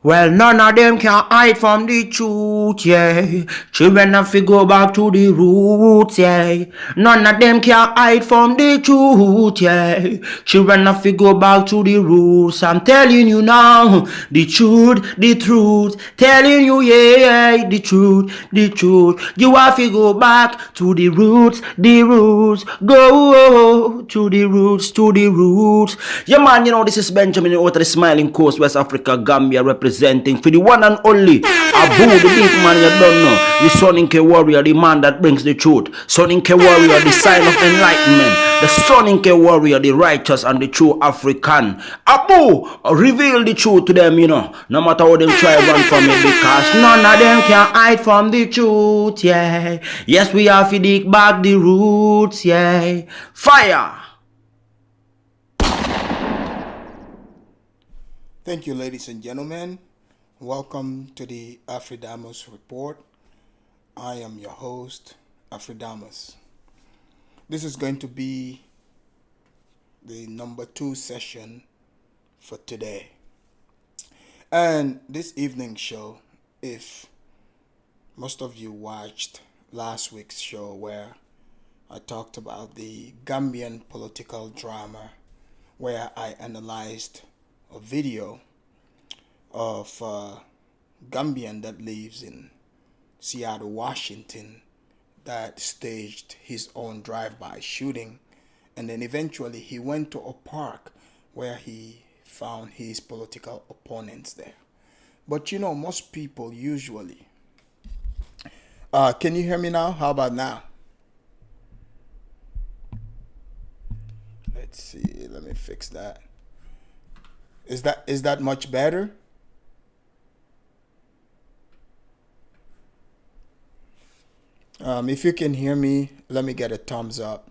Well, none of them can hide from the truth, yeah. Children have to go back to the roots, yeah. None of them can hide from the truth, yeah. Children have to go back to the roots. I'm telling you now, the truth, the truth. Telling you, yeah, the truth, the truth. You have to go back to the roots, the roots. Go to the roots, to the roots. Yeah, man, this is Benjamin out of the Smiling Coast, West Africa, Gambia, representing for the one and only Abu, the big man you don't know. The Soninke warrior, the man that brings the truth. Soninke warrior, the sign of enlightenment. The Soninke warrior, the righteous and the true African. Abu, reveal the truth to them, no matter how them try run from it, because none of them can hide from the truth, yeah. Yes, we have to dig back the roots, yeah. Fire! Thank you, ladies and gentlemen. Welcome to the Afridamus Report. I am your host, Afridamus. This is going to be the number 2 session for today. And this evening show, if most of you watched last week's show where I talked about the Gambian political drama, where I analyzed a video of a Gambian that lives in Seattle, Washington, that staged his own drive-by shooting, and then eventually he went to a park where he found his political opponents there. But most people usually can you hear me now? How about now? Let's see, let me fix that. Is that much better? If you can hear me, let me get a thumbs up.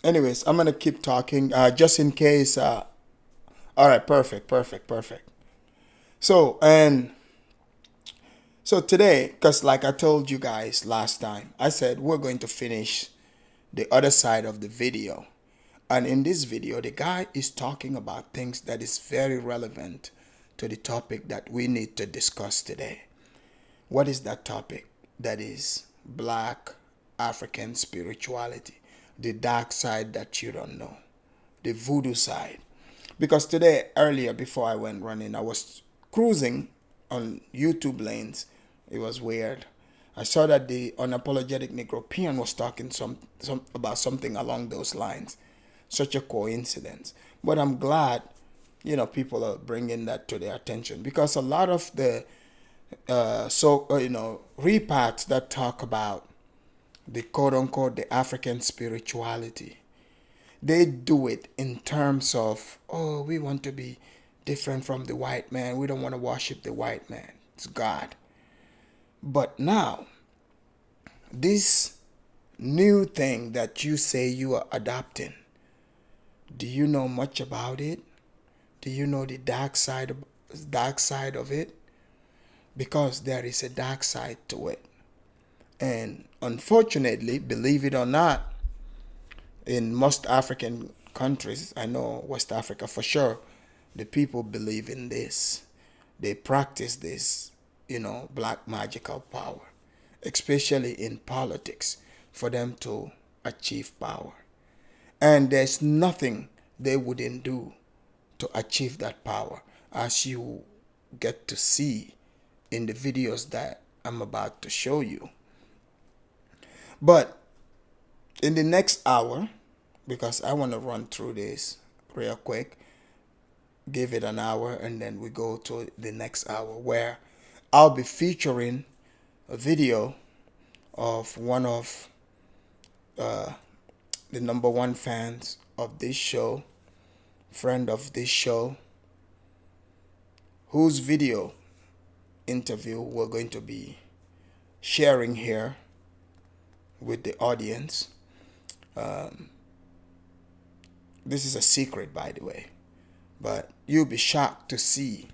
Anyways, I'm gonna keep talking just in case. All right, perfect. So today, because like I told you guys last time, I said we're going to finish the other side of the video. And in this video, the guy is talking about things that is very relevant to the topic that we need to discuss today. What is that topic? That is Black African spirituality, the dark side that you don't know, the voodoo side. Because today, earlier, before I went running, I was cruising on YouTube lanes. It was weird. I saw that the unapologetic Negropean was talking some about something along those lines. Such a coincidence. But I'm glad, people are bringing that to their attention, because a lot of the reparts that talk about the quote-unquote the African spirituality, they do it in terms of, oh, we want to be different from the white man. We don't want to worship the white man. It's God. But now, this new thing that you say you are adopting, do you know much about it? Do you know the dark side of it? Because there is a dark side to it. And unfortunately, believe it or not, in most African countries, I know West Africa for sure, the people believe in this. They practice this, black magical power, especially in politics, for them to achieve power. And there's nothing they wouldn't do to achieve that power, as you get to see in the videos that I'm about to show you. But in the next hour, because I want to run through this real quick, give it an hour, and then we go to the next hour where I'll be featuring a video of one of the number 1 fans of this show, friend of this show, whose video interview we're going to be sharing here with the audience. This is a secret, by the way, but you'll be shocked to see,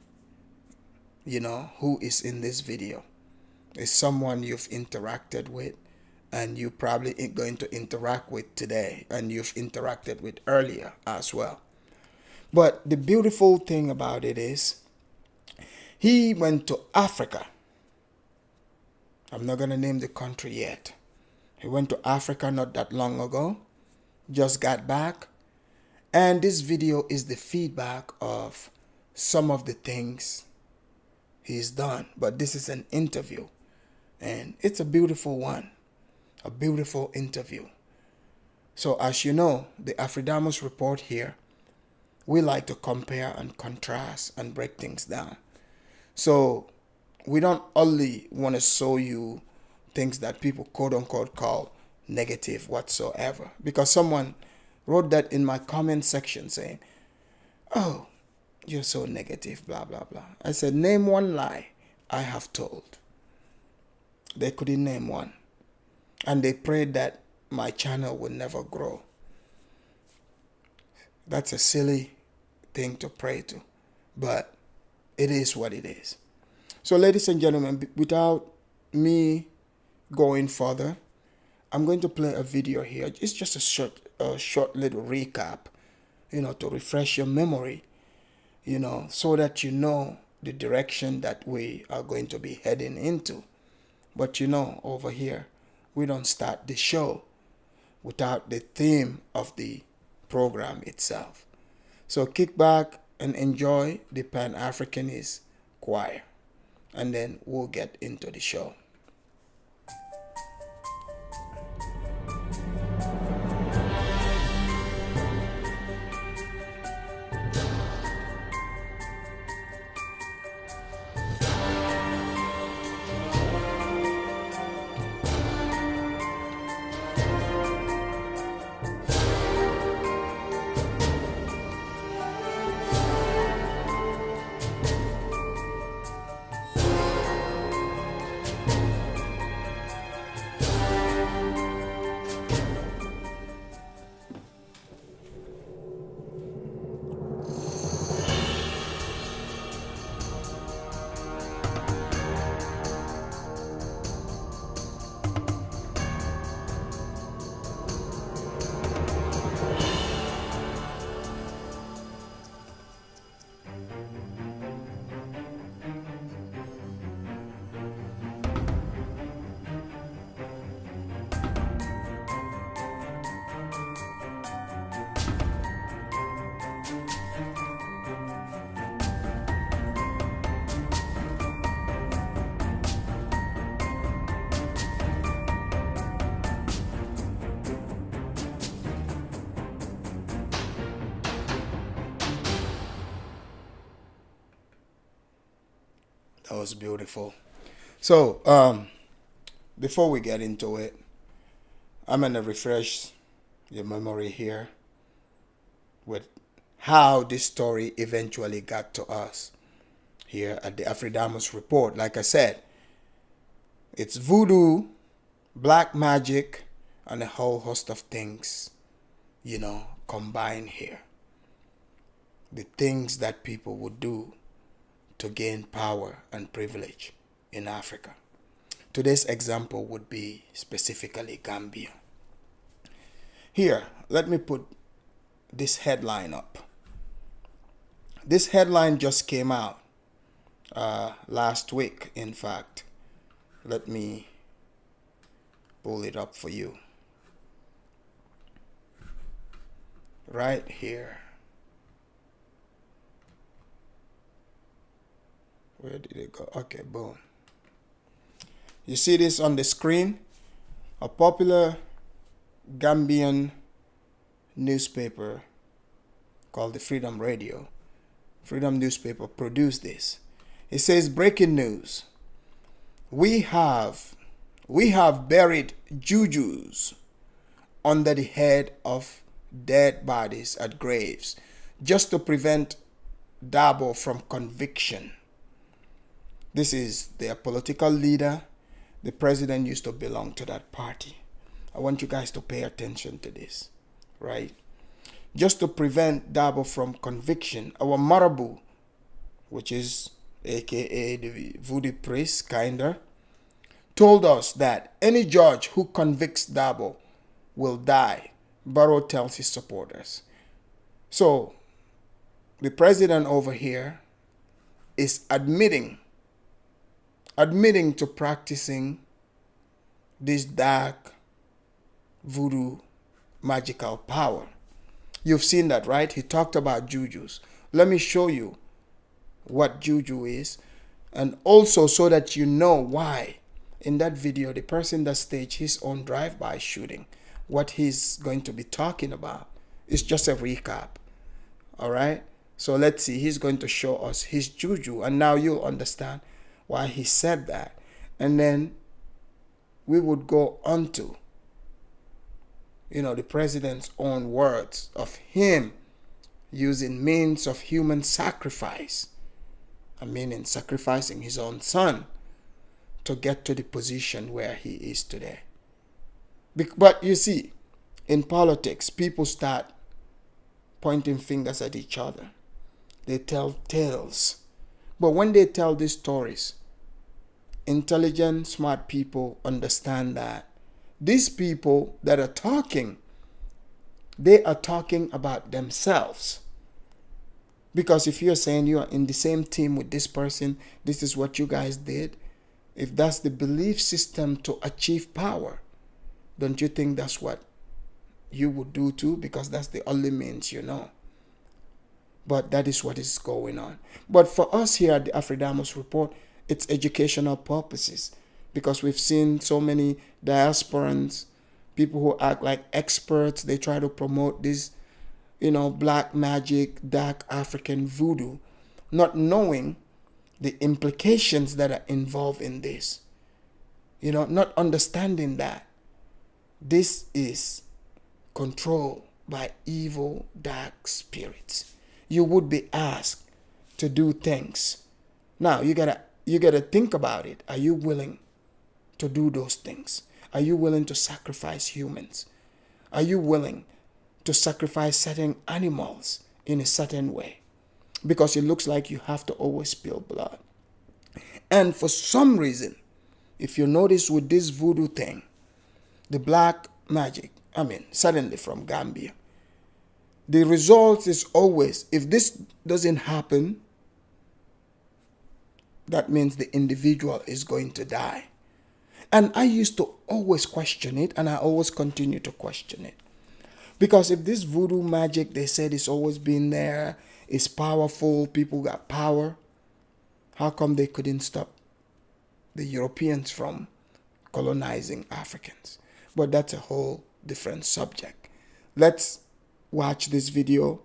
who is in this video. It's someone you've interacted with and you probably ain't going to interact with today, and you've interacted with earlier as well. But the beautiful thing about it is he went to Africa. I'm not going to name the country yet. He went to Africa not that long ago, just got back. And this video is the feedback of some of the things he's done. But this is an interview, and it's a beautiful one, a beautiful interview. So as you know, the Afridamus report here, we like to compare and contrast and break things down. So we don't only want to show you things that people quote unquote call negative whatsoever. Because someone wrote that in my comment section saying, oh, you're so negative, blah, blah, blah. I said, name one lie I have told. They couldn't name one. And they prayed that my channel would never grow. That's a silly thing to pray to, but it is what it is. So ladies and gentlemen, without me going further, I'm going to play a video here. It's just a short little recap, to refresh your memory, so that you know the direction that we are going to be heading into. But over here, we don't start the show without the theme of the program itself. So kick back and enjoy the Pan-Africanist choir, and then we'll get into the show. That was beautiful. So, before we get into it, I'm going to refresh your memory here with how this story eventually got to us here at the Afridamus Report. Like I said, it's voodoo, black magic, and a whole host of things, combined here. The things that people would do to gain power and privilege in Africa. Today's example would be specifically Gambia. Here, let me put this headline up. This headline just came out last week, in fact. Let me pull it up for you. Right here. Where did it go? Okay, boom. You see this on the screen? A popular Gambian newspaper called the Freedom newspaper produced this. It says, breaking news. We have buried jujus under the head of dead bodies at graves just to prevent Dabo from conviction. This is their political leader. The president used to belong to that party. I want you guys to pay attention to this, right? Just to prevent Dabo from conviction, our Marabu, which is aka the voodoo priest, kinda, told us that any judge who convicts Dabo will die, Barrow tells his supporters. So the president over here is admitting to practicing this dark voodoo magical power. You've seen that, right? He talked about jujus. Let me show you what juju is, and also so that you know why in that video the person that staged his own drive-by shooting, what he's going to be talking about is just a recap. All right, so let's see. He's going to show us his juju, and now you'll understand why he said that. And then we would go on to, the president's own words of him using means of human sacrifice. In sacrificing his own son to get to the position where he is today. But you see, in politics, people start pointing fingers at each other. They tell tales. But when they tell these stories, intelligent, smart people understand that these people that are talking, they are talking about themselves. Because if you're saying you are in the same team with this person, this is what you guys did, if that's the belief system to achieve power, don't you think that's what you would do too? Because that's the only means you know. But that is what is going on. But for us here at the Afridamos Report, it's educational purposes. Because we've seen so many diasporans, people who act like experts, they try to promote this, black magic, dark African voodoo, not knowing the implications that are involved in this. Not understanding that this is controlled by evil, dark spirits. You would be asked to do things. Now, you gotta think about it. Are you willing to do those things? Are you willing to sacrifice humans? Are you willing to sacrifice certain animals in a certain way? Because it looks like you have to always spill blood. And for some reason, if you notice with this voodoo thing, the black magic, suddenly from Gambia, the result is always, if this doesn't happen, that means the individual is going to die. And I used to always question it, and I always continue to question it. Because if this voodoo magic, they said it's always been there, it's powerful, people got power, how come they couldn't stop the Europeans from colonizing Africans? But that's a whole different subject. Let's watch this video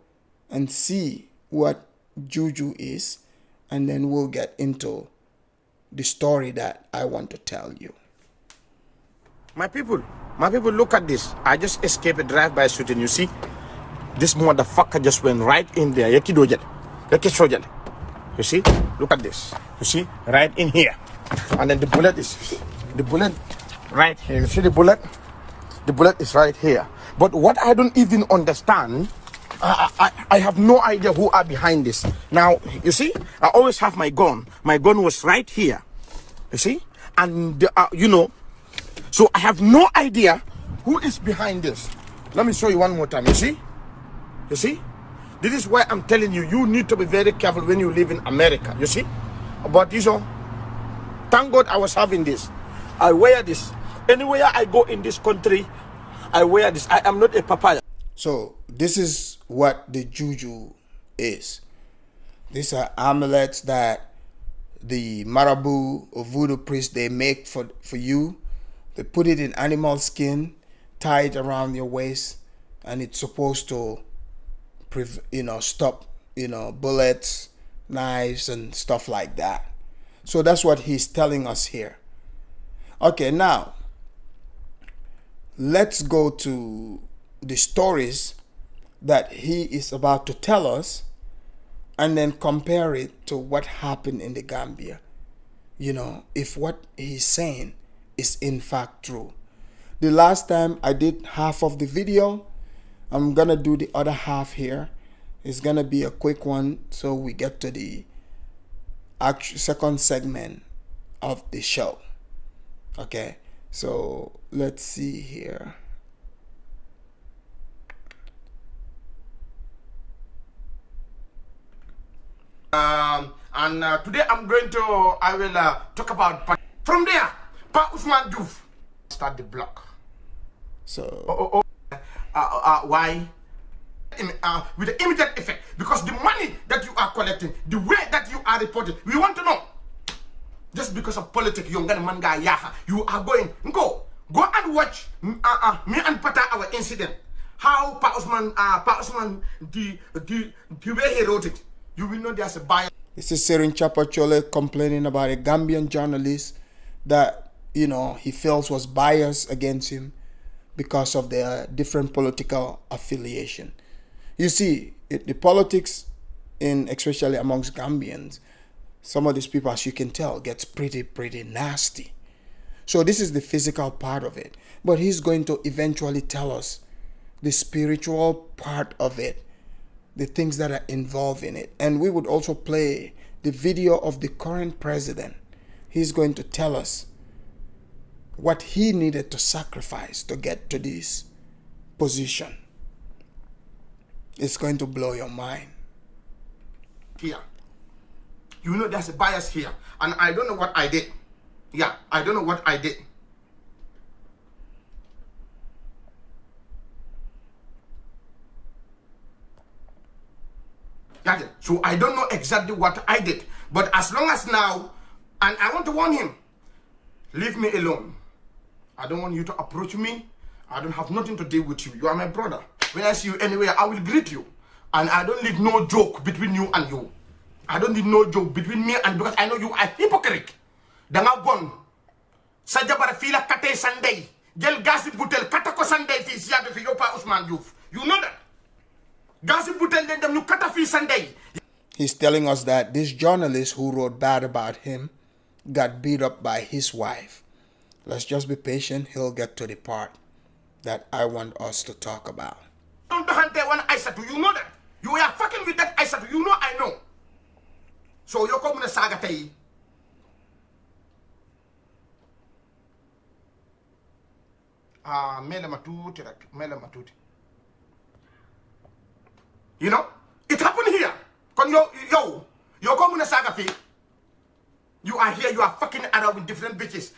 and see what juju is, and then we'll get into the story that I want to tell you. My people, look at this. I just escaped a drive-by shooting. You see, this motherfucker just went right in there. You see, look at this. You see, right in here, and then the bullet right here. You see the bullet? The bullet is right here. But what I don't even understand, I have no idea who are behind this. Now, you see, I always have my gun. My gun was right here. You see, and so I have no idea who is behind this. Let me show you one more time. You see? This is why I'm telling you, you need to be very careful when you live in America. You see? But thank God I was having this. I wear this. Anywhere I go in this country, I wear this. I am not a papaya. So this is what the juju is. These are amulets that the marabu or voodoo priest, they make for you. They put it in animal skin, tie it around your waist, and it's supposed to, stop, bullets, knives, and stuff like that. So that's what he's telling us here. Okay, now, let's go to the stories that he is about to tell us, and then compare it to what happened in the Gambia. If what he's saying is in fact true. The last time I did half of the video, I'm gonna do the other half here. It's gonna be a quick one, so we get to the second segment of the show. Okay, so let's see here. Today I will talk about, from there, Pa Usman Diouf start the block. So, Why? With the immediate effect, because the money that you are collecting, the way that you are reporting, we want to know. Just because of politics, you are going, go and watch me and Pata our incident. How Pa Usman, the way he wrote it, you will know there's a bias. this is Serin Chapachole complaining about a Gambian journalist that, you know, he feels was biased against him because of their different political affiliation. You see, the politics, especially amongst Gambians, some of these people, as you can tell, gets pretty nasty. So this is the physical part of it. But he's going to eventually tell us the spiritual part of it, the things that are involved in it. And we would also play the video of the current president. He's going to tell us what he needed to sacrifice to get to this position. It's going to blow your mind. Here. You know there's a bias here. And I don't know what I did. Yeah, I don't know what I did. Yeah, so I don't know exactly what I did. But as long as now, and I want to warn him, leave me alone. I don't want you to approach me. I don't have nothing to do with you. You are my brother. When I see you anywhere, I will greet you. And I don't need no joke between you and you. I don't need no joke between me and, because I know you are hypocrite. Danga bon. Sajabara fila kate Sunday. Gel gasi butel katako Sunday fi siyabe fi yopa Usman Diouf. You know that? Gasi butel den dem nu kata fi Sunday. He's telling us that this journalist who wrote bad about him got beat up by his wife. Let's just be patient. He'll get to the part that I want us to talk about. Don't hunt one Aisatu. You know that. You are fucking with that Aisatu. You know I know. So you're coming to saga tay. Mele matuti. You know? It happened here. You're coming to saga fee. You are here, you are fucking around with different bitches.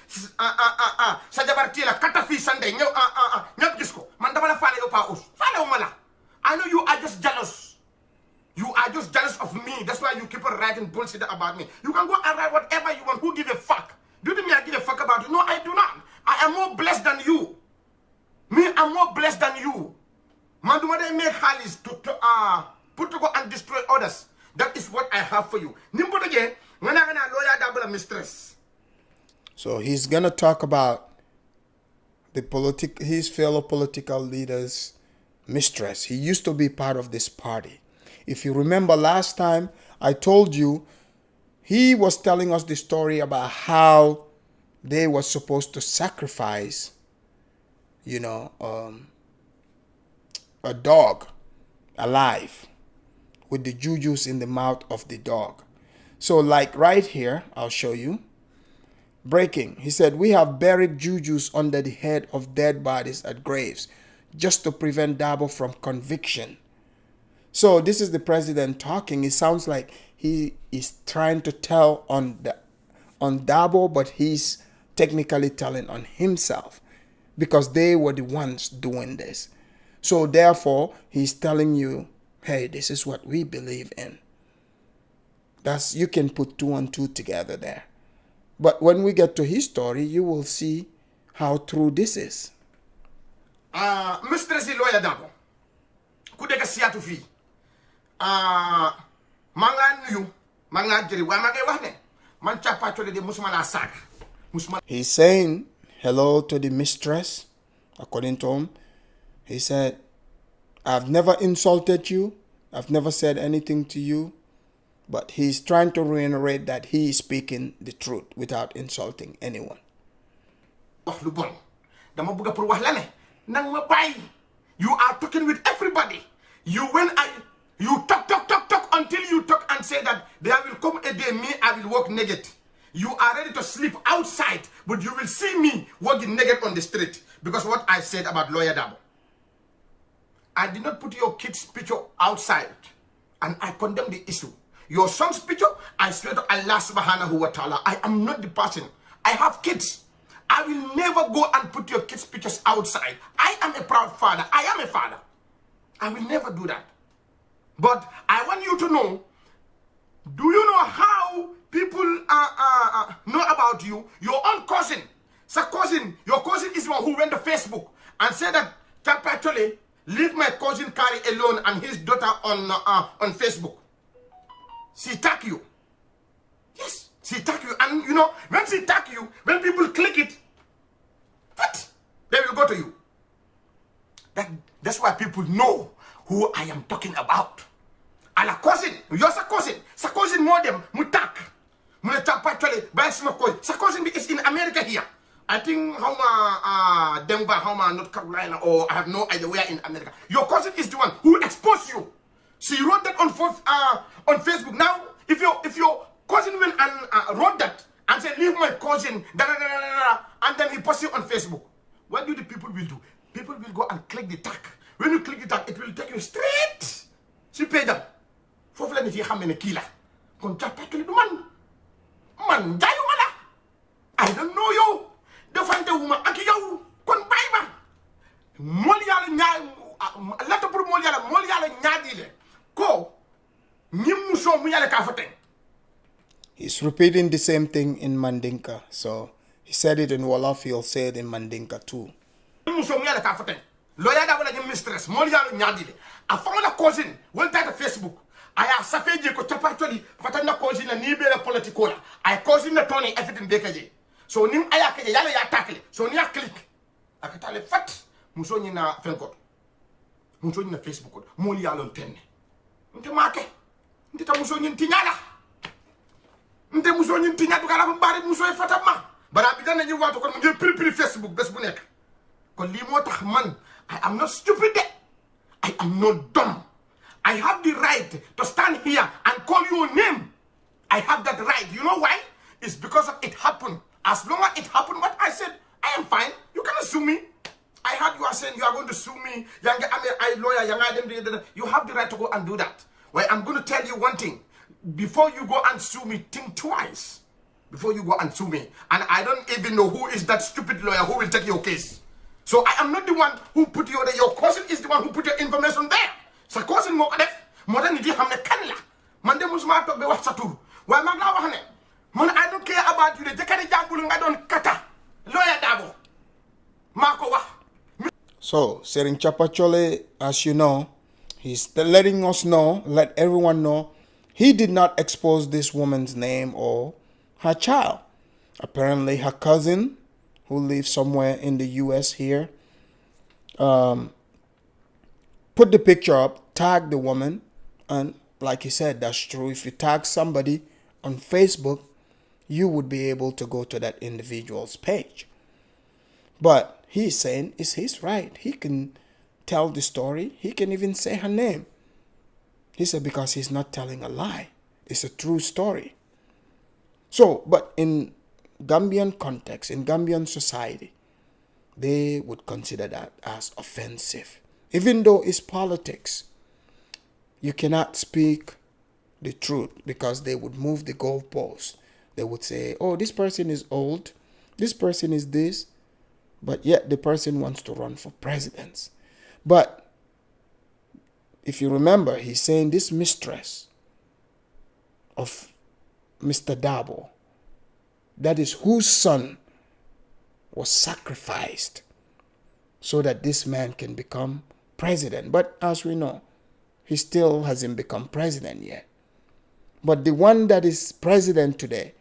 Sajabartila, katafi Sunday, nyap disco. Mandabala fale opa us. Fale umala. I know you are just jealous. You are just jealous of me. That's why you keep on writing bullshit about me. You can go and write whatever you want. Who give a fuck? Do you think me I give a fuck about you? No, I do not. I am more blessed than you. Me, I'm more blessed than you. Mandumade make halis to put to go and destroy others. That is what I have for you. Nimbodoje. So he's gonna talk about his fellow political leaders' mistress. He used to be part of this party. If you remember last time, I told you he was telling us the story about how they were supposed to sacrifice, you know, a dog alive with the jujus in the mouth of the dog. So like right here, I'll show you. Breaking. He said, we have buried jujus under the head of dead bodies at graves just to prevent Dabo from conviction. So this is the president talking. It sounds like he is trying to tell on Dabo, but he's technically telling on himself because they were the ones doing this. So therefore, he's telling you, hey, this is what we believe in. You can put 2 and 2 together there. But when we get to his story, you will see how true this is. Mr. Lawyer Dabo, kudeka siatu fi. Manga jeri wa mage wahne. Man chapa chole de musmala saga. He's saying hello to the mistress. According to him, he said, I've never insulted you. I've never said anything to you. But he's trying to reiterate that he is speaking the truth without insulting anyone. You are talking with everybody. You talk until you talk and say that there will come a day me I will work negative. You are ready to sleep outside, but you will see me walking naked on the street because what I said about Lawyer Dabo. I did not put your kid's picture outside, and I condemn the issue. Your son's picture, I swear to Allah subhanahu wa ta'ala, I am not the person. I have kids. I will never go and put your kids' pictures outside. I am a proud father. I am a father. I will never do that. But I want you to know, do you know how people know about you? Your own cousin. Your cousin is the one who went to Facebook and said that actually leave my cousin Kari alone and his daughter on Facebook. She tag you. Yes, she tag you. And you know, when she tag you, when people click it, what? They will go to you. That's why people know who I am talking about. And a cousin, you're a cousin. Sa cousin more them, mutak. Mutak actually, by some cousin. Sa cousin is in America here. I think how Denver, how North Carolina, or I have no idea where in America. Your cousin is the one who exposed you. She wrote that on Facebook. Now, if your cousin went and wrote that and said, leave my cousin, and then he posts it on Facebook, what do the people will do? People will go and click the tag. When you click the tag, it will take you straight. She paid them. For flan if you have a killer. Man, I don't know you. The fante woman, Akiyo, Kon Baiba. Moliala Nya, let up Moliala Nyadile. Go. Nimuso Muyala Kafaten. He's repeating the same thing in Mandinka. So he said it in Wolof, he'll say it in Mandinka too. Nimuso Muyala Kafaten. Lawyer da wala mistress, Moliala Nyadile. I found a cousin, well that Facebook. I have Safeji ko tapatoli, fatana cousin na nibele politicola. I cousin na Tony everything dekaje. So nim ayake yala ya tackle. So ni click. Akatale fat musoni na fenkot. Musoni na Facebook. Moli alon tenne. Nte make. Nte ta musoni ntinyala. Nte musoni ntinya to kala mbari musoi fatama. Bara bidana ni wato kon ngi pri Facebook bes bu nek. Kon li motax man I am not stupid. I am not dumb. I have the right to stand here and call you a name. I have that right. You know why? It's because of it happened. As long as it happened, what I said, I am fine. You cannot sue me. I heard you are saying you are going to sue me. You have the right to go and do that. Well, I'm going to tell you one thing. Before you go and sue me, think twice. Before you go and sue me. And I don't even know who is that stupid lawyer who will take your case. So I am not the one who put you there. Your cousin is the one who put your information there. Sa cousin mo def mo dan di xamne kan la man de musuma tok be wax sa tour way mag la wax ne man I don't care about you de jekari jambul nga don kata Lawyer Dabo mako wax. So Serigne Chapachole, as you know, he's letting us know, let everyone know, he did not expose this woman's name or her child. Apparently her cousin, who lives somewhere in the US here, put the picture up, tag the woman, and like he said, that's true. If you tag somebody on Facebook, you would be able to go to that individual's page. But he's saying it's his right. He can tell the story. He can even say her name. He said because he's not telling a lie. It's a true story. So, but in Gambian context, in Gambian society, they would consider that as offensive. Even though it's politics, you cannot speak the truth because they would move the goalpost. They would say, oh, this person is old, this person is this, but yet the person wants to run for president. But if you remember, he's saying this mistress of Mr. Dabo, that is whose son was sacrificed so that this man can become president. But as we know, he still hasn't become president yet. But the one that is president today,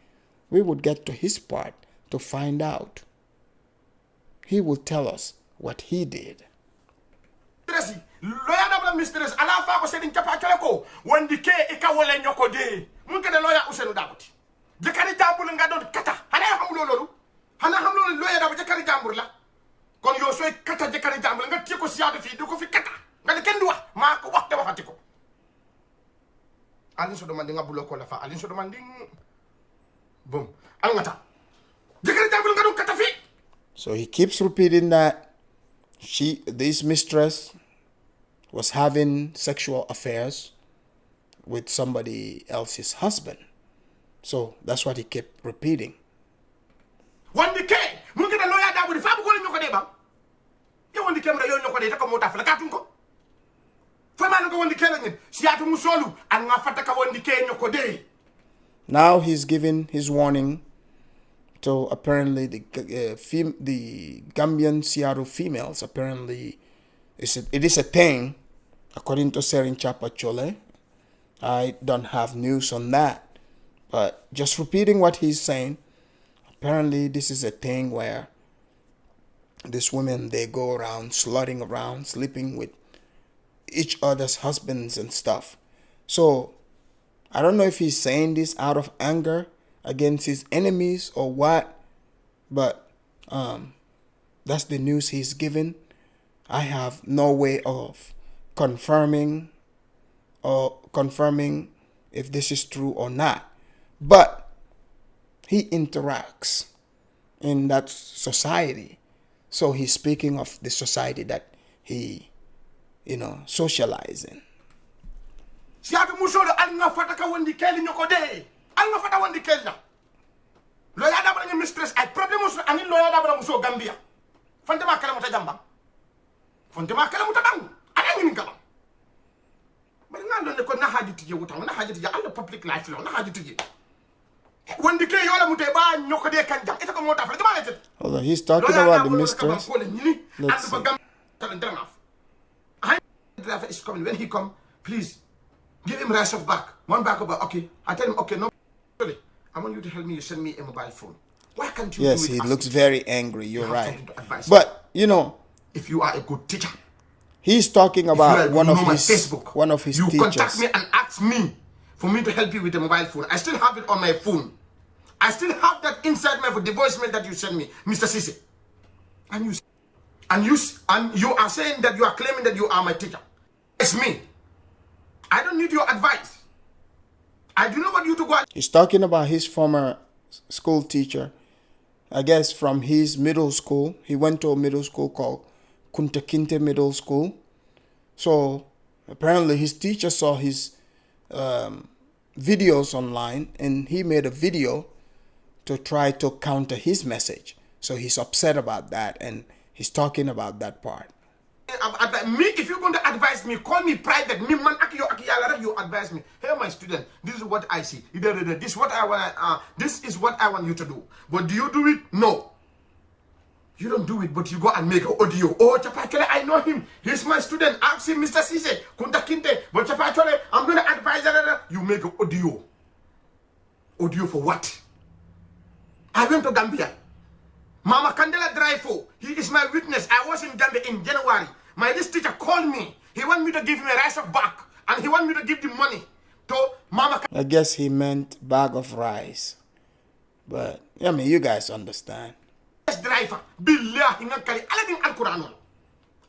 we would get to his part to find out. He will tell us what he did. When the lawyer Usenu Daboti. Jekari jambul nga don kata. Hana xam lolu. Hana xam lolu lawyer Dabo jekari jambur la. Kon yo soy kata jekari jambul nga tiko siadu fi du ko fi kata. Nga de ken du wax mako wax te waxati ko. Alin so demanding nga bulo ko la fa. Alin so demanding boom. Angata. Jekere jambul ngadu katafi. So he keeps repeating that this mistress was having sexual affairs with somebody else's husband. So that's what he kept repeating. One decay, mungi da lawyer da budi fabu ko nyoko de ba. You want the camera, you know what they talk about. Flacatungo. Famano want the killing. Siatu Musolu and Mafataka want the Kenyo Code. Now he's giving his warning to apparently the Gambian Seattle females. Apparently, it is a thing, according to Serin Chapa Chole. I don't have news on that, but just repeating what he's saying. Apparently, this is a thing where these women, they go around slutting around, sleeping with each other's husbands and stuff. So I don't know if he's saying this out of anger against his enemies or what, but that's the news he's given. I have no way of confirming if this is true or not, but he interacts in that society. So he's speaking of the society that he, socializing. Siatu Musolu and Mafataka want the Kelly Nyoko de. And Mafata want the Kelly. Lawyer Dabra mistress, I problem was an lawyer Dabra Muso Gambia. Fantama Kalamuta Jamba. Fantama Kalamuta Bang. I didn't come. But now don't know how to you, all the public life, not how to you. When the Kelly Muteba, Nyoko can jump. It's a motor for the manager. Although he's talking about the mistress. Let's see. Driver is coming. When he come, please give him rest of back. One back over. Okay. I tell him, okay, no. Really, I want you to help me. You send me a mobile phone. Why can't you Yes, do it? he looks very angry. You're right. But, if you are a good teacher, he's talking about one of his you teachers. Contact me and ask me for me to help you with the mobile phone. I still have it on my phone. I still have that inside my phone, the voicemail that you sent me, Mr. Sisi. And you are saying that you are claiming that you are my teacher. It's me. I don't need your advice. I do not want you to go. He's talking about his former school teacher. I guess from his middle school. He went to a middle school called Kunta Kinte Middle School. So apparently his teacher saw his videos online and he made a video to try to counter his message. So he's upset about that and he's talking about that part. Me, if you're going to advise me, call me private. Me man, you advise me. Hey, my student, this is what I see. This is what I want. This is what I want you to do. But do you do it? No. You don't do it, but you go and make an audio. Oh, Chapakele, I know him. He's my student. Ask him, Mr. Sise, Kunta Kinte. But Chapakele, I'm going to advise. You make an audio. Audio for what? I went to Gambia. Mama Candela Dreyfo, he is my witness. I was in Gambia in January. My this teacher called me. He wanted me to give him a rice of back. And he wanted me to give the money to Mama. I guess he meant bag of rice. But, you guys understand. Driver, Billahi Nankari, Aladdin Al Quran.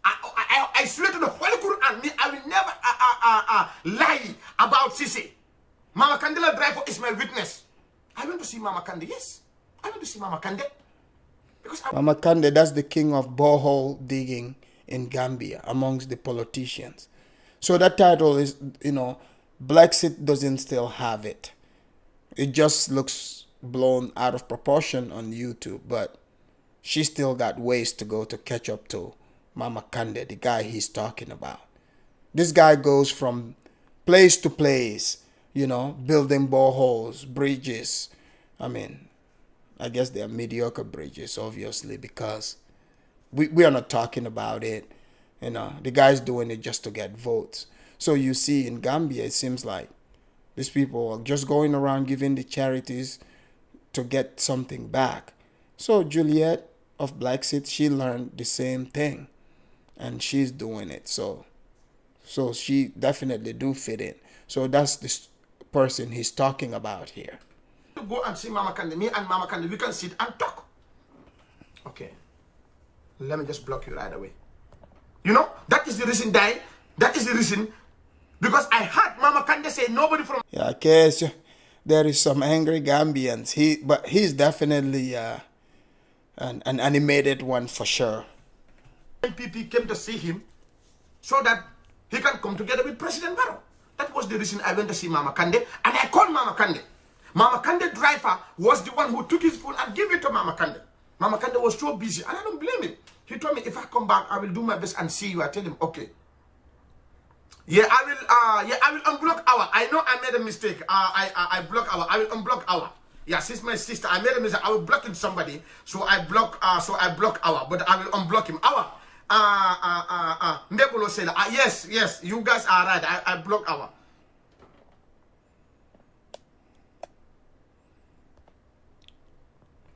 I swear to the Holy Quran, I will never lie about Sisi. Mama Candela Dreyfo is my witness. I went to see Mama Kande, yes. I went to see Mama Kande. Mama Kande, that's the king of borehole digging in Gambia amongst the politicians. So that title is, Blacksit doesn't still have it. It just looks blown out of proportion on YouTube, but she still got ways to go to catch up to Mama Kande, the guy he's talking about. This guy goes from place to place, building boreholes, bridges. I guess they are mediocre bridges, obviously, because we are not talking about it. The guy's doing it just to get votes. So you see in Gambia, it seems like these people are just going around giving the charities to get something back. So Juliet of Blacksit, she learned the same thing and she's doing it. So she definitely do fit in. So that's the person he's talking about here. Go and see Mama Kande. Me and Mama Kande, we can sit and talk. Okay. Let me just block you right away. That is the reason, That is the reason. Because I heard Mama Kande say nobody from... Yeah, okay. So there is some angry Gambians. But he's definitely an animated one for sure. NPP came to see him so that he can come together with President Barrow. That was the reason I went to see Mama Kande, and I called Mama Kande. Mama Kande driver was the one who took his phone and gave it to Mama Kande. Mama Kande was so busy, and I don't blame him. He told me, if I come back, I will do my best and see you. I tell him, okay. Yeah, I will unblock our. I know I made a mistake. I block our. I will unblock our. Yeah, since my sister, I made a mistake. I will block somebody, so I block our. But I will unblock him. Our. Nebolo said, yes, you guys are right. I block our.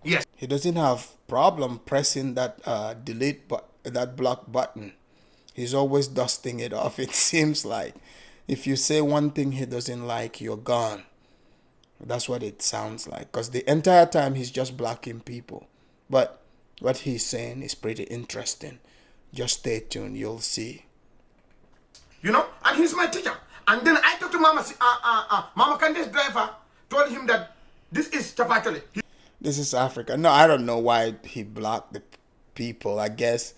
Yes. He doesn't have problem pressing that that block button. He's always dusting it off. It seems like if you say one thing he doesn't like, you're gone. That's what it sounds like. Because the entire time he's just blocking people. But what he's saying is pretty interesting. Just stay tuned. You'll see. You know, and he's my teacher. And then I talked to Mama Kande's driver, told him that this is Chapachole. This is Africa. No, I don't know why he blocked the people. I guess,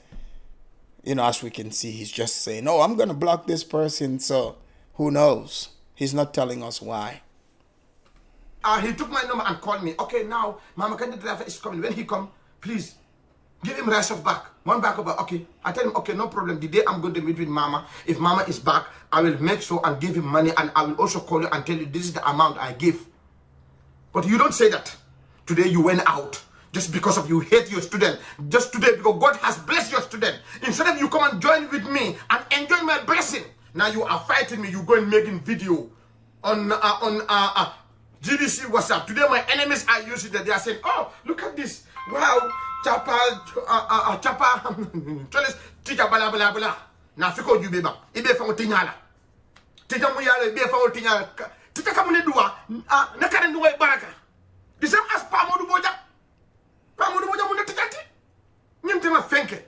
you know, as we can see, he's just saying, oh, I'm going to block this person. So who knows? He's not telling us why. He took my number and called me. Okay, now Mama Kande driver is coming. When he come, please give him rest of back. One back over. Okay. I tell him, okay, no problem. The day I'm going to meet with Mama, if Mama is back, I will make sure and give him money, and I will also call you and tell you this is the amount I give. But you don't say that. Today you went out just because of you hate your student. Just today because God has blessed your student. Instead of you come and join with me and enjoy my blessing, now you are fighting me. You go and making video on GDC WhatsApp. Today my enemies are using that. They are saying, oh, look at this. Wow, Chapa, teacher bala bala bala. Na fiko you beba. Ibe fa otinyala. Teacher mu yale ibe fa otinyala. Teacher kamune duwa. Na karen duwa baraka. The same as Pamodu Boja. Pamodu Boja mun tikati. Nyimte na fenke.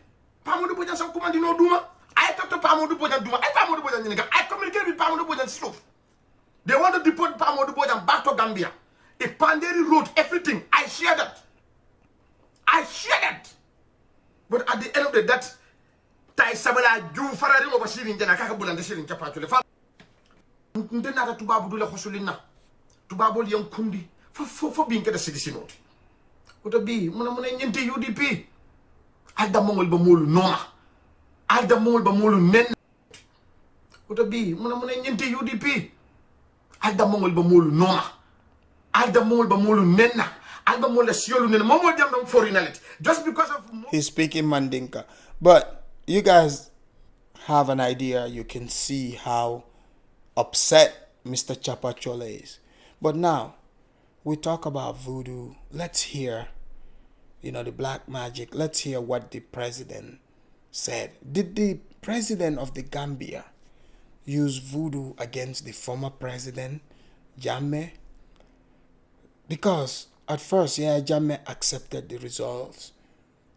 Pamodu Boja sa kuma dino duma. I talk to Pamodu Boja duma. I Pamodu Boja nyinga. I communicate with Pamodu Boja stuff. They want to deport Pamodu Boja back to Gambia. If Panderi wrote everything, I share that. I share that. But at the end of the day, that Tai Sabala Ju Farari over Sirin Jana Kakabula and the Sirin Chapatule. Ndenata Tubabu Dula Hosulina. Tubabu Young Kundi. For being a citizen. What a be, Muna Yenti UDP. Alda Mongol Bamulu Noma. Alda Mongol Bamulu Nen. What a be, Muna Yenti UDP. Alda Mongol Bamulu Noma. Alda Mongol Bamulu Nena. Alda Mola Siolu Nena. Momo Jam foreignality. Just because of. He's speaking Mandinka. But you guys have an idea. You can see how upset Mr. Chapachole is. But now, we talk about voodoo. Let's hear, the black magic. Let's hear what the president said. Did the president of the Gambia use voodoo against the former president, Jammeh? Because at first, Jammeh accepted the results.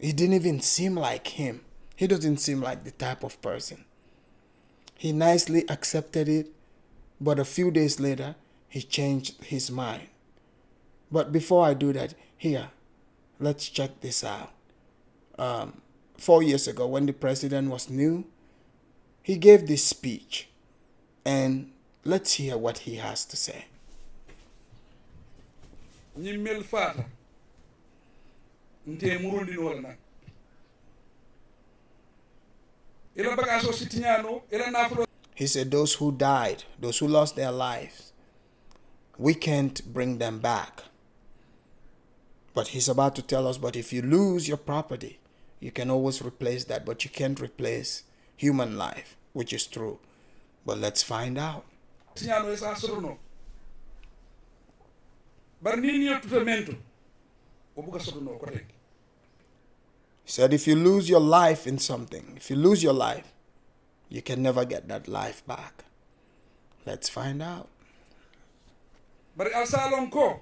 It didn't even seem like him. He doesn't seem like the type of person. He nicely accepted it, but a few days later, he changed his mind. But before I do that, here, let's check this out. 4 years ago, when the president was new, he gave this speech. And let's hear what he has to say. He said those who died, those who lost their lives, we can't bring them back. But he's about to tell us, but if you lose your property, you can always replace that, but you can't replace human life, which is true. But let's find out. He said if you lose your life in something, if you lose your life, you can never get that life back. Let's find out. But asalon ko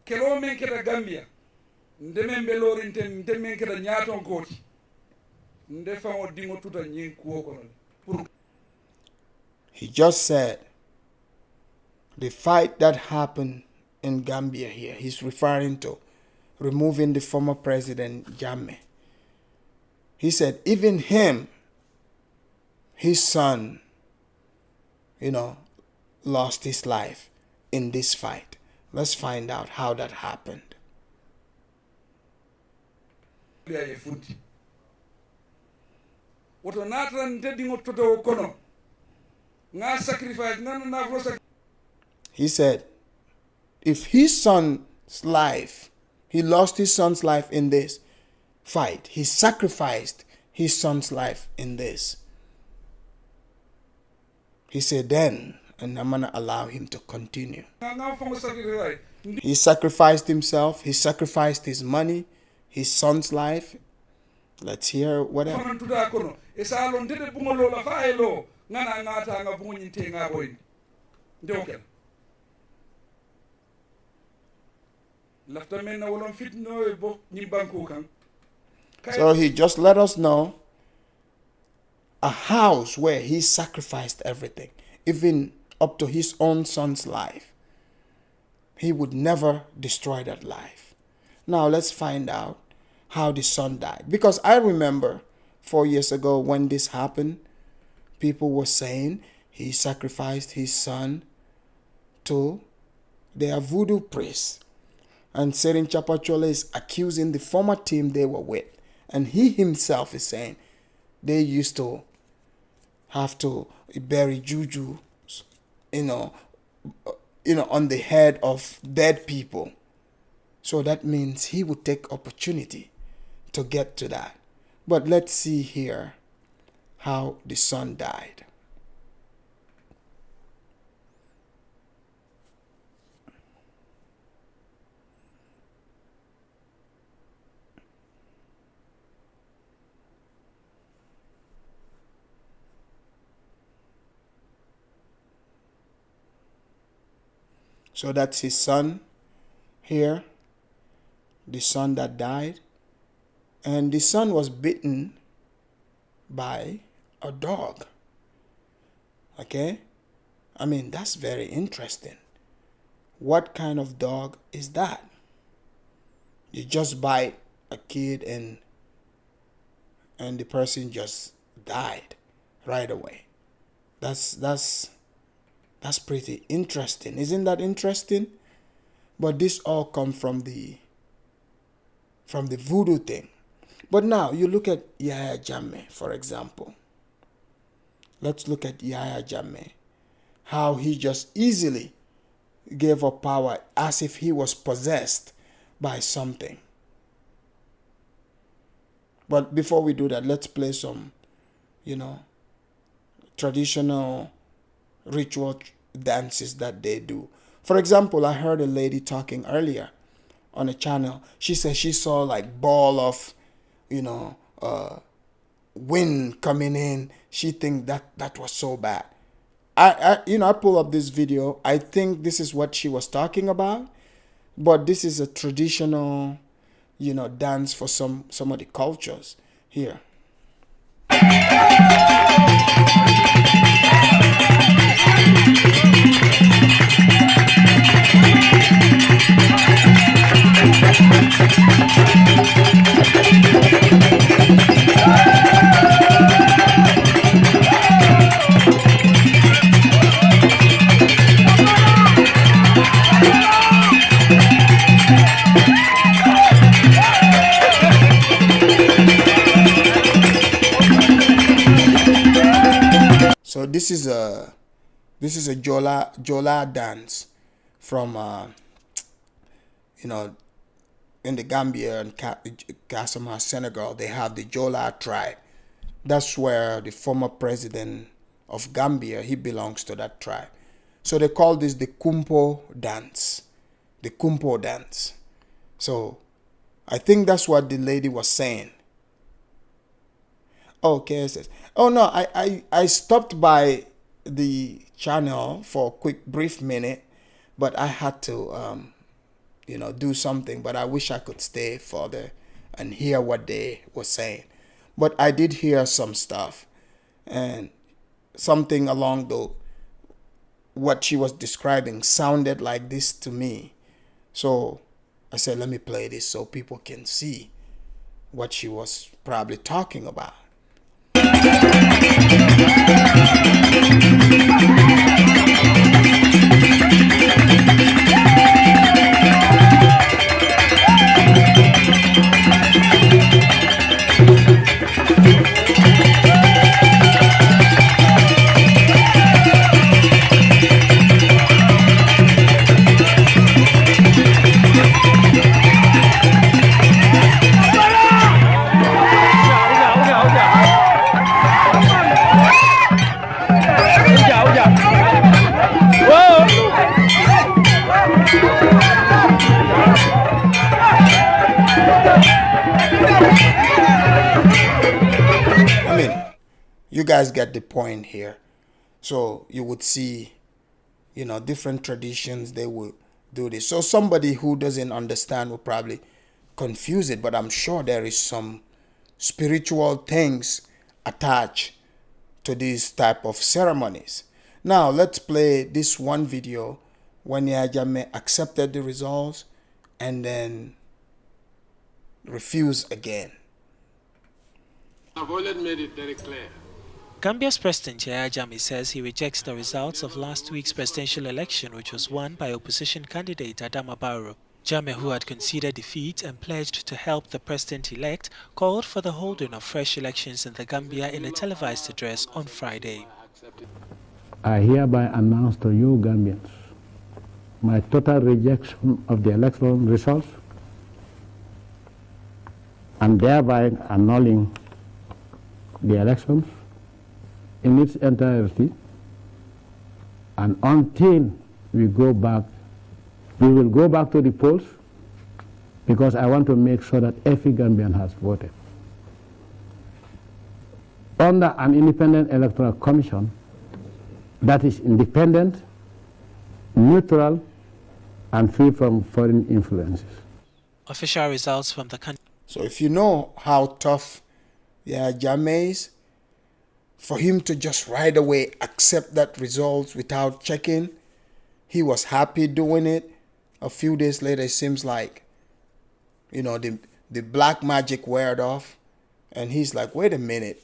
kelo men keda Gambia ndemen be lorinten ndemen keda nyaton koti nde fa o dingo tuta nyin ko ko non. He just said the fight that happened in Gambia here, he's referring to removing the former president Jammeh. He said even him, his son, lost his life in this fight. Let's find out how that happened. He said, if his son's life, he lost his son's life in this fight, he sacrificed his son's life in this. He said, then, and I'm going to allow him to continue. He sacrificed himself, he sacrificed his money, his son's life. Let's hear whatever. So he just let us know a house where he sacrificed everything, even up to his own son's life. He would never destroy that life. Now let's find out how the son died. Because I remember 4 years ago when this happened, people were saying he sacrificed his son to their voodoo priests. And Serin Chapachole is accusing the former team they were with. And he himself is saying they used to have to bury juju, on the head of dead people. So that means he would take opportunity to get to that. But let's see here how the son died. So that's his son here, the son that died. And the son was bitten by a dog. Okay? I mean, that's very interesting. What kind of dog is that? You just bite a kid and the person just died right away. That's pretty interesting. Isn't that interesting? But this all comes from the voodoo thing. But now you look at Yahya Jammeh, for example. Let's look at Yahya Jammeh. How he just easily gave up power as if he was possessed by something. But before we do that, let's play some, traditional ritual dances that they do. For example, I heard a lady talking earlier on a channel. She said she saw like ball of, wind coming in. She think that was so bad. I pull up this video. I think this is what she was talking about, but this is a traditional, dance for some of the cultures here. So this is a Jola dance from in the Gambia and Casamance, Senegal. They have the Jola tribe. That's where the former president of Gambia, he belongs to that tribe. So they call this the Kumpo dance. The Kumpo dance. So I think that's what the lady was saying. Okay, it says, oh no, I stopped by the channel for a quick brief minute, but I had to do something, but I wish I could stay further and hear what they were saying. But I did hear some stuff and something along what she was describing sounded like this to me. So I said, let me play this so people can see what she was probably talking about. I mean, you guys get the point here. So you would see, different traditions, they will do this. So somebody who doesn't understand will probably confuse it, but I'm sure there is some spiritual things attached to these type of ceremonies. Now let's play this one video when Yaya Jammeh accepted the results and then refused again. I've already made it very clear. Gambia's President Yaya Jammeh says he rejects the results of last week's presidential election, which was won by opposition candidate Adama Barrow. Jammeh, who had conceded defeat and pledged to help the president-elect, called for the holding of fresh elections in the Gambia in a televised address on Friday. I hereby announce to you Gambians my total rejection of the electoral results and thereby annulling the elections in its entirety, and until we will go back to the polls, because I want to make sure that every Gambian has voted. Under an independent electoral commission that is independent, neutral, and free from foreign influences. Official results from the country. So if you know how tough Yaya Jammeh is, for him to just right away accept that results without checking, he was happy doing it. A few days later, it seems like, the black magic wore off, and he's like, wait a minute.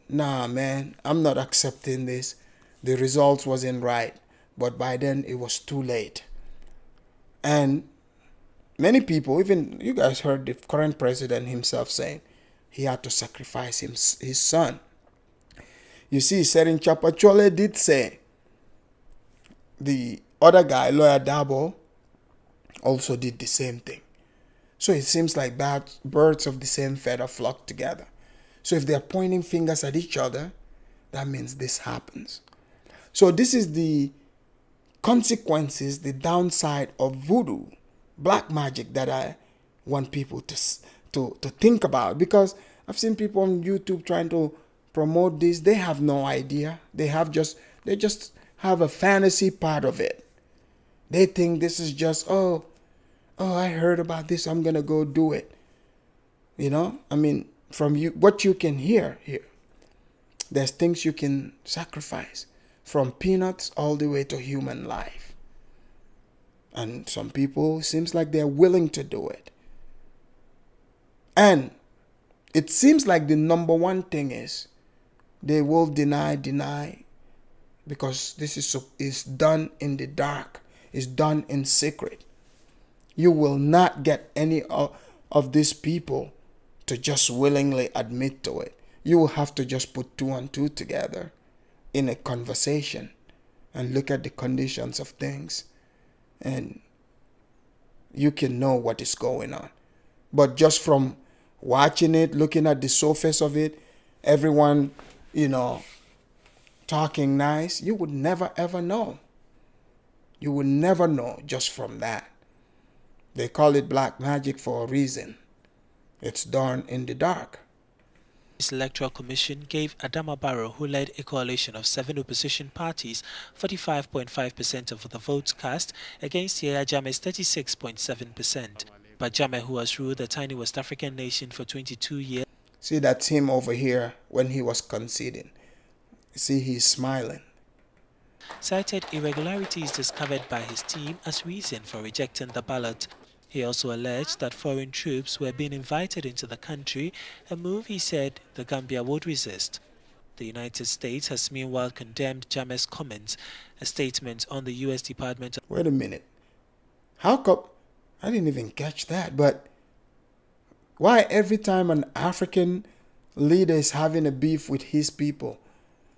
Nah, man, I'm not accepting this. The results wasn't right. But by then, it was too late. And many people, even you guys heard the current president himself saying he had to sacrifice his son. You see, Serin Chapachole did say the other guy, Lawyer Dabo, also did the same thing. So it seems like birds of the same feather flock together. So if they're pointing fingers at each other, that means this happens. So this is the consequences, the downside of voodoo, black magic, that I want people to think about, because I've seen people on YouTube trying to promote this. They have no idea. They just have a fantasy part of it. They think this is just, oh, I heard about this, I'm gonna go do it. From what you can hear here, there's things you can sacrifice, from peanuts all the way to human life. And some people, seems like they're willing to do it. And it seems like the number one thing is they will deny, because this is done in the dark, is done in secret. You will not get any of these people to just willingly admit to it. You will have to just put 2 and 2 together in a conversation and look at the conditions of things, and you can know what is going on. But just from watching it, looking at the surface of it, everyone, talking nice, you would never ever know. You would never know just from that. They call it black magic for a reason. It's done in the dark. This electoral commission gave Adama Barrow, who led a coalition of 7 opposition parties, 45.5% of the votes cast against Yaya Jammeh's 36.7%. But Jammeh, who has ruled the tiny West African nation for 22 years. See, that's him over here when he was conceding. See, he's smiling. cited irregularities discovered by his team as reason for rejecting the ballot. He also alleged that foreign troops were being invited into the country, a move he said the Gambia would resist. The United States has meanwhile condemned Jammeh's comments. A statement on the U.S. Department of... Wait a minute. How come? I didn't even catch that. But why every time an African leader is having a beef with his people,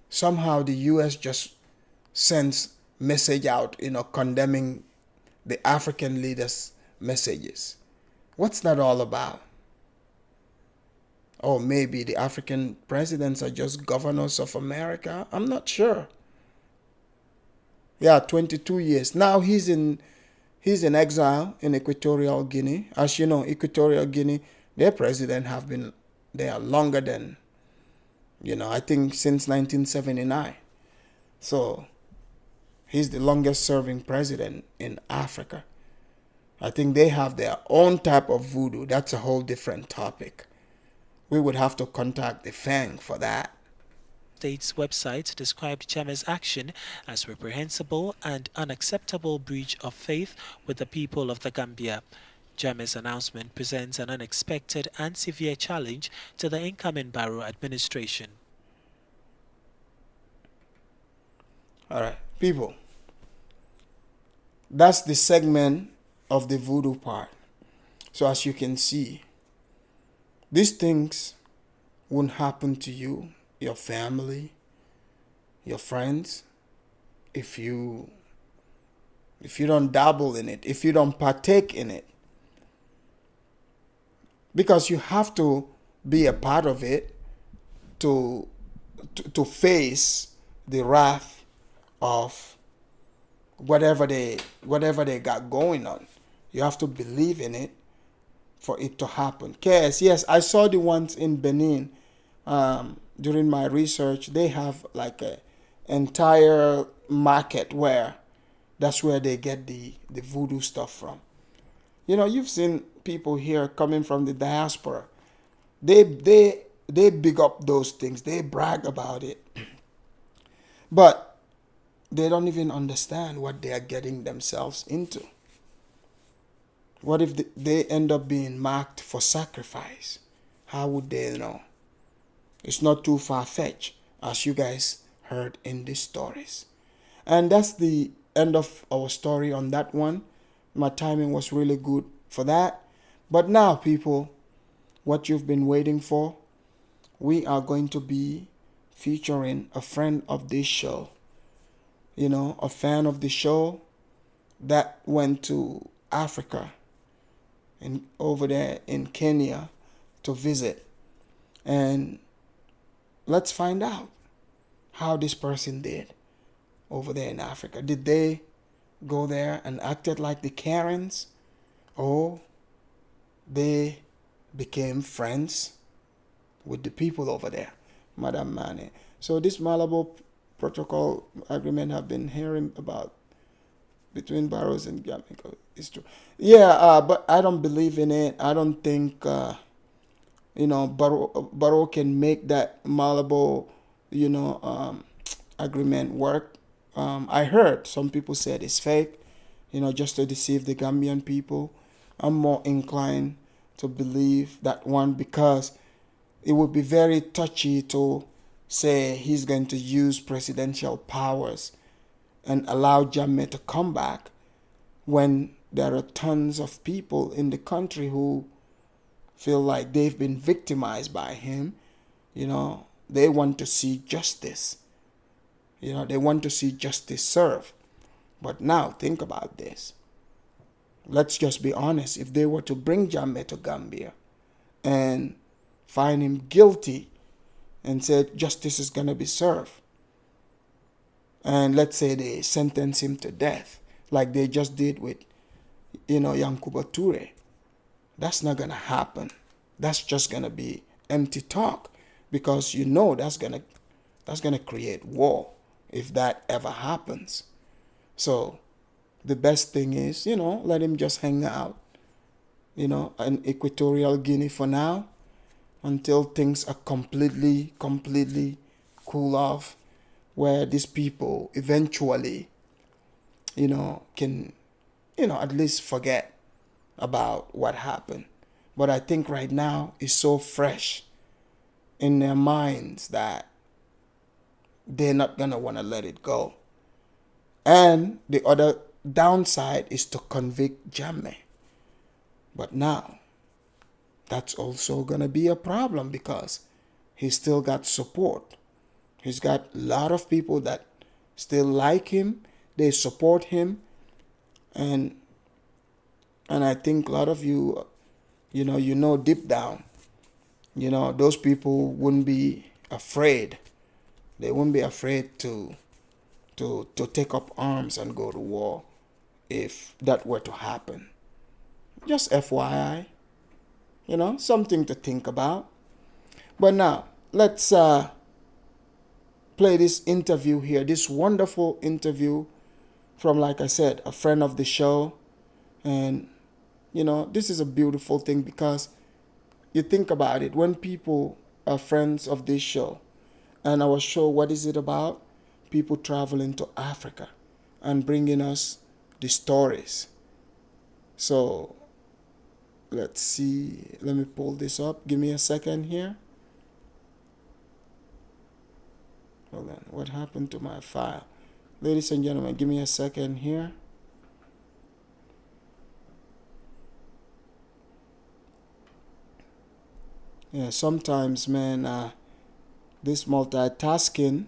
somehow the U.S. just sends message out, condemning the African leaders' messages? What's that all about? Or maybe the African presidents are just governors of America? I'm not sure. Yeah, 22 years. Now he's in exile in Equatorial Guinea. As you know, Equatorial Guinea, their president have been there longer than, I think since 1979. So he's the longest serving president in Africa. I think they have their own type of voodoo. That's a whole different topic. We would have to contact the FANG for that. State's website described Jammeh's action as reprehensible and unacceptable breach of faith with the people of the Gambia. Jammeh's announcement presents an unexpected and severe challenge to the incoming Barrow administration. All right, people. That's the segment of the voodoo part. So as you can see, these things won't happen to you, your family, your friends, if you don't dabble in it, if you don't partake in it. Because you have to be a part of it to face the wrath of whatever they got going on. You have to believe in it for it to happen. Yes, I saw the ones in Benin. During my research, they have like an entire market where that's where they get the voodoo stuff from. You've seen people here coming from the diaspora. They big up those things. They brag about it. But they don't even understand what they are getting themselves into. What if they end up being marked for sacrifice? How would they know? It's not too far-fetched, as you guys heard in these stories. And that's the end of our story on that one. My timing was really good for that. But now, people, what you've been waiting for, we are going to be featuring a friend of this show. A fan of the show that went to Africa and over there in Kenya to visit. And let's find out how this person did over there in Africa. Did they go there and acted like the Karens? Or they became friends with the people over there? Madam Mane. So this Malabo Protocol agreement have been hearing about between Barrows and Gambia. It's true. Yeah, but I don't believe in it. I don't think Barrow can make that Malabo agreement work. I heard some people said it's fake, just to deceive the Gambian people. I'm more inclined to believe that one because it would be very touchy to say he's going to use presidential powers and allow Jammeh to come back when there are tons of people in the country who feel like they've been victimized by him. They want to see justice. They want to see justice served. But now, think about this. Let's just be honest. If they were to bring Jammeh to Gambia and find him guilty and said justice is going to be served, and let's say they sentence him to death, like they just did with, Yankuba Toure, that's not going to happen. That's just going to be empty talk because that's going to create war if that ever happens. So the best thing is, let him just hang out, in Equatorial Guinea for now until things are completely cool off. where these people eventually, can, at least forget about what happened. But I think right now it's so fresh in their minds that they're not going to want to let it go. And the other downside is to convict Jammeh. But now, that's also going to be a problem because he's still got support. He's got a lot of people that still like him. They support him. And I think a lot of you, deep down, those people wouldn't be afraid. They wouldn't be afraid to take up arms and go to war if that were to happen. Just FYI, something to think about. But now, let's play this interview here, this wonderful interview from, like I said, a friend of the show. And, this is a beautiful thing because you think about it. When people are friends of this show, and our show, what is it about? People traveling to Africa and bringing us the stories. So, let's see. Let me pull this up. Give me a second here. Hold on. What happened to my file? Ladies and gentlemen, give me a second here. Yeah, sometimes, man, this multitasking,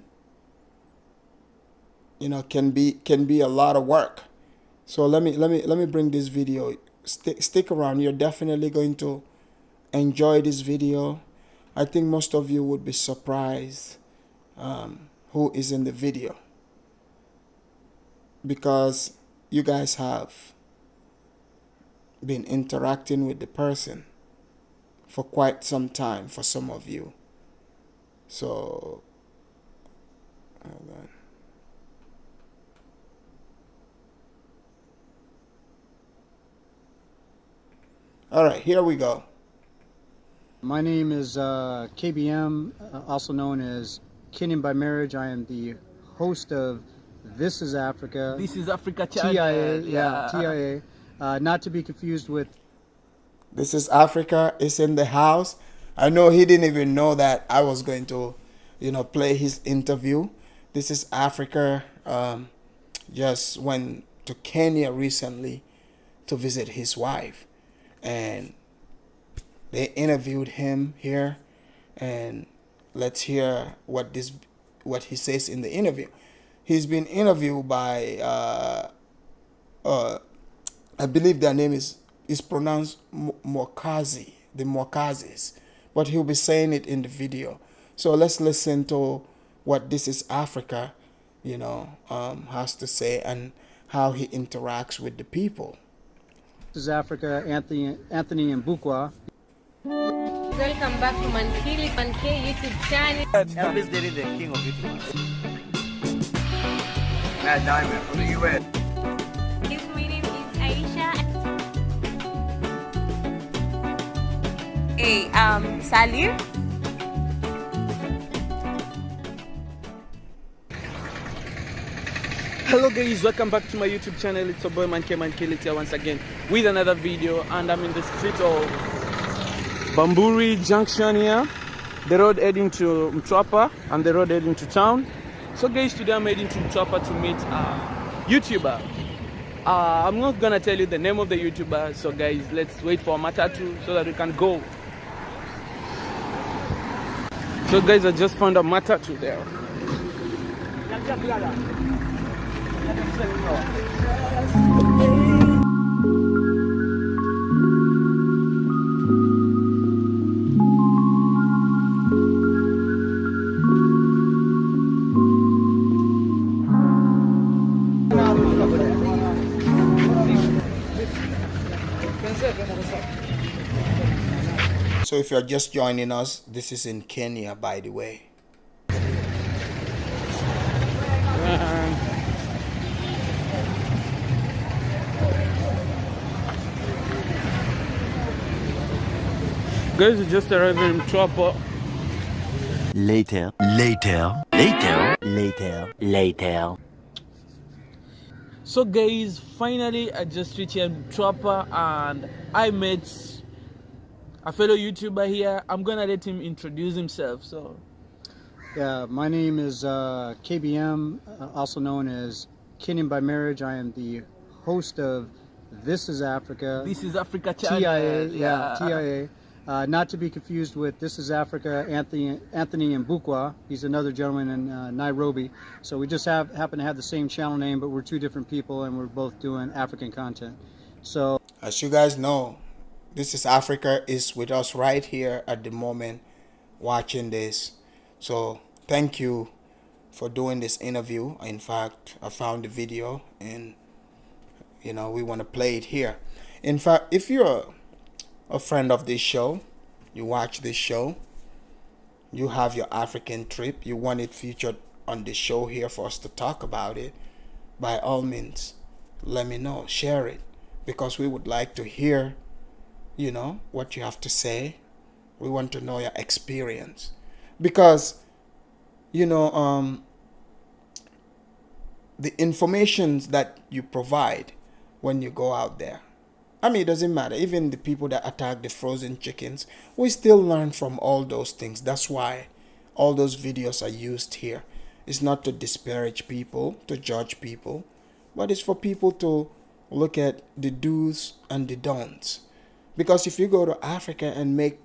can be a lot of work. So let me bring this video. Stick around. You're definitely going to enjoy this video. I think most of you would be surprised who is in the video, because you guys have been interacting with the person for quite some time, for some of you. So, hold on. All right, here we go. My name is KBM, also known as Kenyan by Marriage. I am the host of This is Africa. This is Africa channel. TIA, yeah, TIA. Not to be confused with This is Africa is in the house. I know he didn't even know that I was going to, play his interview. This is Africa. Just went to Kenya recently to visit his wife, and they interviewed him here. And let's hear what he says in the interview. He's been interviewed by I believe their name is pronounced Mokazi, the Mokazis, but he'll be saying it in the video. So let's listen to what This is Africa, has to say and how he interacts with the people. This is Africa, Anthony and Bukwa. Welcome back to Mankili Panke YouTube channel. Elvis Daily, the king of YouTube. Matt Diamond from the US. My name is Aisha. Hey, Salir. Hello guys, welcome back to my YouTube channel. It's your boy Manke here once again with another video, and I'm in the street of Bamburi Junction here. The road heading to Mtwapa and the road heading to town. So guys, today I'm heading to Mtwapa to meet a YouTuber. I'm not gonna tell you the name of the YouTuber, so guys, let's wait for a matatu so that we can go. So guys, I just found a matatu there. So if you're just joining us, this is in Kenya, by the way. Guys, we just arrived in Mtwapa. Later. Later. Later. Later. Later. So guys, finally I just reached here in Trapper and I met a fellow YouTuber here. I'm gonna let him introduce himself. So Yeah, my name is KBM, also known as Kenyan by marriage. I am the host of This is Africa. This is Africa channel. TIA, yeah, TIA. Not to be confused with This is Africa, Anthony Mbukwa. He's another gentleman in Nairobi. So we just happen to have the same channel name, but we're two different people and we're both doing African content. So, as you guys know, This is Africa is with us right here at the moment watching this. So thank you for doing this interview. In fact, I found the video and we want to play it here. In fact, if you're a friend of this show, you watch this show, you have your African trip, you want it featured on the show here for us to talk about it, by all means, let me know, share it, because we would like to hear, what you have to say. We want to know your experience, because, the information that you provide when you go out there, it doesn't matter. Even the people that attack the frozen chickens, we still learn from all those things. That's why all those videos are used here. It's not to disparage people, to judge people, but it's for people to look at the do's and the don'ts. Because if you go to Africa and make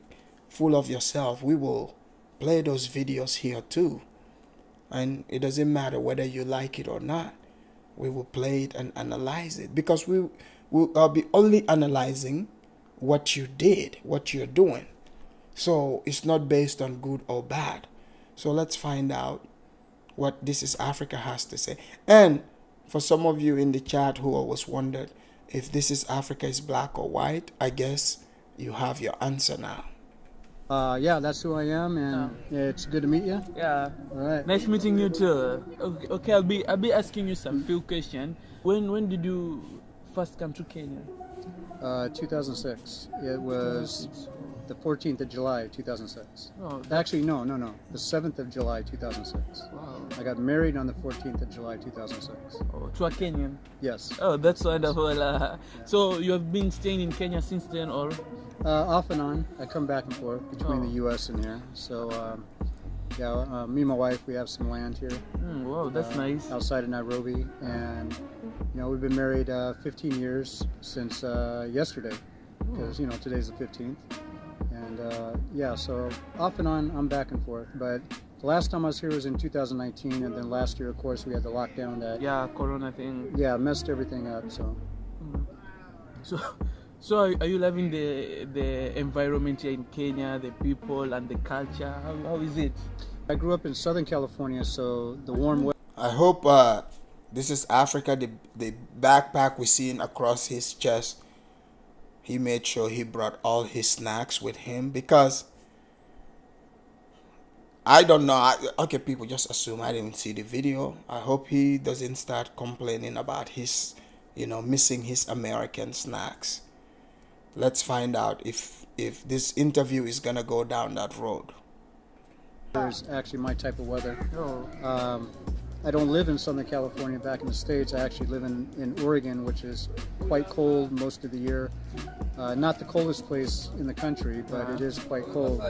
fool of yourself, we will play those videos here too. And it doesn't matter whether you like it or not. We will play it and analyze it, because we'll be only analyzing what you did, what you're doing. So it's not based on good or bad. So let's find out what This is Africa has to say. And for some of you in the chat who always wondered if This is Africa is black or white, I guess you have your answer now. yeah, that's who I am, and it's good to meet you. Yeah. All right. Nice meeting you too. Okay, I'll be asking you some few questions. When did you first come to Kenya? 2006. It was the 14th of July, 2006. Oh, Actually, no. The 7th of July, 2006. wow. I got married on the 14th of July, 2006. Oh, to a Kenyan. Yes. Oh, that's wonderful. So you have been staying in Kenya since then, or? Off and on. I come back and forth between the U.S. and here. So, me and my wife, we have some land here. Wow, that's nice. Outside of Nairobi, and we've been married 15 years since yesterday, because today's the 15th, and so off and on, I'm back and forth. But the last time I was here was in 2019, and then last year, of course, we had the lockdown that Corona thing. Messed everything up. So are you loving the environment here in Kenya, the people and the culture? How is it? I grew up in Southern California, so the warm weather. I hope This is Africa, the backpack we seen across his chest, he made sure he brought all his snacks with him, because I don't know. Okay, people just assume I didn't see the video. I hope he doesn't start complaining about his, missing his American snacks. Let's find out if this interview is gonna go down that road. It's actually my type of weather. Oh. I don't live in Southern California back in the States. I actually live in Oregon, which is quite cold most of the year. Not the coldest place in the country, but it is quite cold.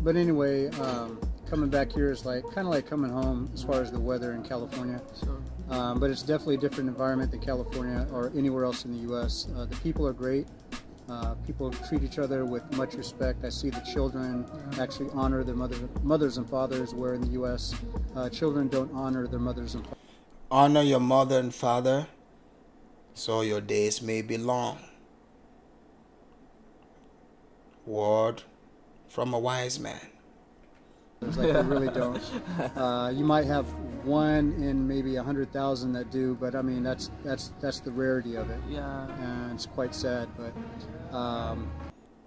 But anyway, coming back here is kind of like coming home as far as the weather in California. But it's definitely a different environment than California or anywhere else in the U.S. The people are great. People treat each other with much respect. I see the children actually honor their mothers and fathers, where in the U.S., children don't honor their mothers and fathers. Honor your mother and father, so your days may be long. Word from a wise man. They really don't. You might have one in maybe 100,000 that do, but I mean that's the rarity of it. Yeah. And it's quite sad, but.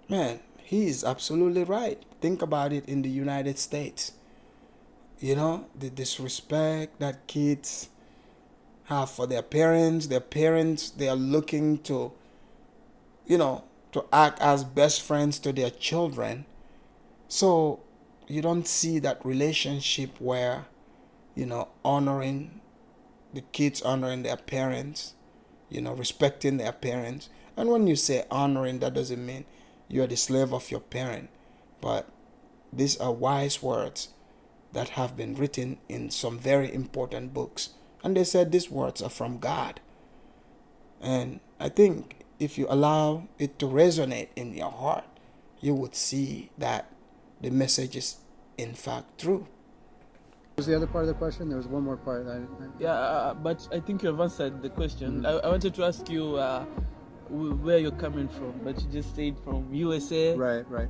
Man, he is absolutely right. Think about it in the United States. The disrespect that kids have for their parents. Their parents, they are looking to, to act as best friends to their children. So you don't see that relationship where, honoring the kids, honoring their parents, respecting their parents. And when you say honoring, that doesn't mean you are the slave of your parent, but these are wise words that have been written in some very important books. And they said these words are from God. And I think if you allow it to resonate in your heart, you would see that the message is in fact true. What was the other part of the question? There was one more part. But I think you have answered the question. I wanted to ask you where you're coming from, but you just stayed from USA. Right.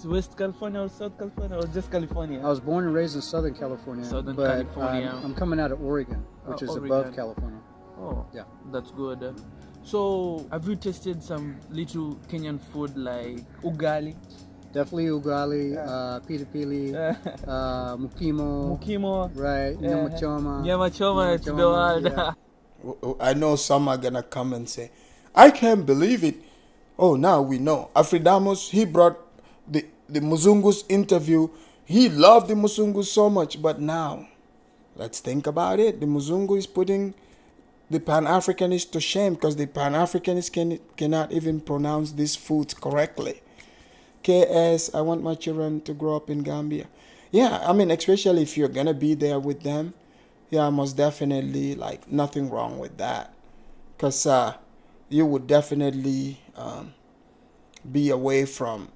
West California or South California or just California? I was born and raised in Southern California. California. I'm coming out of Oregon, which is above California. Oh, yeah, that's good. So, have you tasted some little Kenyan food like ugali? Definitely ugali, pilipili, mukimo, right? Nyama choma to the word. Yeah. I know some are gonna come and say, "I can't believe it." Oh, now we know. Afridamus, he brought the Muzungu's interview. He loved the Muzungus so much, but now, let's think about it. The Muzungu is putting the Pan-Africanists to shame because the Pan-Africanists cannot even pronounce these foods correctly. KS, I want my children to grow up in Gambia. Yeah, I mean, especially if you're going to be there with them, yeah, most definitely, like, nothing wrong with that. Because you would definitely be away from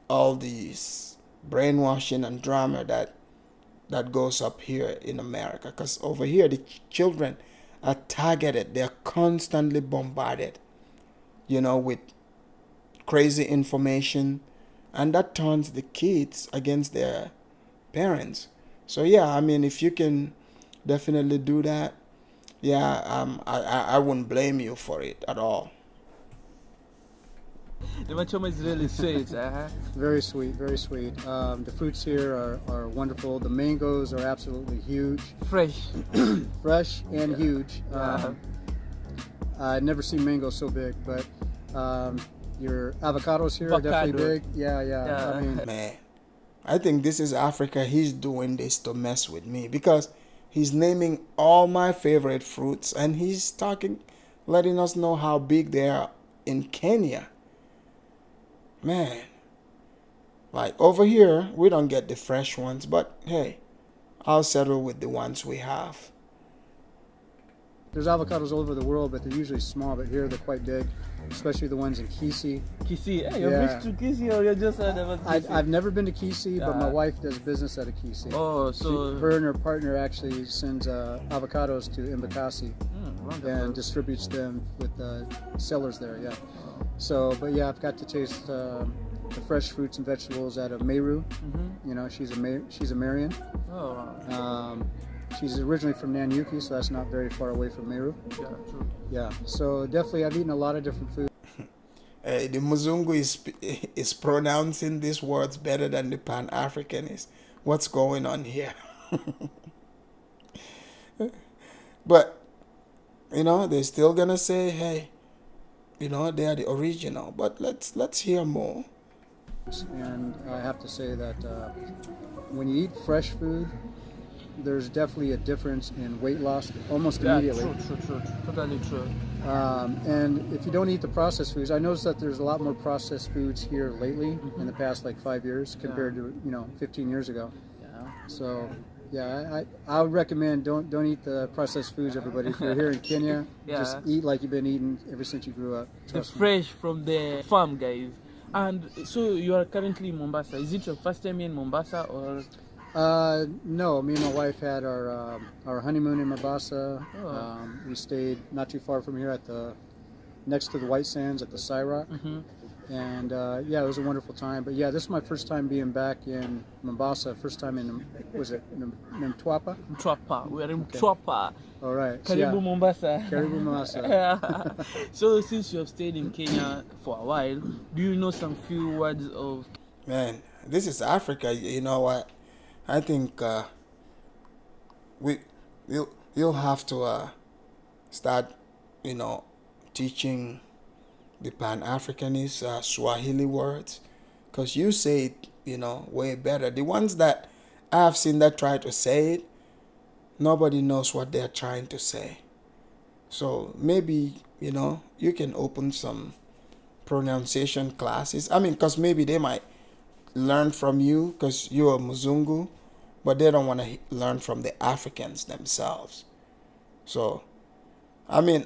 all these brainwashing and drama that goes up here in America. Because over here, the children are targeted. They're constantly bombarded, with crazy information, and that turns the kids against their parents. So yeah, I mean, if you can definitely do that, yeah, I wouldn't blame you for it at all. The machoma is really sweet. Very sweet, very sweet. The fruits here are wonderful. The mangoes are absolutely huge. Fresh. Fresh and huge. I've never seen mangoes so big, but your avocados here are definitely big. Yeah. I mean, man, I think this is Africa. He's doing this to mess with me because he's naming all my favorite fruits and he's letting us know how big they are in Kenya. Man, like over here, we don't get the fresh ones, but hey, I'll settle with the ones we have. There's avocados all over the world, but they're usually small, but here they're quite big, especially the ones in Kisi. Kisi? Hey, you've been to Kisi or you just heard about Kisi? I've never been to Kisi, but my wife does business out of Kisi. Oh, so... her and her partner actually sends avocados to Embakasi and distributes them with sellers there, yeah. So, but yeah, I've got to taste the fresh fruits and vegetables out of Meru. She's a Marian. Oh. She's originally from Nanyuki, so that's not very far away from Meru. Yeah, true. Yeah, so definitely I've eaten a lot of different food. The Muzungu is pronouncing these words better than the Pan-Africanist. What's going on here? But, they're still going to say, hey, they are the original. But let's hear more. And I have to say that when you eat fresh food, there's definitely a difference in weight loss almost immediately. True. Totally true. And if you don't eat the processed foods, I noticed that there's a lot more processed foods here lately in the past 5 years compared to 15 years ago. Yeah. So yeah, I would recommend don't eat the processed foods, everybody. If you're here in Kenya, just eat like you've been eating ever since you grew up. It's fresh from the farm, guys. And so you are currently in Mombasa. Is it your first time in Mombasa or? No, me and my wife had our honeymoon in Mombasa. We stayed not too far from here next to the White Sands at the Cyrock. And yeah, it was a wonderful time. But yeah, this is my first time being back in Mombasa. First time in, was it Mtwapa? Mtwapa. We're in Mtwapa. All right. Karibu Mombasa. Karibu Mombasa. So since you have stayed in Kenya for a while, do you know some few words of... Man, this is Africa. You know what? I think you'll have to start, teaching the Pan-Africanist Swahili words, because you say it, you know, way better. The ones that I've seen that try to say it, nobody knows what they're trying to say. So maybe, you know, you can open some pronunciation classes. I mean, because maybe they might learn from you because you're a Muzungu, but they don't want to learn from the Africans themselves. So, I mean,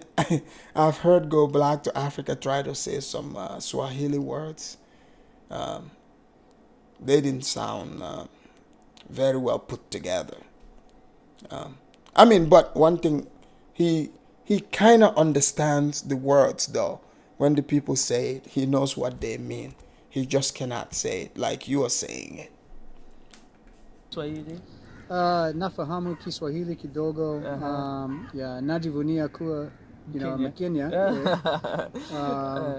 I've heard Go Black to Africa try to say some Swahili words. They didn't sound very well put together. I mean, but one thing, he kind of understands the words though. When the people say it, he knows what they mean. He just cannot say it like you are saying it. Swahili? Nafahamu Kiswahili kidogo. Yeah, najivunia kuwa, you know, Mkenya.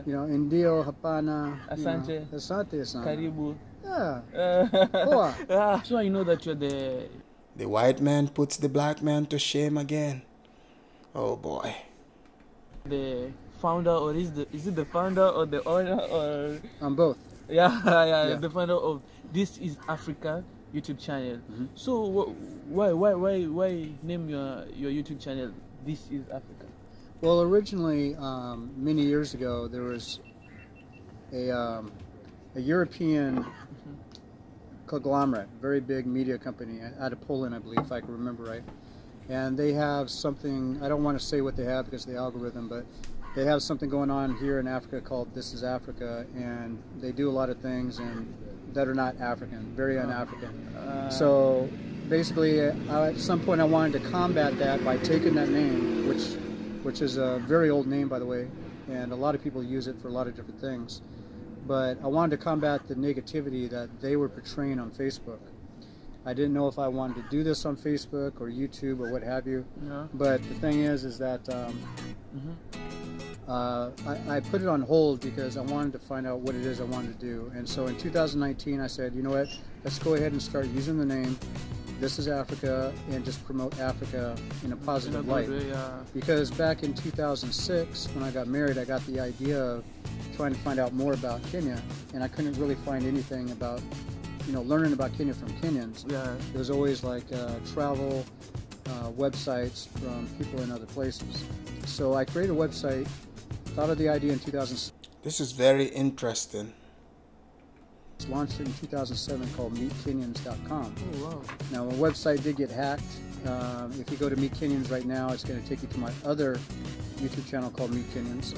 You know, ndio, hapana. Asante. You know, asante sana. Karibu. Yeah. So I know that you're the white man puts the black man to shame again. Oh boy. The founder, or is it the founder or the owner, or I'm both. Yeah, the founder of This Is Africa YouTube channel. So why name your YouTube channel This Is Africa? Well, originally, many years ago, there was a European conglomerate, very big media company out of Poland, I believe, if I can remember right. And they have something, I don't want to say what they have because of the algorithm, but they have something going on here in Africa called This Is Africa, and they do a lot of things that are not African, very un-African. So basically, at some point I wanted to combat that by taking that name, which is a very old name, by the way, and a lot of people use it for a lot of different things. But I wanted to combat the negativity that they were portraying on Facebook. I didn't know if I wanted to do this on Facebook or YouTube or what have you. Yeah. But the thing is that I put it on hold because I wanted to find out what it is I wanted to do. And so in 2019, I said, you know what, let's go ahead and start using the name This Is Africa and just promote Africa in a positive light. Because back in 2006, when I got married, I got the idea of trying to find out more about Kenya, and I couldn't really find anything about, you know, learning about Kenya from Kenyans. Yeah. It was always like travel websites from people in other places. So I created a website, thought of the idea in 2006. This is very interesting. Launched it in 2007 called meetkenyans.com. Oh, wow. Now, the website did get hacked. If you go to Meet Kenyans right now, it's going to take you to my other YouTube channel called Meet Kenyans.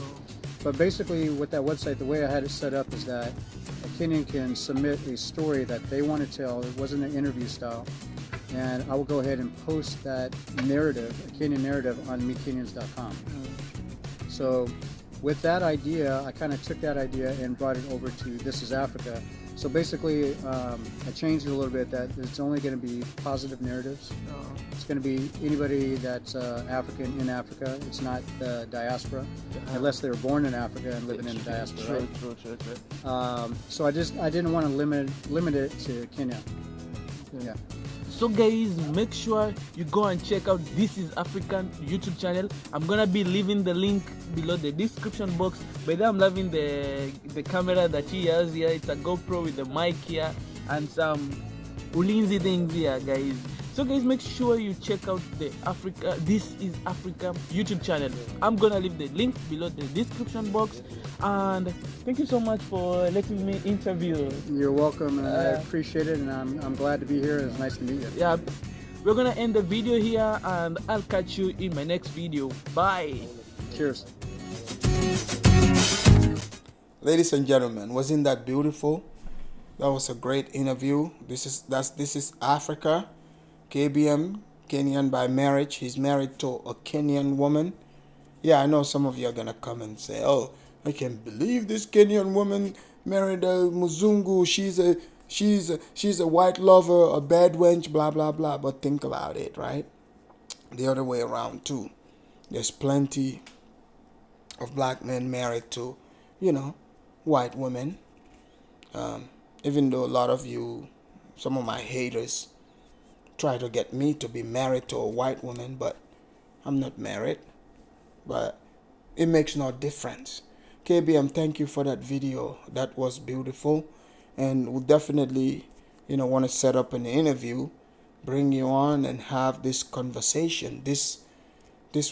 But basically, with that website, the way I had it set up is that a Kenyan can submit a story that they want to tell. It wasn't an interview style. And I will go ahead and post that narrative, a Kenyan narrative, on meetkenyans.com. So with that idea, I kind of took that idea and brought it over to This Is Africa. So basically, I changed it a little bit that it's only going to be positive narratives. It's going to be anybody that's African in Africa. It's not the diaspora, unless they were born in Africa and living in the diaspora. True. So I didn't want to limit it to Kenya. Yeah. So guys, make sure you go and check out This Is African YouTube channel. I'm gonna be leaving the link below the description box. But I'm loving the camera that he has here. It's a GoPro with the mic here and some ulinzi things here, guys. So guys, make sure you check out the This Is Africa YouTube channel. I'm gonna leave the link below the description box. And thank you so much for letting me interview. You're welcome, and I appreciate it, and I'm glad to be here. It's nice to meet you. Yeah, we're gonna end the video here, and I'll catch you in my next video. Bye. Cheers. Ladies and gentlemen, wasn't that beautiful? That was a great interview. This is Africa. KBM, Kenyan by marriage. He's married to a Kenyan woman. Yeah, I know some of you are gonna come and say, "Oh, I can't believe this Kenyan woman married a Muzungu. She's a white lover, a bad wench, blah blah blah." But think about it, right? The other way around too. There's plenty of black men married to, you know, white women. Even though a lot of you, some of my haters, try to get me to be married to a white woman, but I'm not married. But it makes no difference. KBM, thank you for that video. That was beautiful. and we'll definitely, want to set up an interview, bring you on, and have this conversation. This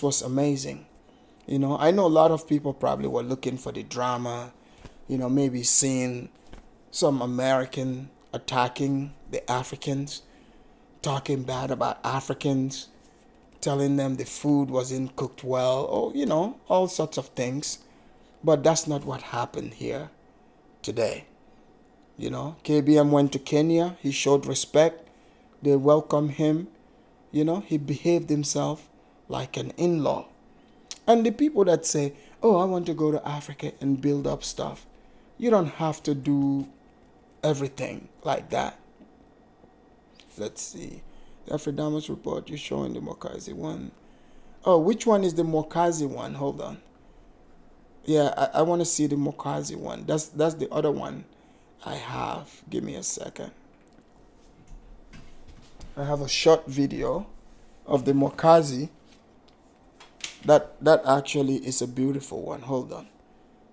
was amazing. I know a lot of people probably were looking for the drama, maybe seeing some American attacking the Africans, talking bad about Africans, telling them the food wasn't cooked well, or, all sorts of things. But that's not what happened here today. KBM went to Kenya. He showed respect. They welcomed him. He behaved himself like an in-law. And the people that say, oh, I want to go to Africa and build up stuff, you don't have to do everything like that. Let's see. The Afrodamus report, you're showing the Mokazi one. Oh, which one is the Mokazi one? Hold on. Yeah, I want to see the Mokazi one. That's the other one I have. Give me a second. I have a short video of the Mokazi. That actually is a beautiful one. Hold on.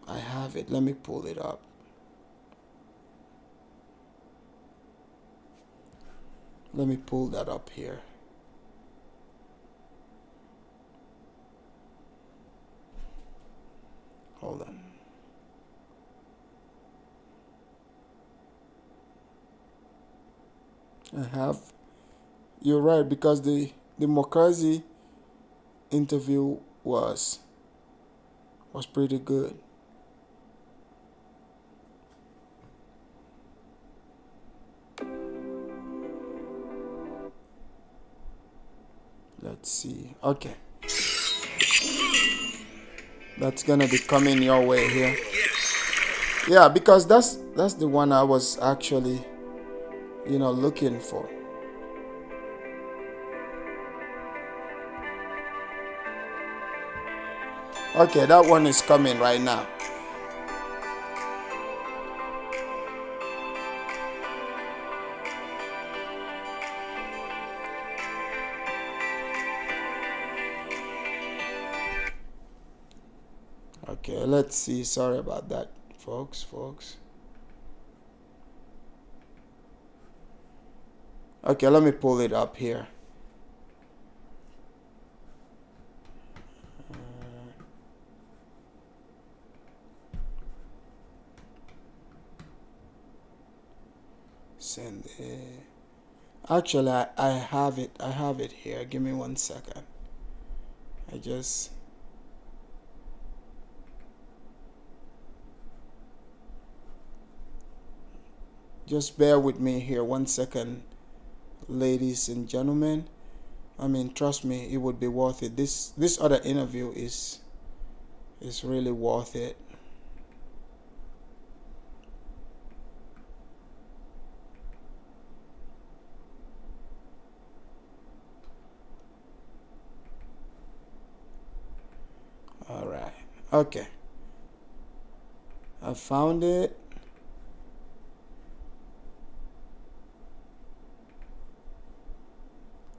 I have it. Let me pull it up. Let me pull that up here. Hold on. I have. You're right, because the Mokazi interview was pretty good. Let's see. Okay. That's gonna be coming your way here. Yeah, because that's the one I was actually, looking for. Okay, that one is coming right now. Okay, let's see. Sorry about that, folks. Okay, let me pull it up here. Send it. Actually, I have it. I have it here. Give me 1 second. Just bear with me here 1 second, ladies and gentlemen. Trust me, it would be worth it. This other interview is really worth it. All right. Okay. I found it.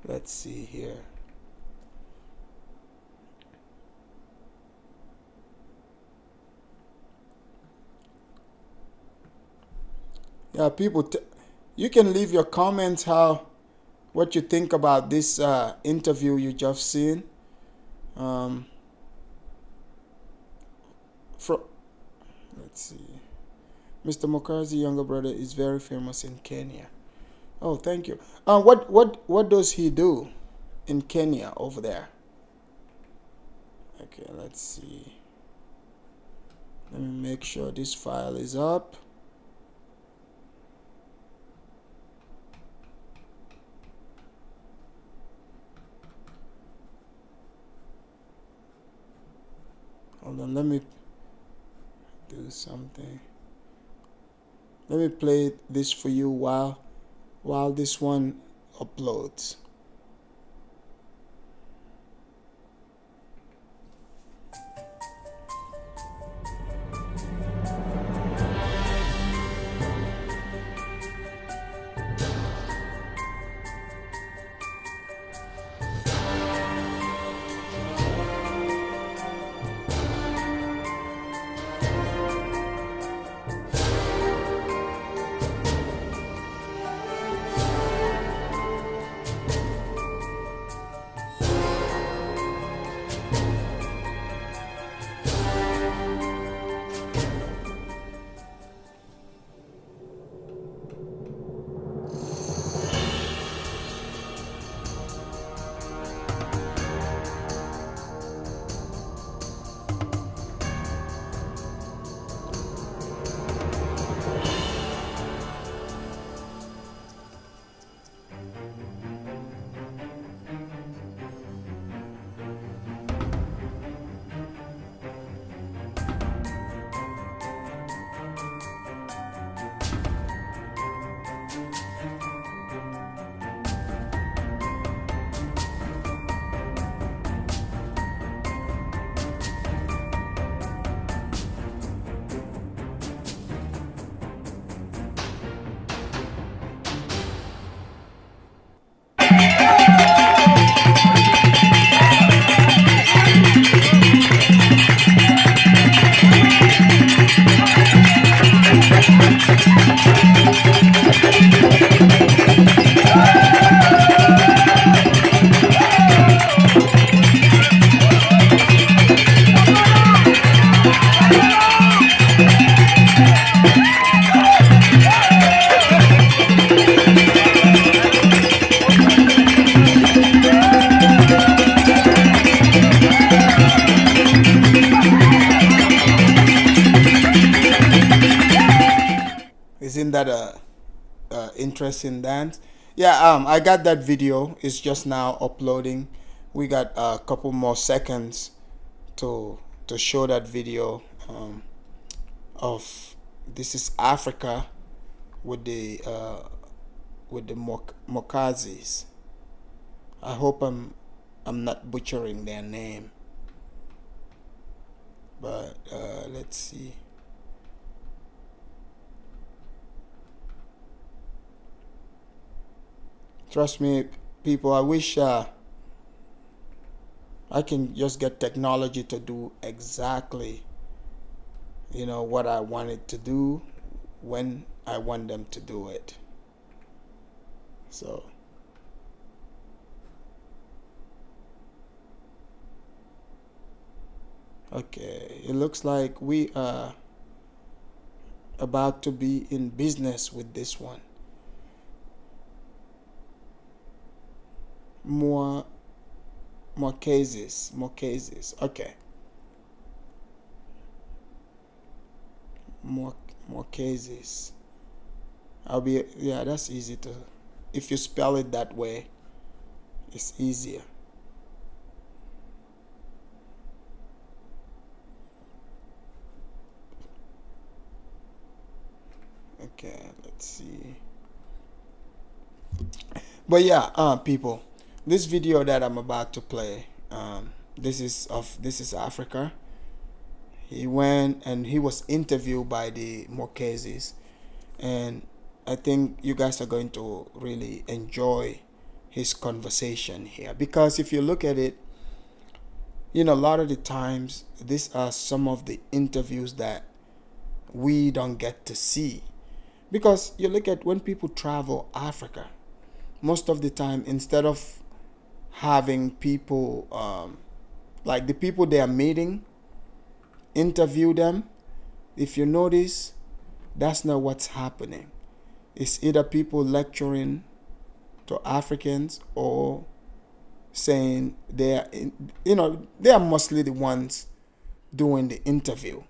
Let's see here. Yeah, people, you can leave your comments what you think about this interview you just seen. Let's see. Mr. Mokazi's younger brother is very famous in Kenya. Oh, thank you. What does he do in Kenya over there? Okay, let's see. Let me make sure this file is up. Hold on, let me do something. Let me play this for you while this one uploads. interesting dance. Yeah, I got that video. It's just now uploading. We got a couple more seconds to show that video of this is Africa with the Mokazis. I hope I'm not butchering their name, but let's see. Trust me, people, I wish I can just get technology to do exactly, what I want it to do when I want them to do it. So okay, it looks like we are about to be in business with this one. More cases. Okay. More cases. That's easy to, if you spell it that way, it's easier. Okay, let's see. But yeah, people, this video that I'm about to play, this is Africa. He went and he was interviewed by the Mokezis, and I think you guys are going to really enjoy his conversation here, because if you look at it, a lot of the times these are some of the interviews that we don't get to see, because you look at when people travel Africa, most of the time, instead of having people like the people they are meeting interview them, if you notice, that's not what's happening. It's either people lecturing to Africans or saying they are mostly the ones doing the interview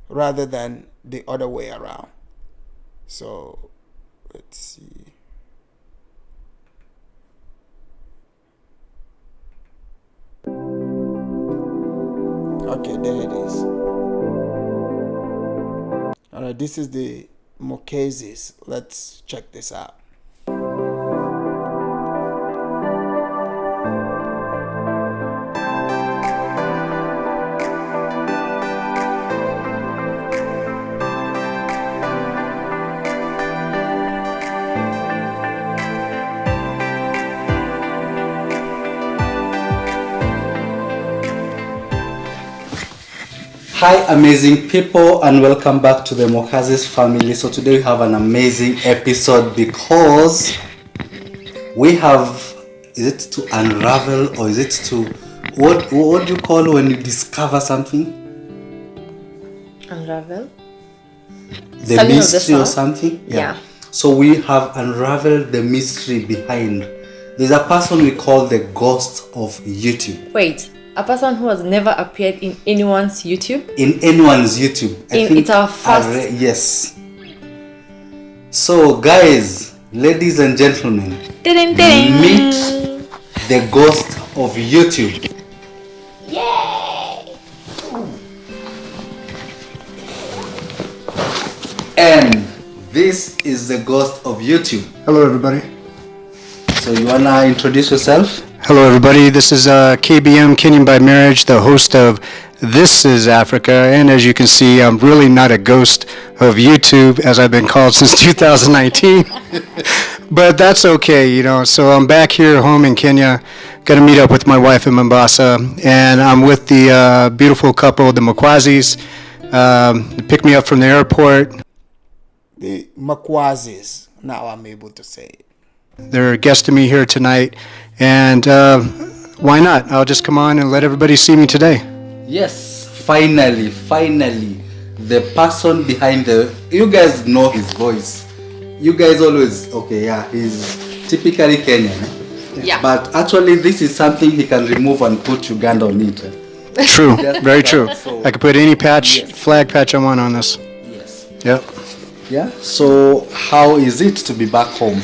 rather than the other way around. So let's see. Okay, there it is. All right, this is the Mokezis. Let's check this out. Hi amazing people, and welcome back to the Mokazis family. So today we have an amazing episode because we have, is it to unravel or is it to, what do you call when you discover something? Unravel? The mystery or something? Yeah. So we have unraveled the mystery behind. There's a person we call the ghost of YouTube. Wait. A person who has never appeared in anyone's YouTube? In anyone's YouTube. It's our first. Yes. So, guys, ladies and gentlemen, meet the ghost of YouTube. Yay! And this is the ghost of YouTube. Hello, everybody. So, you wanna introduce yourself? Hello, everybody. This is KBM, Kenyan by Marriage, the host of This is Africa. And as you can see, I'm really not a ghost of YouTube, as I've been called since 2019. But that's okay, So I'm back here home in Kenya. Got to meet up with my wife in Mombasa. And I'm with the beautiful couple, the Mokwazis. They picked me up from the airport. The Mokwazis. Now I'm able to say it. They're guesting me here tonight. And why not? I'll just come on and let everybody see me today. Yes, finally, the person behind you guys know his voice. You guys always, he's typically Kenyan. Yeah. But actually this is something he can remove and put Uganda on it. True, very true. I could put any patch, flag patch I want on this. Yes. Yep. Yeah. So how is it to be back home?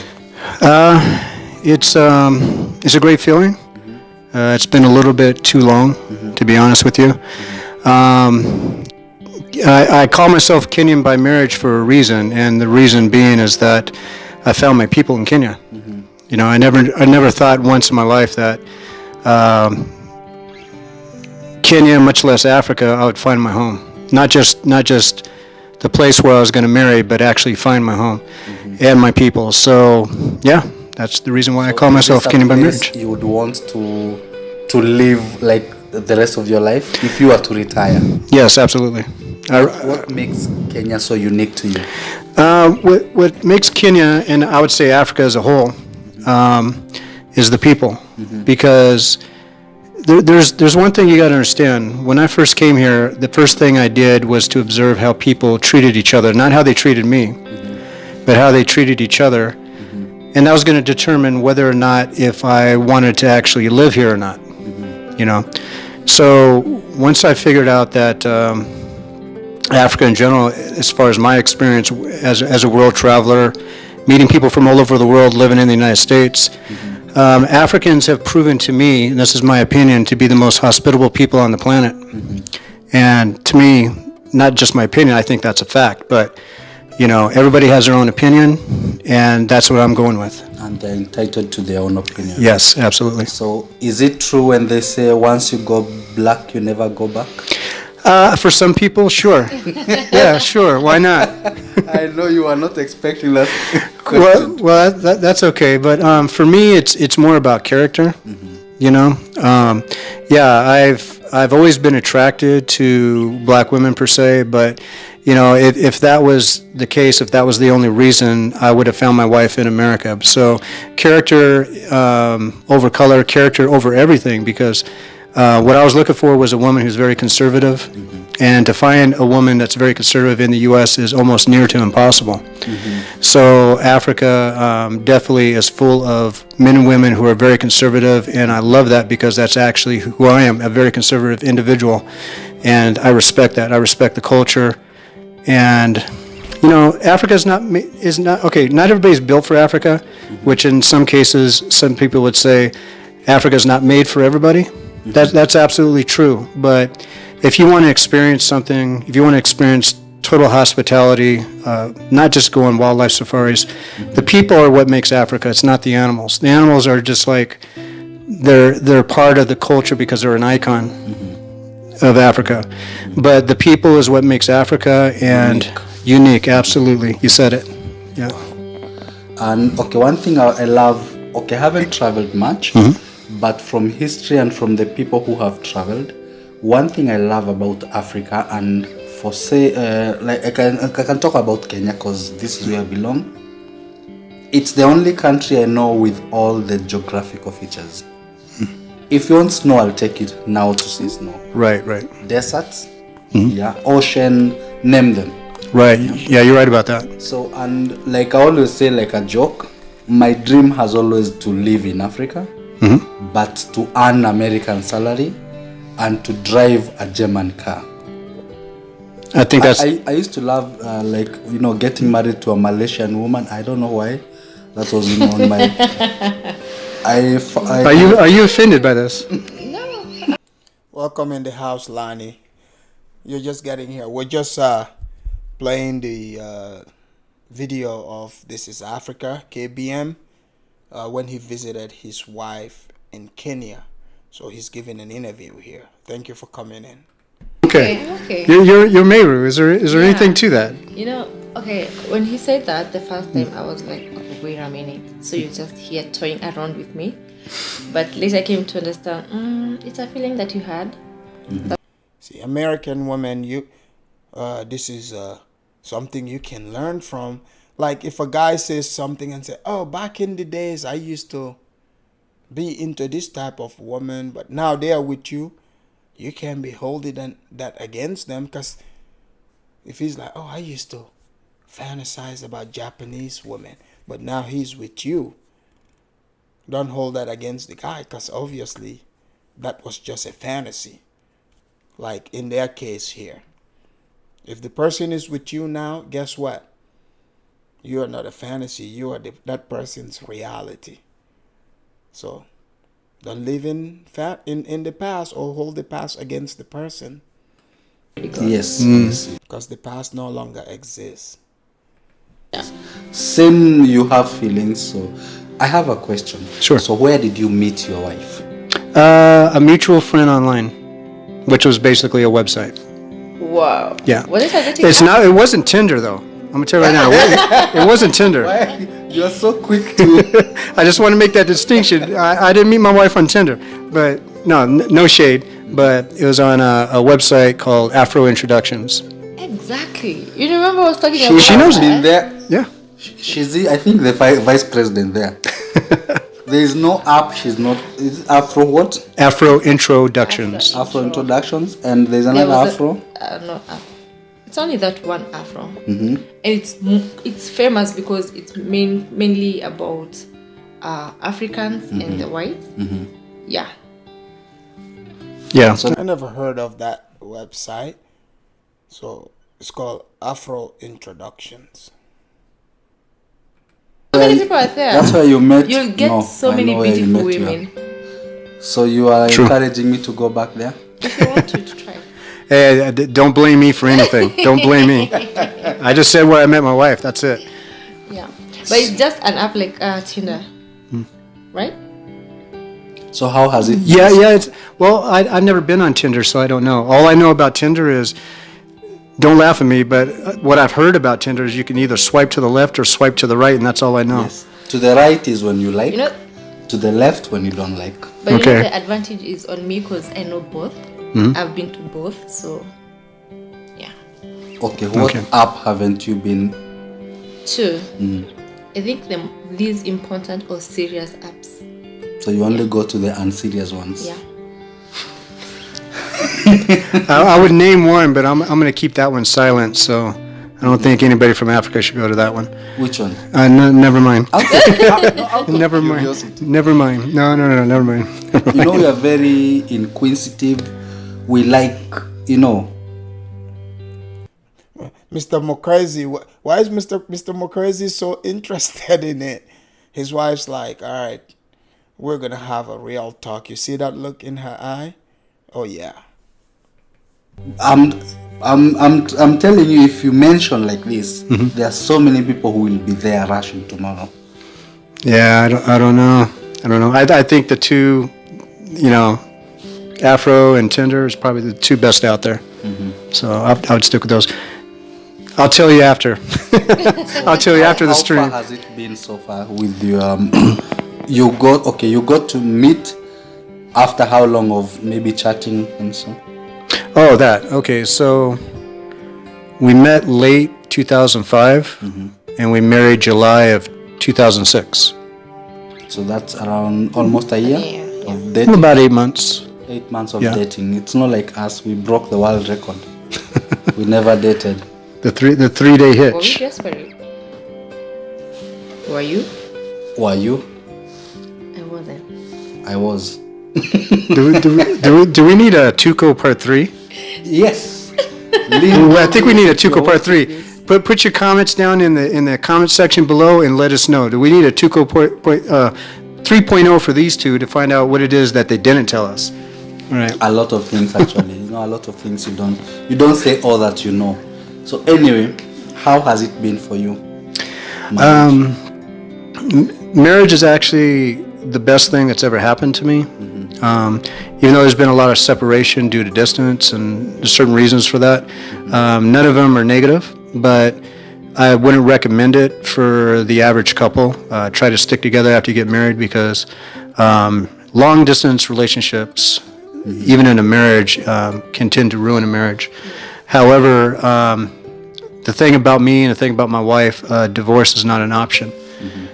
It's a great feeling. It's been a little bit too long, to be honest with you. I call myself Kenyan by marriage for a reason, and the reason being is that I found my people in Kenya. You know, I never thought once in my life that Kenya, much less Africa, I would find my home. Not just the place where I was going to marry, but actually find my home and my people. So, yeah, that's the reason why I call myself Kenyan by marriage. You would want to live like the rest of your life if you were to retire? Yes, absolutely. What makes Kenya so unique to you? What makes Kenya, and I would say Africa as a whole, is the people. Because there's one thing you got to understand. When I first came here, the first thing I did was to observe how people treated each other, not how they treated me, but how they treated each other. And that was going to determine whether or not if I wanted to actually live here or not. You know, so once I figured out that Africa in general, as far as my experience as a world traveler, meeting people from all over the world, living in the United States, Africans have proven to me, and this is my opinion, to be the most hospitable people on the planet. And to me, not just my opinion, I think that's a fact, but you know, everybody has their own opinion, and that's what I'm going with. And they're entitled to their own opinion. Yes, absolutely. So is it true when they say once you go black, you never go back? For some people, sure. Yeah, sure. Why not? I know you are not expecting that question. Well, that's okay. But for me, it's more about character. You know, yeah, I've always been attracted to black women per se, but you know, if that was the case, if that was the only reason, I would have found my wife in America. So character over color, character over everything, because what I was looking for was a woman who's very conservative, and to find a woman that's very conservative in the U.S. is almost near to impossible. So Africa definitely is full of men and women who are very conservative, and I love that because that's actually who I am, a very conservative individual, and I respect that. I respect the culture. And you know, Africa is not okay. Not everybody's built for Africa, which in some cases, some people would say Africa is not made for everybody. That's absolutely true. But if you want to experience something, if you want to experience total hospitality, not just go on wildlife safaris, the people are what makes Africa. It's not the animals. The animals are just like they're part of the culture because they're an icon of Africa, but the people is what makes Africa and unique. Absolutely, you said it. Yeah. And okay, one thing I love. Okay, I haven't traveled much, but from history and from the people who have traveled, one thing I love about Africa, and for say, like I can talk about Kenya because this is where I belong. It's the only country I know with all the geographical features. If you want snow, I'll take it now to see snow. Right. Deserts, yeah, ocean, name them. Right, yeah, you're right about that. So, and like I always say, like a joke, my dream has always to live in Africa, but to earn American salary and to drive a German car. I think that's... I used to love, like, you know, getting married to a Malaysian woman. I don't know why. That was, you know, on my... Are you offended by this? No. Welcome in the house, Lani. You're just getting here. We're just playing the video of This is Africa, KBM, when he visited his wife in Kenya. So he's giving an interview here. Thank you for coming in. Okay. You're Meru. Is there anything to that? You know, okay, when he said that the first time, I was like, okay, wait a minute. So you're just here toying around with me. But later I came to understand, it's a feeling that you had. See, American women, this is something you can learn from. Like if a guy says something and say, oh, back in the days, I used to be into this type of woman, but now they are with you. You can't be holding that against them, because if he's like, oh, I used to fantasize about Japanese women, but now he's with you, don't hold that against the guy, because obviously that was just a fantasy. Like in their case here, if the person is with you now, guess what? You are not a fantasy. You are that person's reality. So don't live in the past or hold the past against the person. Yes. Because the past no longer exists. Same, you have feelings. So I have a question. Sure. So where did you meet your wife? A mutual friend online, which was basically a website. Wow. Yeah. What is that? It's not. It wasn't Tinder though. I'm gonna tell you right now. It wasn't Tinder. You're so quick to. I just want to make that distinction. I didn't meet my wife on Tinder, but no shade. But it was on a website called Afro Introductions. Exactly. You remember I was talking about She knows in there. Yeah. She's I think the vice president there. There is no app. She's not. Is it Afro what? Afro Introductions. Afro Introductions, and there's There another was Afro. No, Afro. It's only that one Afro, Mm-hmm. and it's famous because it's mainly about Africans and the whites. Mm-hmm. Yeah. Yeah. So I never heard of that website. So it's called Afro Introductions. So many people are there. That's where you met. You'll get No, so I many know where you beautiful met her. women. So you are True. encouraging me to go back there? If you want to try. Hey, don't blame me for anything. Don't blame me. I just said where I met my wife. That's it. Yeah, but it's just an app like Tinder, right? So how has it? Yeah. It's well, I've never been on Tinder, so I don't know. All I know about Tinder is, don't laugh at me, but what I've heard about Tinder is you can either swipe to the left or swipe to the right, and that's all I know. Yes. To the right is when you like. You know, To the left when you don't like. but you Okay. know the advantage is on me because I know both. Mhm. I've been to both, so yeah. Okay. What Okay. app haven't you been? Two. Mm. I think these important or serious apps. So you only go to the unserious ones. Yeah. I would name one, but I'm going to keep that one silent. So I don't think anybody from Africa should go to that one. Which one? Never mind. Out of Never mind. curiosity. Never mind. No, never mind. You know, we are very inquisitive. We like, Mr. Mokrezi, why is Mr. Mokrezi so interested in it? His wife's like, all right, we're going to have a real talk. You see that look in her eye? Oh, yeah. I'm telling you, if you mention like this, there are so many people who will be there rushing tomorrow. Yeah, I don't know. I think the two, Afro and Tinder is probably the two best out there. So I would stick with those. I'll tell you after. I'll tell you after the stream. How far has it been so far with you? You got to meet after how long of maybe chatting and so? Oh, that. Okay, so we met late 2005 and we married July of 2006. So that's around almost a year of dating? About 8 months. 8 months of dating. It's not like us, we broke the world record. We never dated. The 3-day hitch. Were we desperate? Were you? Were you? I wasn't. I was. Do we need a Tuco part 3? Yes. I think we need a Tuco part 3. Put your comments down in the comment section below and let us know. Do we need a Tuco 3.0 for these two to find out what it is that they didn't tell us? All right. A lot of things actually. A lot of things you don't say all that you know. So anyway, how has it been for you? Marriage is actually the best thing that's ever happened to me. Even though there's been a lot of separation due to distance and there's certain reasons for that, none of them are negative, but I wouldn't recommend it for the average couple. Try to stick together after you get married because long distance relationships, even in a marriage, can tend to ruin a marriage. However, the thing about me and the thing about my wife, divorce is not an option.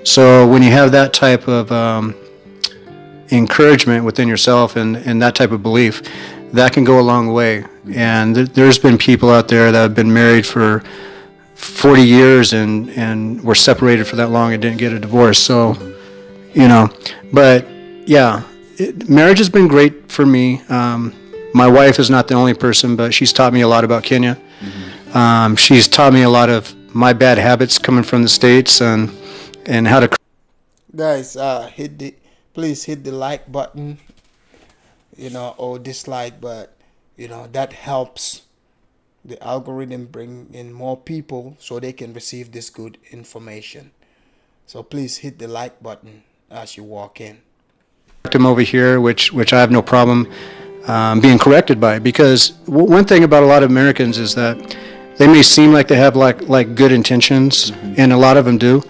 So when you have that type of encouragement within yourself and that type of belief, that can go a long way. And there's been people out there that have been married for 40 years and were separated for that long and didn't get a divorce. So, but yeah, marriage has been great for me. My wife is not the only person, but she's taught me a lot about Kenya. She's taught me a lot of my bad habits coming from the States and how to. Guys, please hit the like button, or dislike, but that helps the algorithm bring in more people so they can receive this good information. So please hit the like button as you walk in. Him over here, which I have no problem being corrected by, because one thing about a lot of Americans is that they may seem like they have like good intentions, and a lot of them do,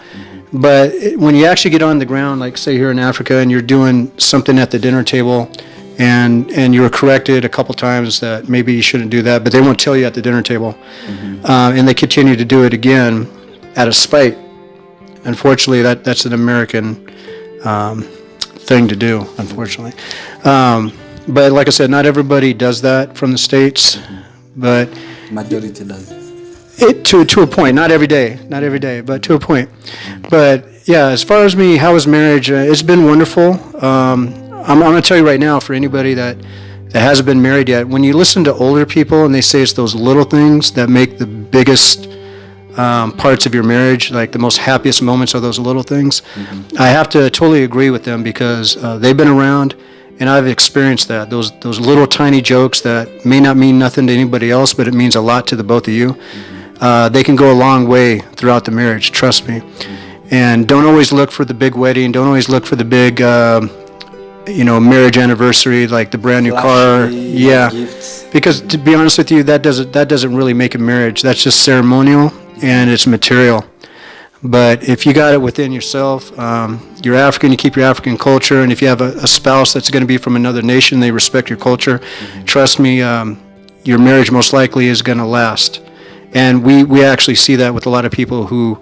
but when you actually get on the ground, like say here in Africa, and you're doing something at the dinner table, and you were corrected a couple times that maybe you shouldn't do that, but they won't tell you at the dinner table, and they continue to do it again out of spite. Unfortunately, that's an American thing to do, unfortunately. But like I said, not everybody does that from the States, but Majority does. To a point, not every day, but to a point. But yeah, as far as me, how was marriage? It's been wonderful. I'm going to tell you right now, for anybody that hasn't been married yet, when you listen to older people and they say it's those little things that make the biggest parts of your marriage, like the most happiest moments are those little things. I have to totally agree with them, because they've been around and I've experienced that. Those little tiny jokes that may not mean nothing to anybody else, but it means a lot to the both of you. They can go a long way throughout the marriage, trust me. And don't always look for the big wedding. Don't always look for the big, marriage anniversary, like the brand new car. Yeah, gifts. Because to be honest with you, that doesn't really make a marriage. That's just ceremonial and it's material. But if you got it within yourself, you're African, you keep your African culture, and if you have a spouse that's going to be from another nation, they respect your culture, trust me, your marriage most likely is going to last. And we actually see that with a lot of people who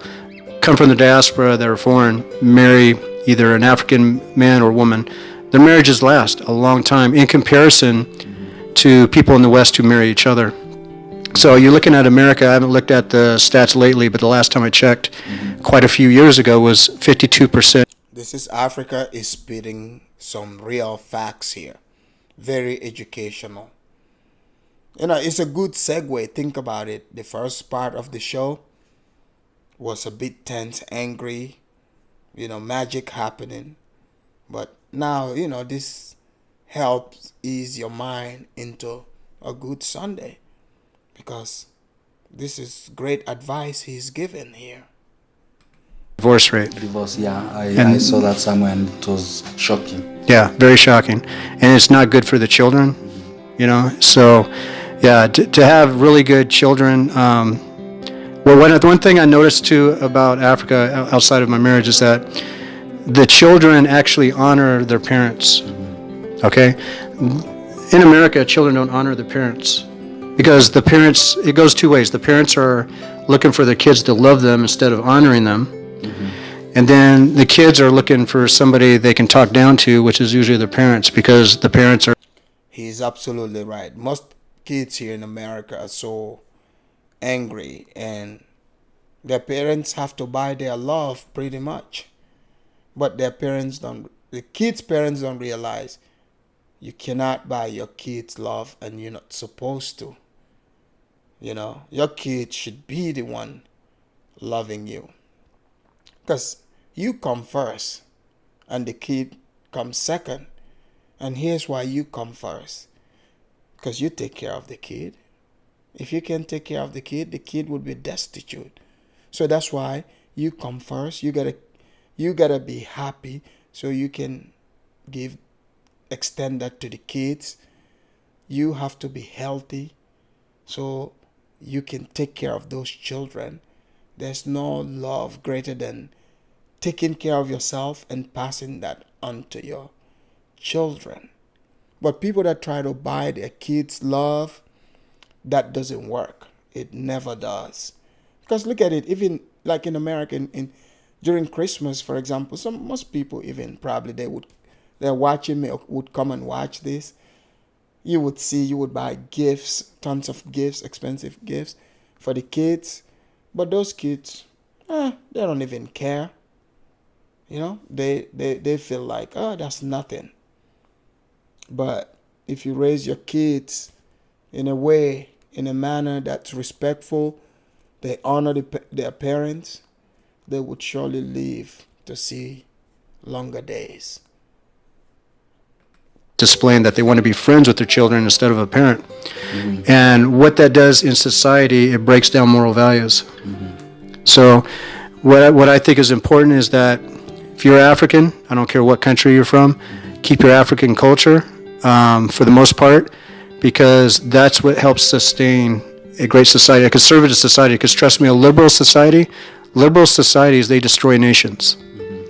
come from the diaspora that are foreign, marry either an African man or woman. Their marriages last a long time in comparison to people in the West who marry each other. So you're looking at America. I haven't looked at the stats lately, but the last time I checked, quite a few years ago, was 52%. This is Africa is spitting some real facts here. Very educational. It's a good segue. Think about it. The first part of the show was a bit tense, angry, magic happening. But now, this helps ease your mind into a good Sunday, because this is great advice he's given here. Divorce rate. Divorce, yeah. I saw that somewhere and it was shocking. Yeah, very shocking. And it's not good for the children, So, yeah, to have really good children. One thing I noticed too about Africa outside of my marriage is that the children actually honor their parents. Okay? In America, children don't honor their parents. Because the parents, it goes two ways. The parents are looking for their kids to love them instead of honoring them. And then the kids are looking for somebody they can talk down to, which is usually their parents, because the parents are... He's absolutely right. Most kids here in America are so angry, and their parents have to buy their love pretty much. But the kids' parents don't realize you cannot buy your kids love, and you're not supposed to. Your kid should be the one loving you, because you come first and the kid comes second. And here's why you come first: because you take care of the kid. If you can't take care of the kid would be destitute. So that's why you come first. You gotta be happy so you can extend that to the kids. You have to be healthy so you can take care of those children. There's no love greater than taking care of yourself and passing that on to your children. But people that try to buy their kids love, that doesn't work. It never does. Because look at it, even like in America, during Christmas, for example, most people even probably they're watching me, would come and watch this. You would buy gifts, tons of gifts, expensive gifts for the kids. But those kids, they don't even care. They feel like, that's nothing. But if you raise your kids in a manner that's respectful they honor their parents, they would surely live to see longer days. Displaying that they want to be friends with their children instead of a parent. And what that does in society, it breaks down moral values. So what I think is important is that if you're African, I don't care what country you're from, keep your African culture for the most part, because that's what helps sustain a great society, a conservative society. Because trust me, a liberal societies, they destroy nations.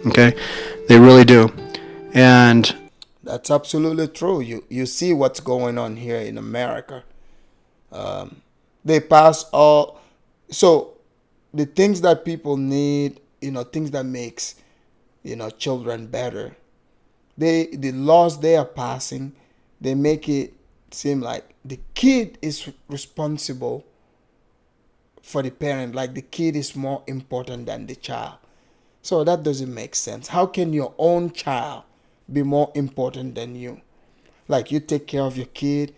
Okay? They really do. And that's absolutely true. You see what's going on here in America. They pass all, so the things that people need, things that makes, children better, the laws they are passing, they make it seem like the kid is responsible for the parent, like the kid is more important than the child. So that doesn't make sense. How can your own child be more important than you? Like, you take care of your kid,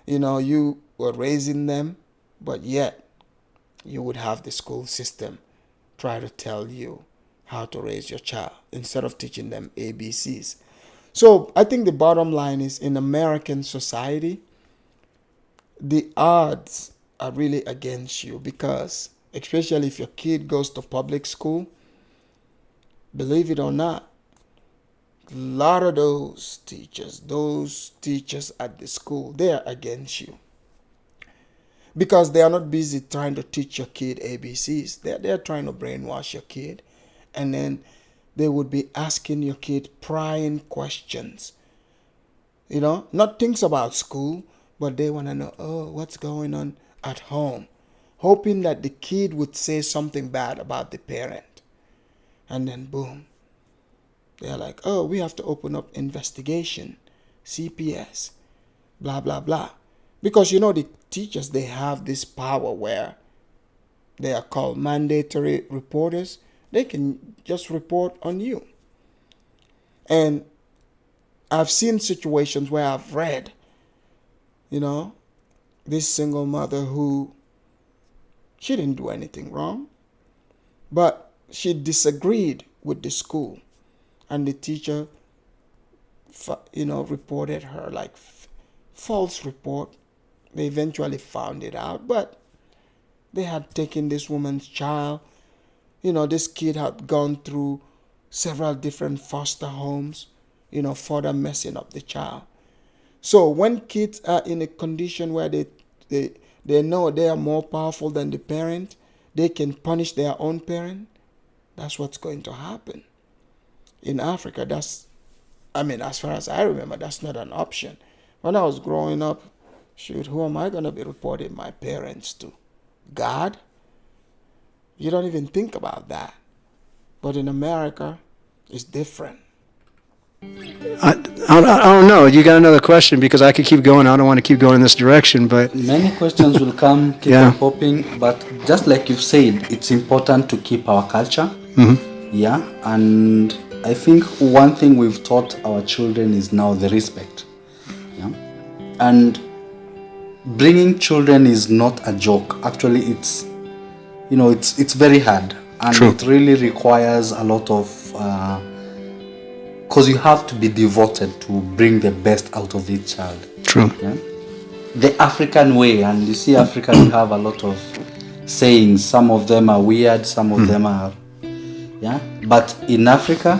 you were raising them, but yet you would have the school system try to tell you how to raise your child instead of teaching them ABCs. So I think the bottom line is, in American society, the odds are really against you, because especially if your kid goes to public school, believe it or not, a lot of those teachers at the school, they are against you, because they are not busy trying to teach your kid ABCs. They're trying to brainwash your kid, and then they would be asking your kid prying questions, not things about school, but they want to know, what's going on at home, hoping that the kid would say something bad about the parent. And then boom, they're like, we have to open up investigation, CPS, blah, blah, blah. Because, the teachers, they have this power where they are called mandatory reporters. They can just report on you. And I've seen situations where I've read, this single mother who, she didn't do anything wrong, but she disagreed with the school, and the teacher, reported her, like false report. They eventually found it out, but they had taken this woman's child. This kid had gone through several different foster homes, further messing up the child. So when kids are in a condition where they know they are more powerful than the parent, they can punish their own parent, that's what's going to happen. In Africa, as far as I remember, that's not an option. When I was growing up, who am I going to be reporting my parents to? God? You don't even think about that. But in America, it's different. I don't know. You got another question? Because I could keep going. I don't want to keep going in this direction, but many questions will come, keep on popping. But just like you've said, it's important to keep our culture. Yeah, and I think one thing we've taught our children is now the respect. Yeah, and bringing children is not a joke. Actually, it's very hard, and True. It really requires a lot of. Because you have to be devoted to bring the best out of each child. True. Yeah? The African way, and you see Africa, we have a lot of sayings. Some of them are weird, some of them are, But in Africa,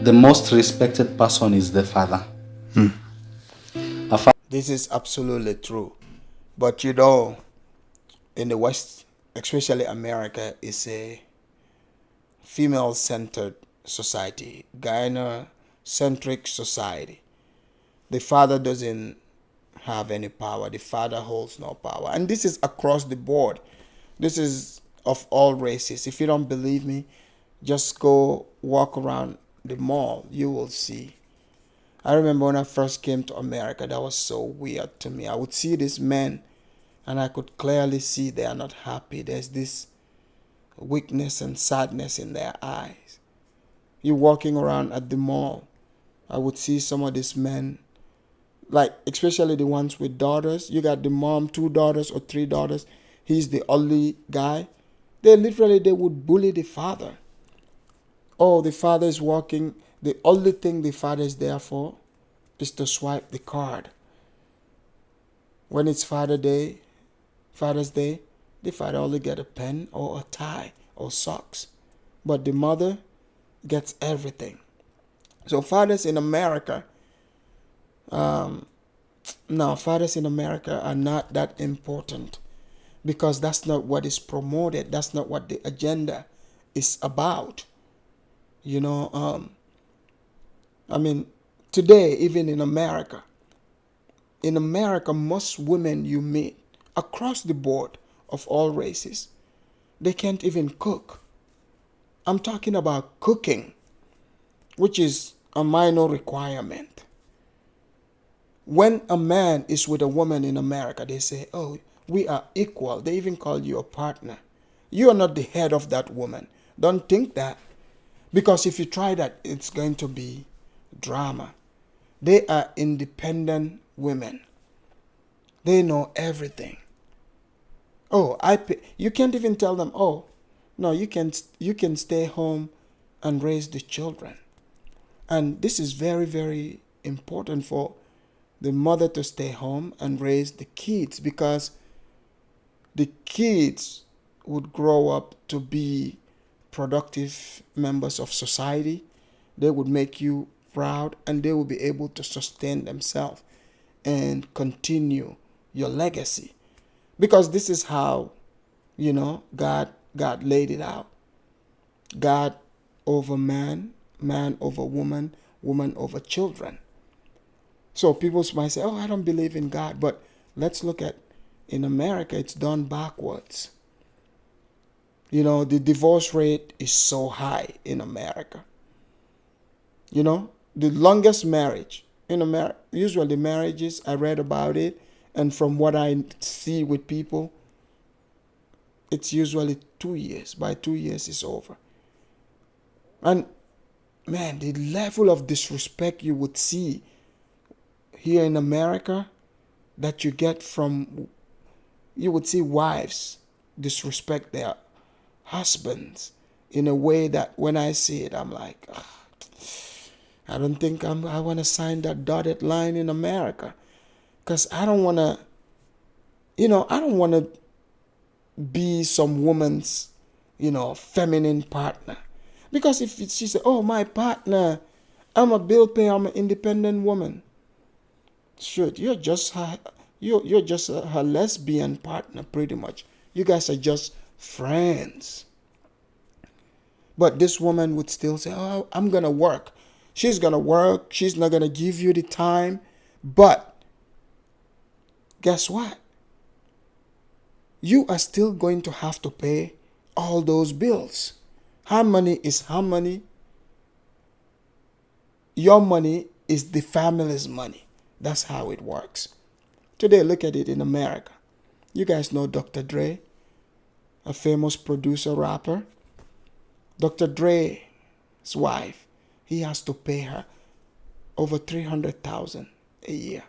the most respected person is the father. This is absolutely true. But in the West, especially America, is a female-centered society, gynocentric society. The father doesn't have any power. The father holds no power. And this is across the board. This is of all races. If you don't believe me, just go walk around the mall. You will see. I remember when I first came to America, that was so weird to me. I would see these men, and I could clearly see they are not happy. There's this weakness and sadness in their eyes. You walking around at the mall, I would see some of these men, like especially the ones with daughters. You got the mom, 2 daughters or 3 daughters. He's the only guy. They would bully the father. Oh, the father is working. The only thing the father is there for is to swipe the card. When it's Father's Day, the father only get a pen or a tie or socks. But the mother gets everything. So fathers in America, fathers in America are not that important, because that's not what is promoted. That's not what the agenda is about. Today, even in America, most women you meet across the board of all races, they can't even cook. I'm talking about cooking, which is a minor requirement. When a man is with a woman in America, they say, oh, we are equal. They even call you a partner. You are not the head of that woman. Don't think that. Because if you try that, it's going to be drama. They are independent women. They know everything. Oh, you can't even tell them, oh, no, you can stay home and raise the children. And this is very, very important for the mother to stay home and raise the kids, because the kids would grow up to be productive members of society. They would make you proud, and they will be able to sustain themselves and continue your legacy. Because this is how, God laid it out. God over man, man over woman, woman over children. So people might say, oh, I don't believe in God. But let's look at, in America, it's done backwards. The divorce rate is so high in America. The longest marriage in America, usually marriages, I read about it, and from what I see with people, it's usually 2 years. By 2 years, it's over. And man, the level of disrespect you would see here in America that you get from, you would see wives disrespect their husbands in a way that when I see it, I'm like, I don't think I want to sign that dotted line in America, because I don't want to, I don't want to be some woman's, feminine partner. Because if she says, oh, my partner, I'm a bill payer, I'm an independent woman. Sure, you're just her lesbian partner, pretty much. You guys are just friends. But this woman would still say, oh, I'm going to work. She's going to work. She's not going to give you the time. But guess what? You are still going to have to pay all those bills. Her money is her money. Your money is the family's money. That's how it works. Today, look at it in America. You guys know Dr. Dre, a famous producer, rapper. Dr. Dre's wife, he has to pay her over $300,000 a year.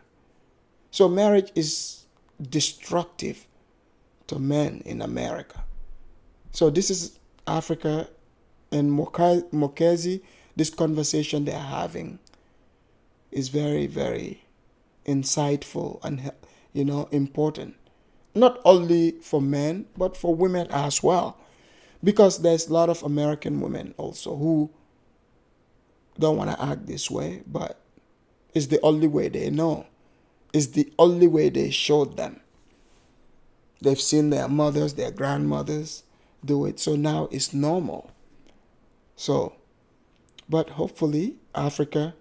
So marriage is destructive to men in America. So this is Africa and Mokezi. This conversation they're having is very, very insightful and important. Not only for men, but for women as well. Because there's a lot of American women also who don't want to act this way, but it's the only way they know. It's the only way they showed them. They've seen their mothers, their grandmothers do it, so now it's normal. So, but hopefully, Africa,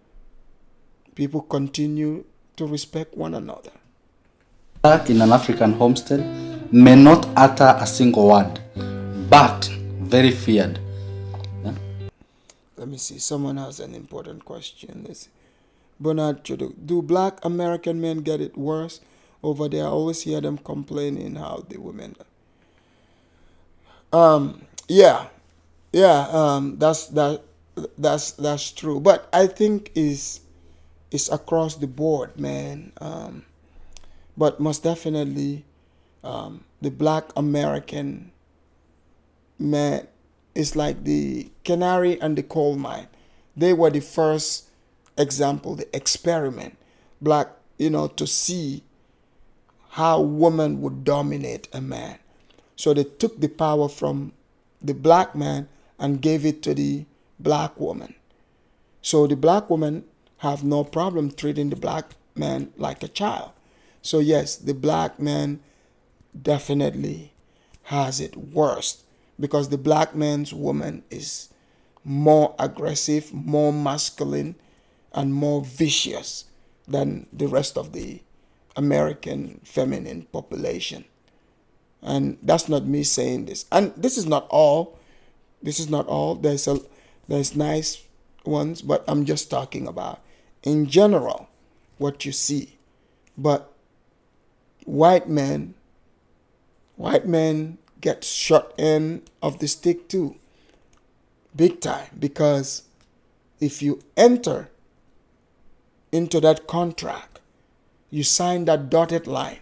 people continue to respect one another. In an African homestead may not utter a single word, but very feared. Yeah? Let me see. Someone has an important question. Bernard, do black American men get it worse over there? I always hear them complaining how the women. That's true. But I think it's across the board, man. But most definitely, the black American man, it's like the canary and the coal mine. They were the first example, the experiment, black, to see how women would dominate a man. So they took the power from the black man and gave it to the black woman. So the black woman have no problem treating the black man like a child. So yes, the black man definitely has it worst because the black man's woman is more aggressive, more masculine, and more vicious than the rest of the American feminine population. And that's not me saying this. And this is not all. This is not all. There's nice ones, but I'm just talking about in general what you see. But white men get shot end of the stick too, big time, because if you enter into that contract, you sign that dotted line,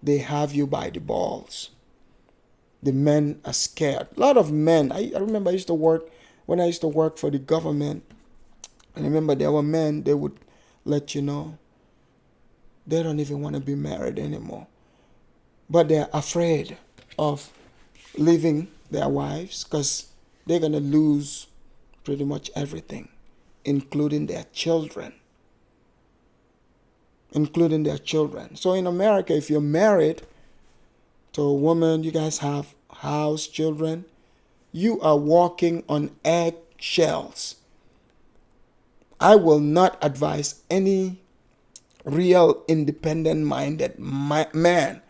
they have you by the balls. The men are scared. A lot of men, I remember when I used to work for the government, I remember there were men, they would let you know they don't even want to be married anymore. But they're afraid of leaving their wives because they're going to lose pretty much everything, including their children. So in America, if you're married to a woman, you guys have house, children, you are walking on eggshells. I will not advise any real independent-minded man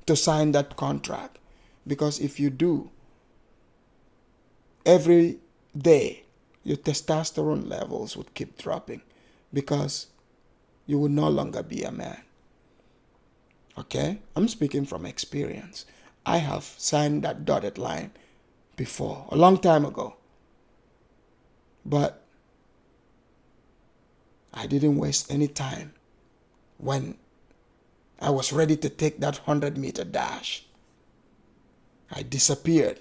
to sign that contract, because if you do, every day your testosterone levels would keep dropping because you will no longer be a man. Okay? I'm speaking from experience. I have signed that dotted line before, a long time ago. But I didn't waste any time when I was ready to take that 100-meter dash. I disappeared.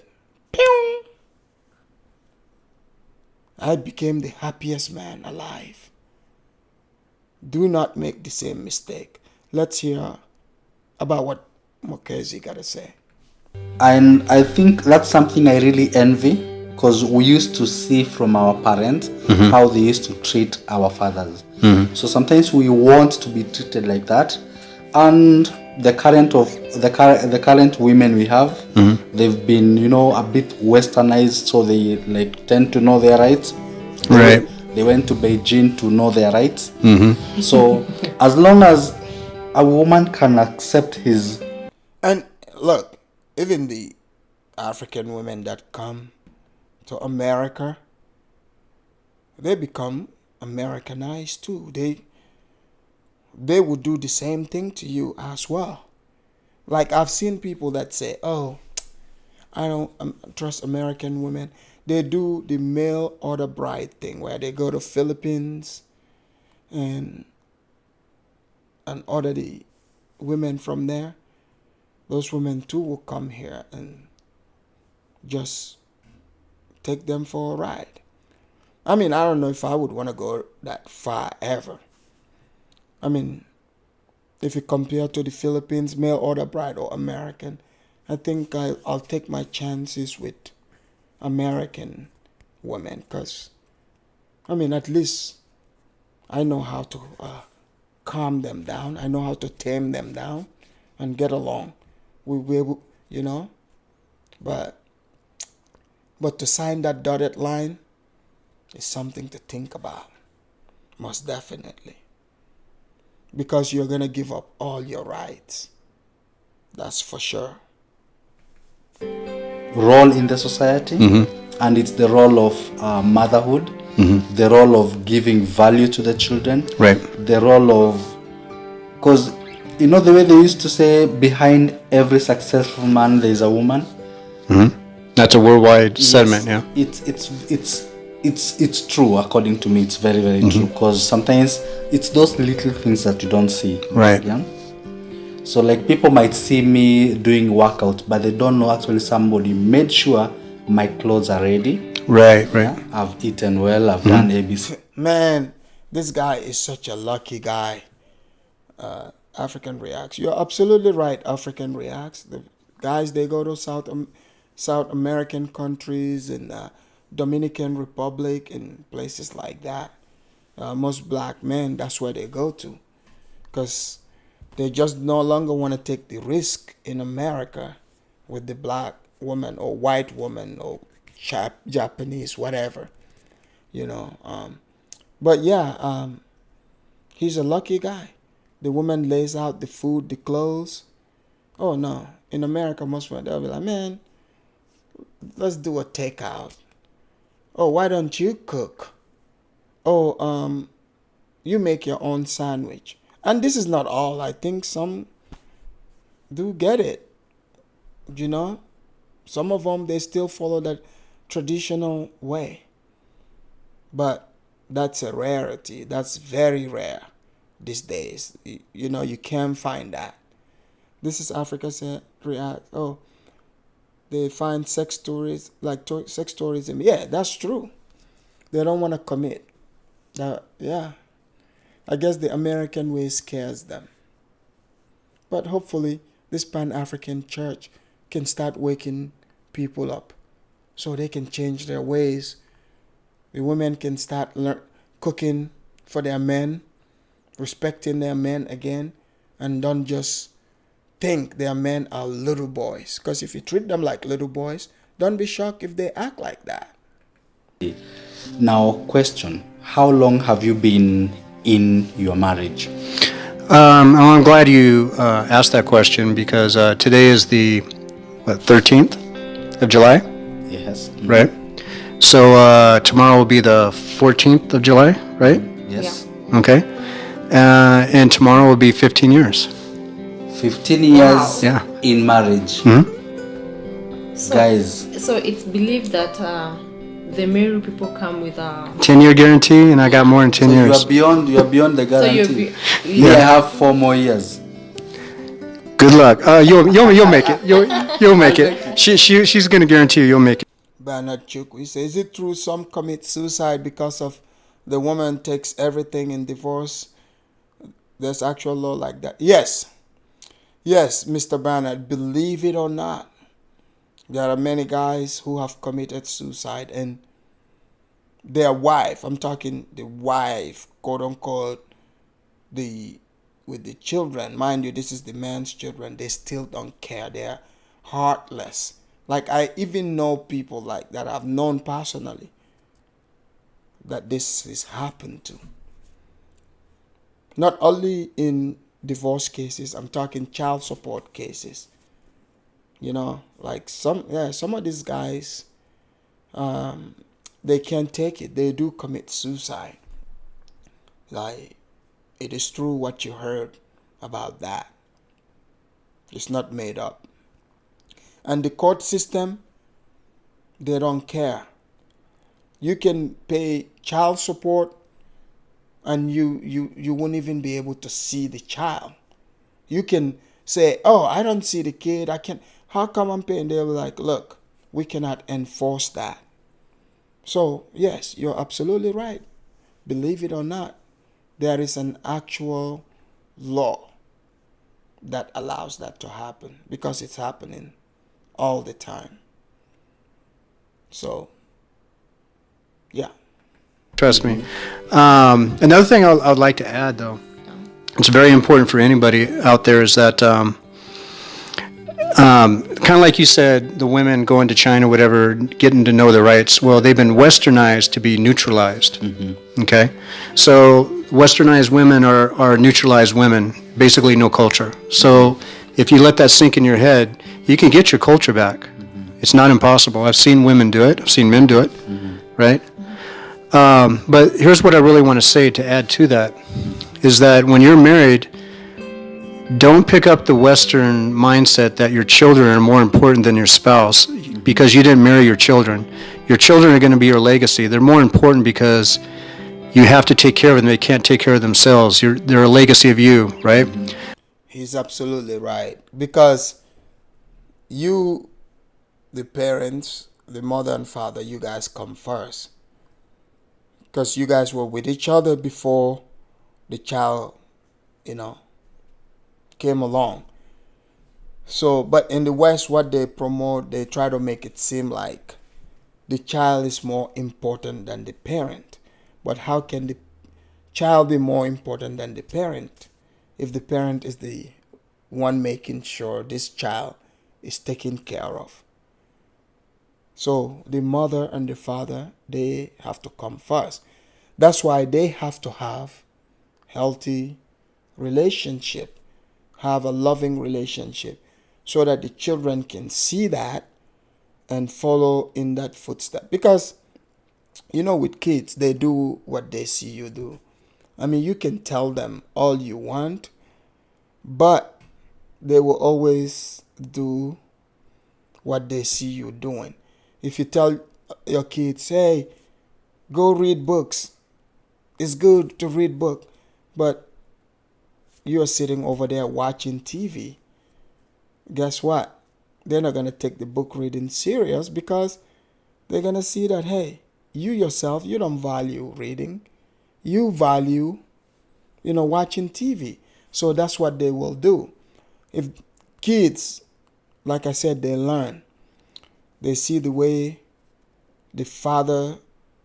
Pew! I became the happiest man alive. Do not make the same mistake. Let's hear about what Mokezi got to say. And I think that's something I really envy, because we used to see from our parents how they used to treat our fathers. So sometimes we want to be treated like that. And the current women we have, they've been, a bit westernized, so they tend to know their rights. Right. They went to Beijing to know their rights. So as long as a woman can accept his... And look, even the African women that come to America, they become Americanized too. They would do the same thing to you as well. Like I've seen people that say, oh, I don't trust American women. They do the mail order bride thing where they go to Philippines and order the women from there. Those women too will come here and just take them for a ride. I mean, I don't know if I would want to go that far ever. I mean, if you compare to the Philippines, mail order bride or American, I think I'll take my chances with American women, because, I mean, at least I know how to calm them down. I know how to tame them down and get along. But to sign that dotted line is something to think about, most definitely. Because you're going to give up all your rights. That's for sure. Role in the society, and it's the role of motherhood, the role of giving value to the children, right? The role of, because the way they used to say, behind every successful man there is a woman. That's a worldwide sentiment. Yeah, it's true. According to me, it's very, very true, because sometimes it's those little things that you don't see. Right. Yeah. So like people might see me doing workout, but they don't know actually somebody made sure my clothes are ready. Right. Yeah, I've eaten well, I've done ABC. Man, this guy is such a lucky guy. African Reacts. You're absolutely right, African Reacts. The guys, they go to South American countries and Dominican Republic and places like that. Most black men, that's where they go to. Because they just no longer want to take the risk in America with the black woman or white woman or Japanese, whatever. You know. But yeah, he's a lucky guy. The woman lays out the food, the clothes. Oh no. In America, most of them, they'll be like, man, let's do a takeout. Oh, why don't you cook? Oh, you make your own sandwich. And this is not all. I think some do get it. You know? Some of them, they still follow that traditional way. But that's a rarity. That's very rare these days. You know, you can't find that. This is Africa React. Oh, they find sex stories, like sex tourism. Yeah, that's true. They don't want to commit. Yeah. I guess the American way scares them. But hopefully, this Pan-African church can start waking people up so they can change their ways. The women can start cooking for their men, respecting their men again, and don't just think their men are little boys. Because if you treat them like little boys, don't be shocked if they act like that. Now, question. How long have you been in your marriage? I'm glad you asked that question because today is the 13th of July? Yes. Mm-hmm. Right? So tomorrow will be the 14th of July, right? Yes. Yeah. Okay. And tomorrow will be 15 years. 15 years Yeah. in marriage. Mm-hmm. Guys. So it's believed that the Meru people come with a 10-year guarantee, and I got more than 10 years. You are beyond the guarantee. Yeah. I have 4 more years. Good luck. You'll make it. You'll make it. She's gonna guarantee you'll make it. Bernard Chukwu, he says, is it true some commit suicide because of the woman takes everything in divorce? There's actual law like that. Yes, Mr. Bernard, believe it or not, there are many guys who have committed suicide and their wife, I'm talking the wife, quote unquote, with the children, mind you, this is the man's children, they still don't care. They're heartless. Like, I even know people like that I've known personally that this has happened to. Not only in divorce cases, I'm talking child support cases. You know, like some of these guys, they can't take it. They do commit suicide. Like, it is true what you heard about that. It's not made up. And the court system, they don't care. You can pay child support and you won't even be able to see the child. You can say, oh, I don't see the kid. How come I'm paying? They'll be like, look, we cannot enforce that. So, yes, you're absolutely right. Believe it or not, there is an actual law that allows that to happen because it's happening all the time. So, yeah. Trust me. Another thing I'd like to add, though, it's very important for anybody out there, is that kind of like you said, the women going to China, whatever, getting to know their rights. Well, they've been westernized to be neutralized. Mm-hmm. Okay? So westernized women are neutralized women, basically no culture. So if you let that sink in your head, you can get your culture back. Mm-hmm. It's not impossible. I've seen women do it. I've seen men do it. Mm-hmm. Right? But here's what I really want to say to add to that, is that when you're married, don't pick up the Western mindset that your children are more important than your spouse because you didn't marry your children. Your children are going to be your legacy. They're more important because you have to take care of them. They can't take care of themselves. They're a legacy of you, right? He's absolutely right. Because you, the parents, the mother and father, you guys come first. Because you guys were with each other before the child, came along. So, but in the West, what they promote, they try to make it seem like the child is more important than the parent. But how can the child be more important than the parent if the parent is the one making sure this child is taken care of? So the mother and the father, they have to come first. That's why they have to have healthy relationship, have a loving relationship, so that the children can see that and follow in that footstep. Because, with kids, they do what they see you do. I mean, you can tell them all you want, but they will always do what they see you doing. If you tell your kids, hey, go read books, it's good to read books, but you're sitting over there watching TV, guess what? They're not going to take the book reading serious, because they're going to see that, hey, you yourself, you don't value reading. You value, watching TV. So that's what they will do. If kids, like I said, they learn. They see the way the father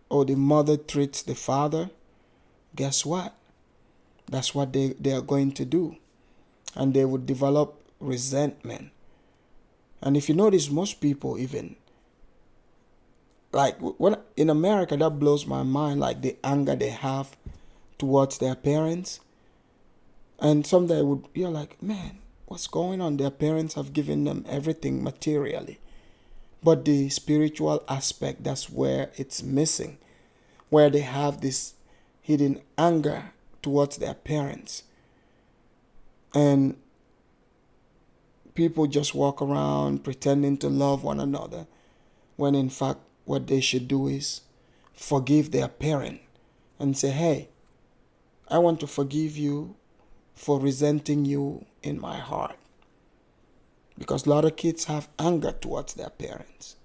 or the mother treats the father, guess what? That's what they are going to do. And they would develop resentment. And if you notice, most people even, like when in America, that blows my mind, like the anger they have towards their parents. And someday you're like, man, what's going on? Their parents have given them everything materially. But the spiritual aspect, that's where it's missing. Where they have this hidden anger towards their parents. And people just walk around pretending to love one another, when in fact what they should do is forgive their parent and say, hey, I want to forgive you for resenting you in my heart. Because a lot of kids have anger towards their parents,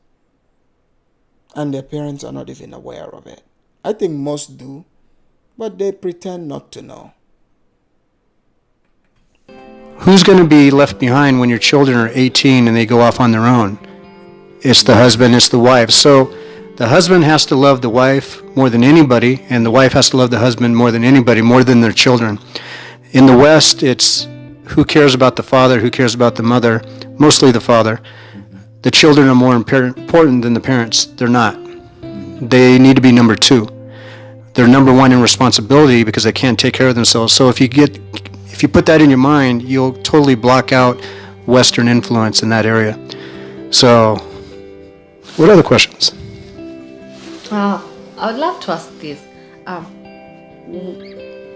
and their parents are not even aware of it. I think most do, but they pretend not to know. Who's going to be left behind when your children are 18 and they go off on their own? It's the husband, it's the wife. So the husband has to love the wife more than anybody, and the wife has to love the husband more than anybody, more than their children. In the West, it's who cares about the father, who cares about the mother, mostly the father. The children are more important than the parents. They're not. They need to be number two. They're number one in responsibility because they can't take care of themselves. So if you put that in your mind, you'll totally block out Western influence in that area. So, what other questions? I would love to ask this.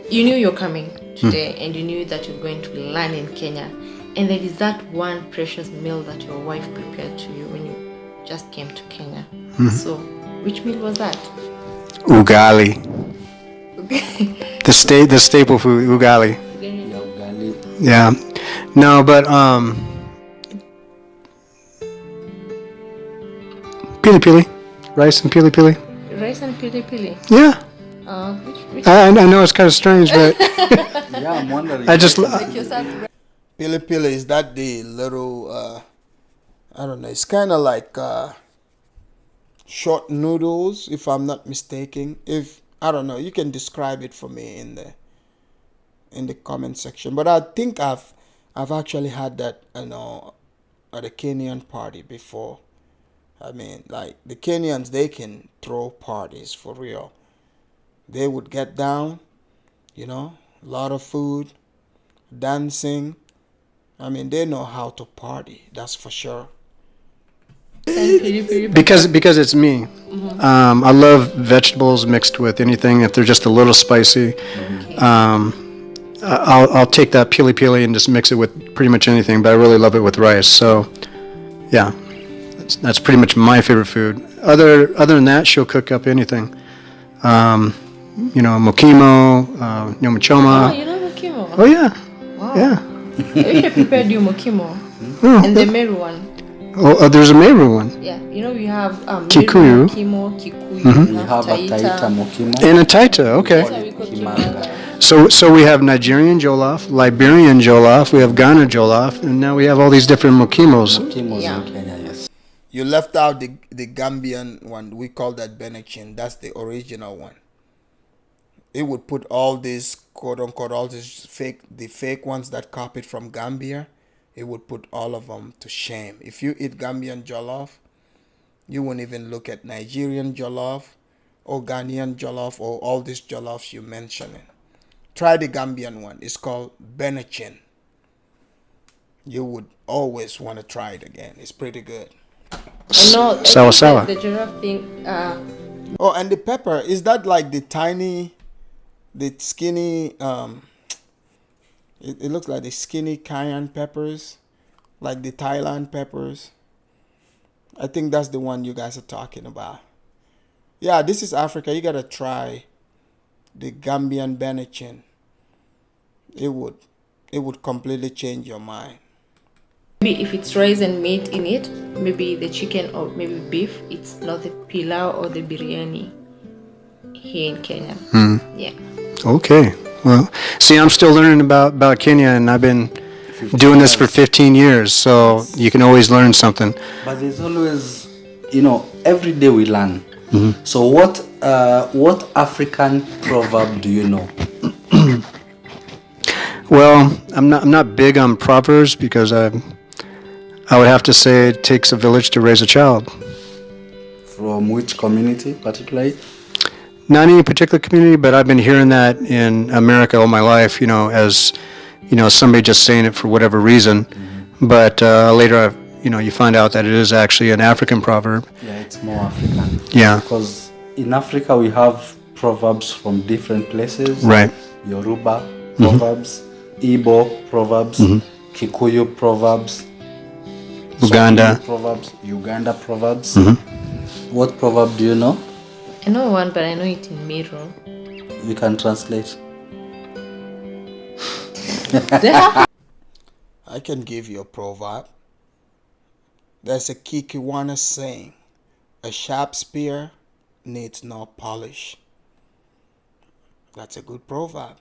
You knew you're coming today, and you knew that you're going to land in Kenya, and there is that one precious meal that your wife prepared to you when you just came to Kenya. So, which meal was that? Ugali. the staple food, ugali. Yeah. No, but pili pili, rice and pili pili. Rice and pili pili. Yeah. Which I know it's kind of strange, but yeah, I'm wondering. I just pili pili, is that the little I don't know, it's kind of like short noodles, if I'm not mistaken. If I don't know, you can describe it for me in the comment section. But I think I've actually had that, at a Kenyan party before. I mean, like the Kenyans, they can throw parties for real. They would get down, a lot of food, dancing. I mean, they know how to party, that's for sure. because it's me. I love vegetables mixed with anything. If they're just a little spicy, I'll take that pili pili and just mix it with pretty much anything. But I really love it with rice. So, yeah, that's pretty much my favorite food. Other than that, she'll cook up anything. Mokimo, nyama choma. Oh, you know mokimo? Oh yeah, Wow. yeah. I wish I prepared you mokimo. Oh, And the Meru one. Oh, there's a Meru one. Yeah, you know we have Kikuyu. Meru mokimo, Kikuyu, Mhm. we We have have a Taita. Taita Mokimo. And a Taita, okay. That's why we call Kimanga. So we have Nigerian Jollof, Liberian Jollof, we have Ghana Jollof, and now we have all these different Mokimos. Mokimos Yeah. in Kenya, yes. You left out the Gambian one. We call that Benachin. That's the original one. It would put all these quote unquote all these fake ones that copied from Gambia. It would put all of them to shame. If you eat Gambian jollof, you won't even look at Nigerian jollof or Ghanaian jollof or all these jollofs you're mentioning. Try the Gambian one. It's called Benachin. You would always want to try it again. It's pretty good. I know. I Sawa think sawa. The giraffe thing. Oh, and the pepper, is that like the tiny, the skinny, it looks like the skinny cayenne peppers, like the Thailand peppers. I think that's the one you guys are talking about. Yeah, this is Africa. You gotta try the Gambian Benachin. It would completely change your mind. Maybe if it's rice and meat in it, maybe the chicken or maybe beef, it's not the pilau or the biryani here in Kenya. Yeah. Okay. Well, see, I'm still learning about Kenya, and I've been doing this for 15 years, so you can always learn something. But there's always, every day we learn. So what African proverb do you know? Well, I'm not big on proverbs because I would have to say it takes a village to raise a child. From which community particularly? Not any particular community, but I've been hearing that in America all my life, as somebody just saying it for whatever reason. But later, you find out that it is actually an African proverb. Yeah, it's more African. Yeah. Because in Africa we have proverbs from different places. Right. Yoruba proverbs, Igbo proverbs, Kikuyu proverbs, Uganda Swahili proverbs, Uganda proverbs. What proverb do you know? I know one, but I know it in Miro. You can translate. I can give you a proverb. There's a Kikiwana saying, a sharp spear needs no polish. That's a good proverb.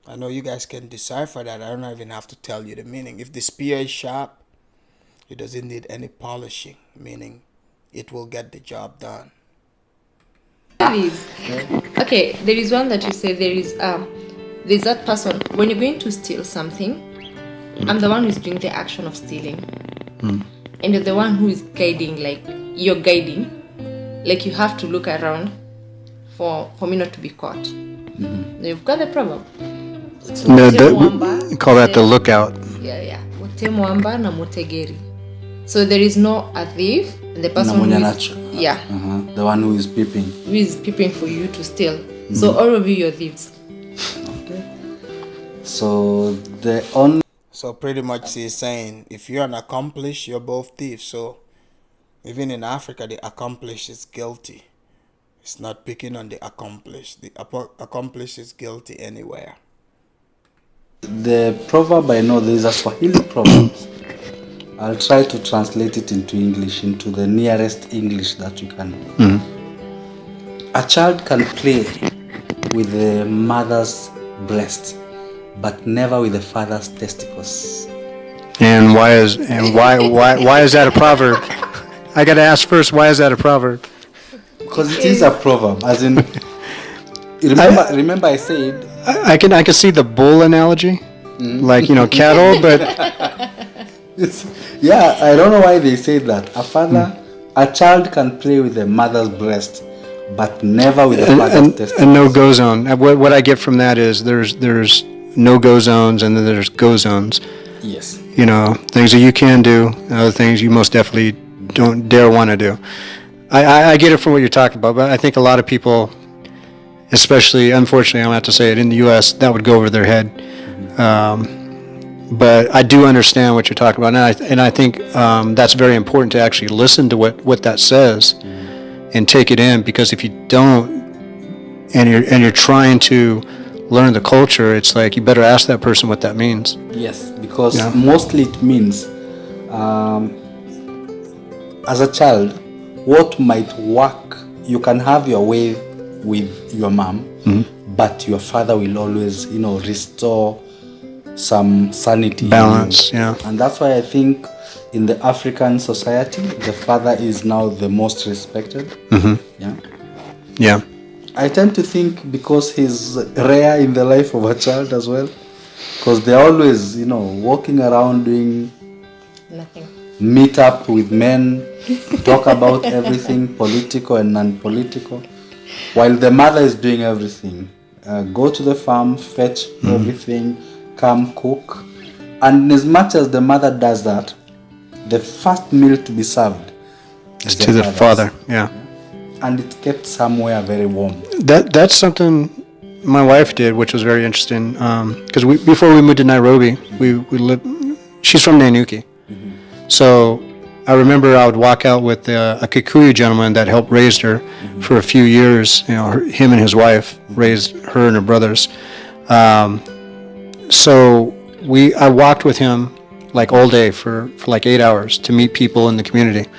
I know you guys can decipher that. I don't even have to tell you the meaning. If the spear is sharp, it doesn't need any polishing, meaning it will get the job done. Okay, there is one that you say there's that person, when you're going to steal something, I'm the one who's doing the action of stealing. And you're the one who is guiding, like you're guiding. Like you have to look around for me not to be caught. You've got the proverb. We call that the lookout. Yeah. Wote mwamba na mutegeri. So there is no a thief, and the person who is, the one who is peeping. Who is peeping for you to steal. So all of you are thieves. So pretty much she's saying, if you're an accomplice, you're both thieves. So even in Africa, the accomplice is guilty. It's not picking on the accomplice. The accomplice is guilty anywhere. The proverb I know, there is a Swahili proverb. I'll try to translate it into English, into the nearest English that you can. A child can play with the mother's breast, but never with the father's testicles. And why is that a proverb? I got to ask first, why is that a proverb? Because it is a proverb, as in. Remember, I said. I can see the bull analogy, like cattle, but. Yeah, I don't know why they say that. A child can play with the mother's breast, but never with the father's testicles. A no-go zone. What I get from that is there's no-go zones and then there's go zones. Yes. Things that you can do, and other things you most definitely don't dare want to do. I get it from what you're talking about, but I think a lot of people, especially, unfortunately, I'm going to have to say it, in the U.S., that would go over their head. But I do understand what you're talking about, and I think that's very important to actually listen to what that says and take it in, because if you don't, and you're trying to learn the culture, it's like you better ask that person what that means. Yes, because mostly it means, as a child, what might work, you can have your way with your mom, but your father will always, restore some sanity. Balance, yeah. And that's why I think in the African society, the father is now the most respected. Yeah. Yeah. I tend to think because he's rare in the life of a child as well, because they're always, walking around doing Nothing. Meet up with men, talk about everything political and non-political, while the mother is doing everything. Go to the farm, fetch everything, come cook. And as much as the mother does that, the first meal to be served is to the father. Yeah. And it kept somewhere very warm. That's something my wife did, which was very interesting. Because before we moved to Nairobi, we lived. She's from Nanyuki, so I remember I would walk out with a Kikuyu gentleman that helped raise her for a few years. Him and his wife raised her and her brothers. So I walked with him like all day for like 8 hours to meet people in the community,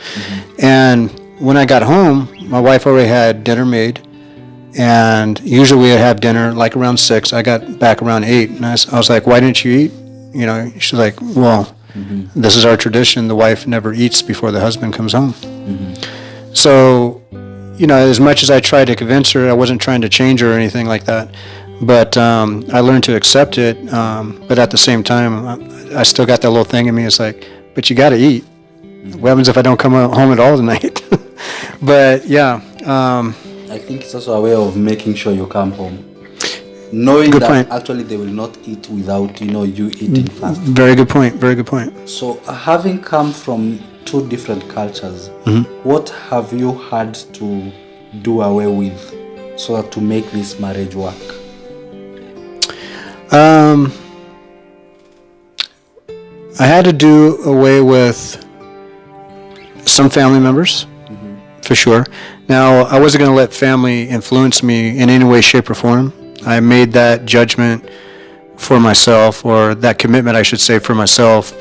and when I got home, my wife already had dinner made, and usually we'd have dinner like around 6. I got back around 8, and I was like, "Why didn't you eat?" She's like, "Well, this is our tradition. The wife never eats before the husband comes home." So, as much as I tried to convince her, I wasn't trying to change her or anything like that. But I learned to accept it. But at the same time, I still got that little thing in me. It's like, but you got to eat. What happens if I don't come home at all tonight? But yeah. I think it's also a way of making sure you come home. Knowing Good that point. actually they will not eat without, you eating first. Very good point. Very good point. So having come from two different cultures, what have you had to do away with so that to make this marriage work? I had to do away with some family members, for sure. Now, I wasn't going to let family influence me in any way, shape, or form. I made that judgment for myself, or that commitment, I should say, for myself,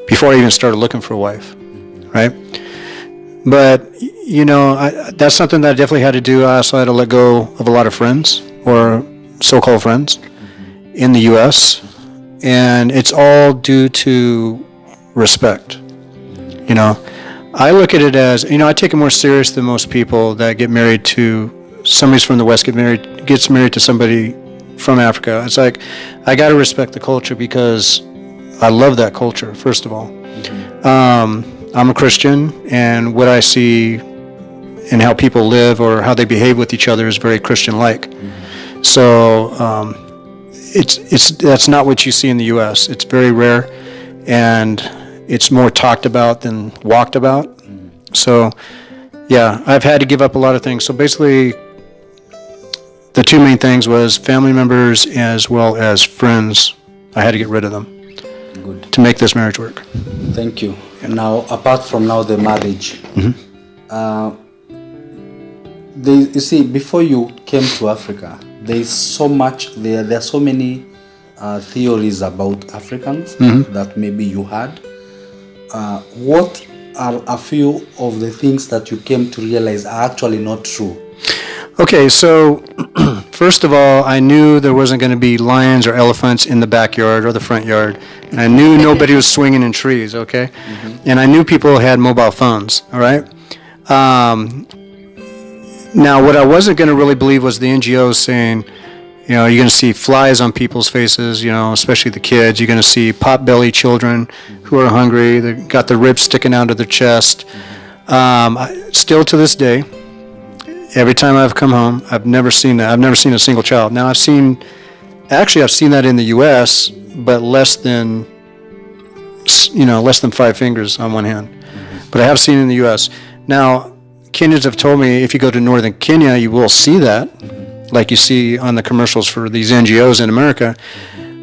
before I even started looking for a wife, right? But, that's something that I definitely had to do. I also had to let go of a lot of friends, or so-called friends, in the U.S., and it's all due to respect. I look at it as, I take it more serious than most people that get married to somebody's from the West gets married to somebody from Africa. It's like, I got to respect the culture because I love that culture, first of all. I'm a Christian, and what I see and how people live or how they behave with each other is very Christian-like. So that's not what you see in the U.S. It's very rare, and it's more talked about than walked about. So, yeah, I've had to give up a lot of things. So basically, the two main things was family members as well as friends. I had to get rid of them. Good. To make this marriage work. Thank you. Now, apart from now the marriage, you see, before you came to Africa, there is so much, there are so many theories about Africans that maybe you had. What are a few of the things that you came to realize are actually not true? Okay, so first of all, I knew there wasn't going to be lions or elephants in the backyard or the front yard. And I knew nobody was swinging in trees, okay? And I knew people had mobile phones, all right? Now, what I wasn't going to really believe was the NGOs saying, you're going to see flies on people's faces, especially the kids. You're going to see pot-belly children who are hungry. They've got the ribs sticking out of their chest. Still to this day, every time I've come home, I've never seen that. I've never seen a single child. Now, I've seen that in the U.S., but less than 5 fingers on one hand. But I have seen it in the U.S. Now, Kenyans have told me if you go to northern Kenya, you will see that, like you see on the commercials for these NGOs in America.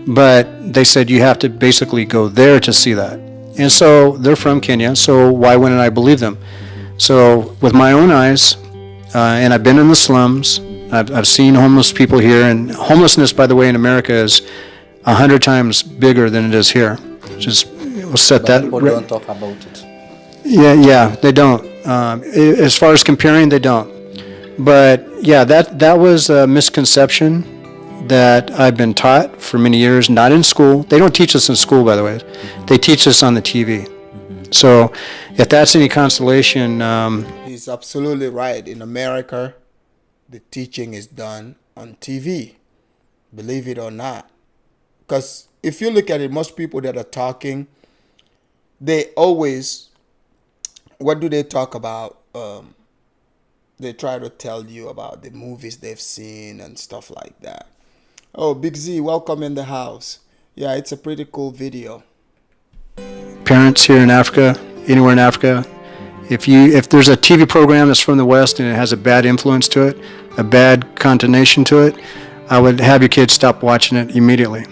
But they said you have to basically go there to see that. And so they're from Kenya, so why wouldn't I believe them? So with my own eyes, and I've been in the slums, I've seen homeless people here, and homelessness, by the way, in America is 100 times bigger than it is here. Just we'll set that. People don't talk about it. Yeah, they don't. As far as comparing, they don't. But yeah, that was a misconception that I've been taught for many years, not in school. They don't teach us in school, by the way. They teach us on the TV. So if that's any consolation. He's absolutely right. In America, the teaching is done on TV, believe it or not. Because if you look at it, most people that are talking, they always, what do they talk about? They try to tell you about the movies they've seen and stuff like that. Oh, Big Z, welcome in the house. Yeah, it's a pretty cool video. Parents here in Africa, anywhere in Africa, if there's a TV program that's from the West and it has a bad influence to it, a bad connotation to it, I would have your kids stop watching it immediately,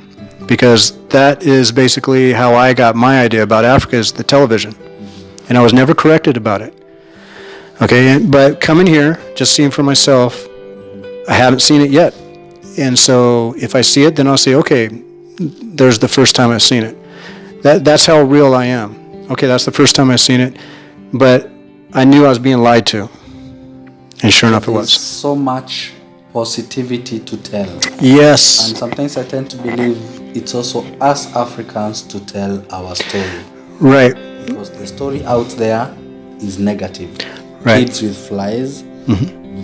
because that is basically how I got my idea about Africa, is the television, and I was never corrected about it. Okay, but coming here, just seeing for myself, I haven't seen it yet, and so if I see it, then I'll say, okay, there's the first time I've seen it. That's how real I am. Okay, that's the first time I've seen it, but I knew I was being lied to, and sure enough, it was. So much positivity to tell. Yes. And sometimes I tend to believe it's also us Africans to tell our story. Right. Because the story out there is negative. Right. Kids with flies,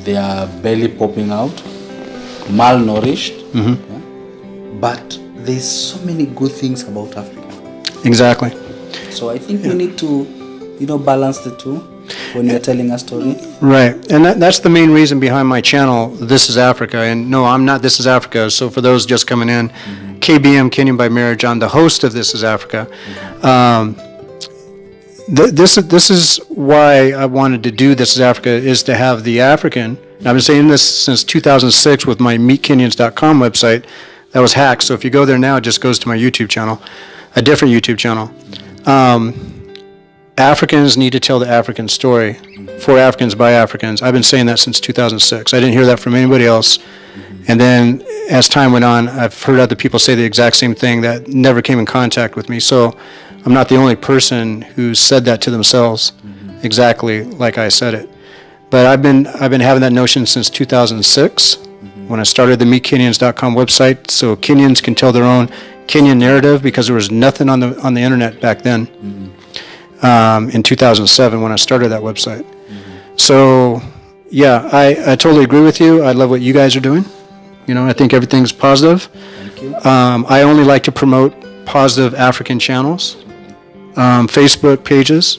they are barely popping out, malnourished. Yeah? But there's so many good things about Africa. Exactly. So I think we need to, balance the two when you're telling a story. Right, and that's the main reason behind my channel, This is Africa. And no, I'm not This is Africa. So for those just coming in, KBM, Kenyan by Marriage, I'm the host of This is Africa. This is why I wanted to do This is Africa, is to have the African. I've been saying this since 2006 with my meetkenyans.com website. That was hacked. So if you go there now, it just goes to my YouTube channel, a different YouTube channel. Africans need to tell the African story for Africans by Africans. I've been saying that since 2006. I didn't hear that from anybody else. And then as time went on, I've heard other people say the exact same thing that never came in contact with me. So I'm not the only person who said that to themselves exactly like I said it. But I've been having that notion since 2006 when I started the meetkenyans.com website, so Kenyans can tell their own Kenyan narrative, because there was nothing on the internet back then. In 2007 when I started that website. So yeah, I totally agree with you. I love what you guys are doing. I think everything's positive. Thank you. I only like to promote positive African channels, Facebook pages.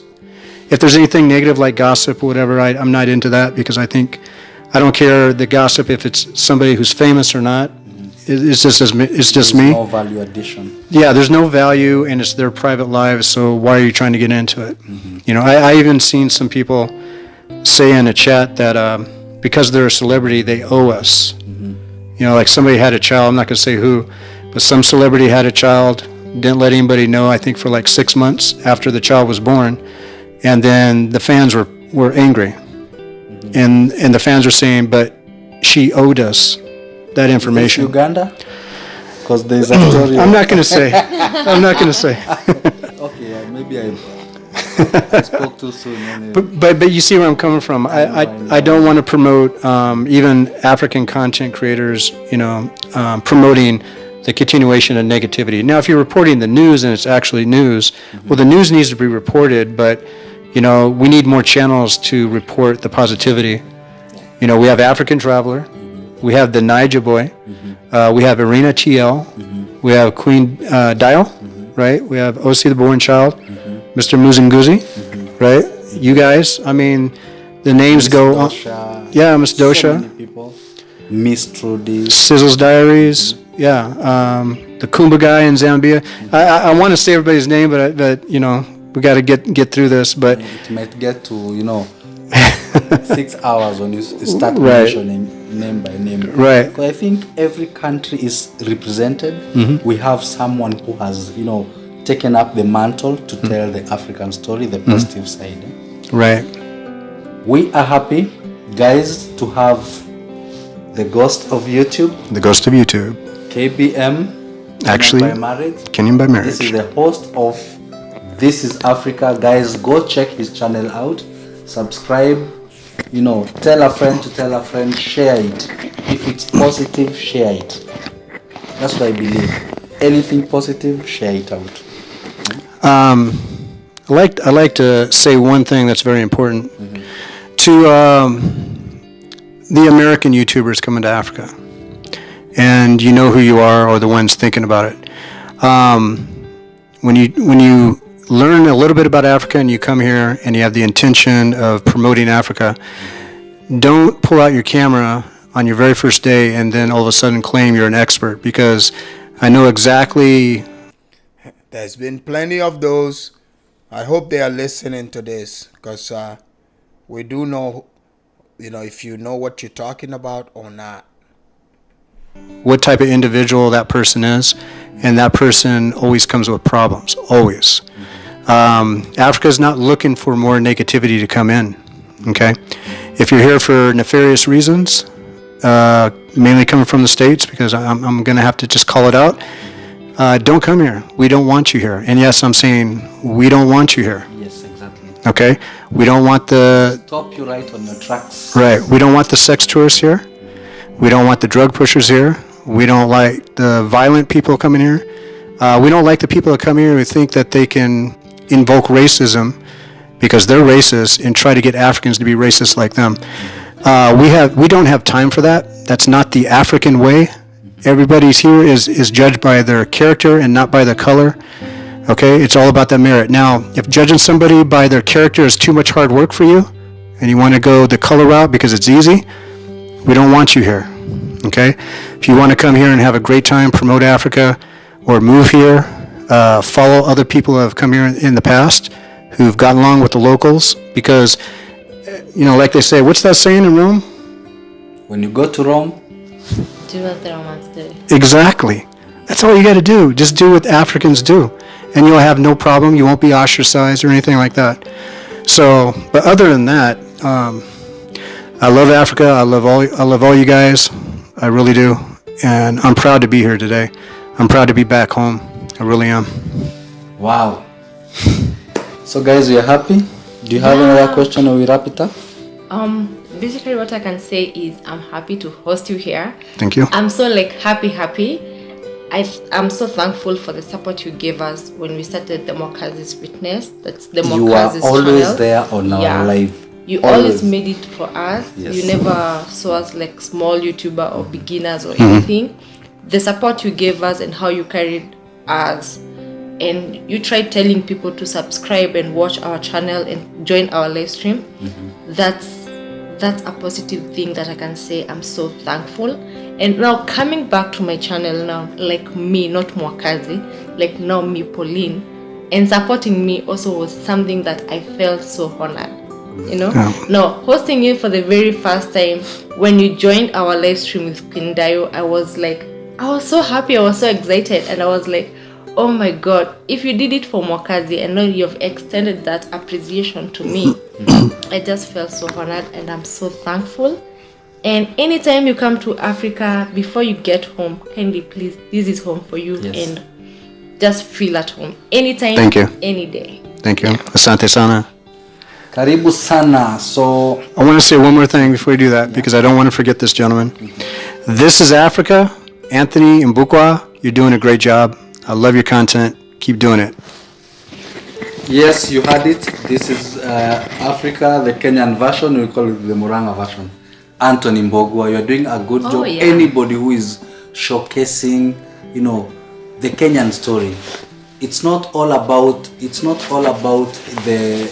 If there's anything negative like gossip or whatever, I'm not into that, because I don't care the gossip if it's somebody who's famous or not. It's just me. There's no value addition. Yeah, there's no value, and it's their private lives, so why are you trying to get into it? I even seen some people say in a chat that because they're a celebrity, they owe us. Like somebody had a child, I'm not going to say who, but some celebrity had a child, didn't let anybody know, I think for like 6 months after the child was born, and then the fans were angry. And the fans were saying, but she owed us that information. Is this Uganda? Because there's a story. I'm not going to say. I'm not going to say. Okay, maybe I spoke too soon. Anyway. But you see where I'm coming from. I don't want to promote even African content creators, promoting the continuation of negativity. Now, if you're reporting the news and it's actually news, well, the news needs to be reported, but we need more channels to report the positivity. We have African Traveler. We have the Niger Boy. We have Arena TL. We have Queen Dial, right? We have OC the Born Child, Mr. Muzunguzi, right? You guys, I mean, the names go on. Yeah, Miss Dosha. So many people. Miss Trudy. Sizzle's Diaries. Yeah. The Kumba guy in Zambia. I want to say everybody's name, but we got to get through this. But it might get to 6 hours when you start mentioning name by name. Right. Because I think every country is represented. We have someone who has, taken up the mantle to tell the African story, the positive side. Right. We are happy, guys, to have The Ghost of YouTube. The Ghost of YouTube. KBM. Actually, Kenyan by Marriage. Kenyan by Marriage. This is the host of This is Africa. Guys, go check his channel out. Subscribe. You know, tell a friend to tell a friend. Share it. If it's positive, share it. That's what I believe. Anything positive, share it out. I like to say one thing that's very important to the American YouTubers coming to Africa, and you know who you are, or the ones thinking about it. When you learn a little bit about Africa and you come here and you have the intention of promoting Africa, don't pull out your camera on your very first day and then all of a sudden claim you're an expert, because I know exactly. There's been plenty of those. I hope they are listening to this, because we do know, if you know what you're talking about or not. What type of individual that person is, and that person always comes with problems, always. Africa is not looking for more negativity to come in, okay? If you're here for nefarious reasons, mainly coming from the States, because I'm going to have to just call it out, don't come here. We don't want you here. And yes, I'm saying we don't want you here. Yes, exactly. Okay? We don't want the... Stop you right on your tracks. Right. We don't want the sex tourists here. We don't want the drug pushers here. We don't like the violent people coming here. We don't like the people that come here who think that they can invoke racism because they're racist and try to get Africans to be racist like them. We don't have time for that. That's not the African way. Everybody's here is judged by their character and not by their color. Okay? It's all about the merit. Now, if judging somebody by their character is too much hard work for you, and you want to go the color route because it's easy, we don't want you here. Okay? If you want to come here and have a great time, promote Africa, or move here, follow other people who have come here in the past who've gotten along with the locals, because, like they say, what's that saying in Rome? When you go to Rome, do what the Romans do. Exactly. That's all you got to do. Just do what Africans do, and you'll have no problem. You won't be ostracized or anything like that. So, but other than that, I love Africa. I love all you guys. I really do, and I'm proud to be here today. I'm proud to be back home. I really am. Wow. So guys, we are happy. Do you have another question, or we wrap it up? Basically what I can say is I'm happy to host you here. Thank you. I'm so happy. I'm so thankful for the support you gave us when we started the Mokazi's Witness. That's the Mokazi's channel. You are always there on our live. You always made it for us. Yes. You never saw us like small YouTuber or beginners or anything. The support you gave us and how you carried us, and you tried telling people to subscribe and watch our channel and join our live stream. That's a positive thing that I can say. I'm so thankful. And now coming back to my channel now, like me, not Mwakazi, like now me, Pauline, and supporting me also was something that I felt so honored. Now hosting you for the very first time, when you joined our live stream with Kindayo, I was so happy, I was so excited, and I was like, oh my God, if you did it for Mwakazi, and now you've extended that appreciation to me, I just felt so honored, and I'm so thankful. And anytime you come to Africa, before you get home, kindly please, this is home for you. Yes. And just feel at home anytime. Thank you. Any day. Thank you. Asante sana. Karibu sana. So I want to say one more thing before we do that, because I don't want to forget this, gentleman. This is Africa. Anthony Mbukwa, you're doing a great job. I love your content. Keep doing it. Yes, you had it. This is Africa, the Kenyan version. We call it the Muranga version. Anthony Mbogwa, you're doing a good job. Yeah. Anybody who is showcasing, the Kenyan story. It's not all about the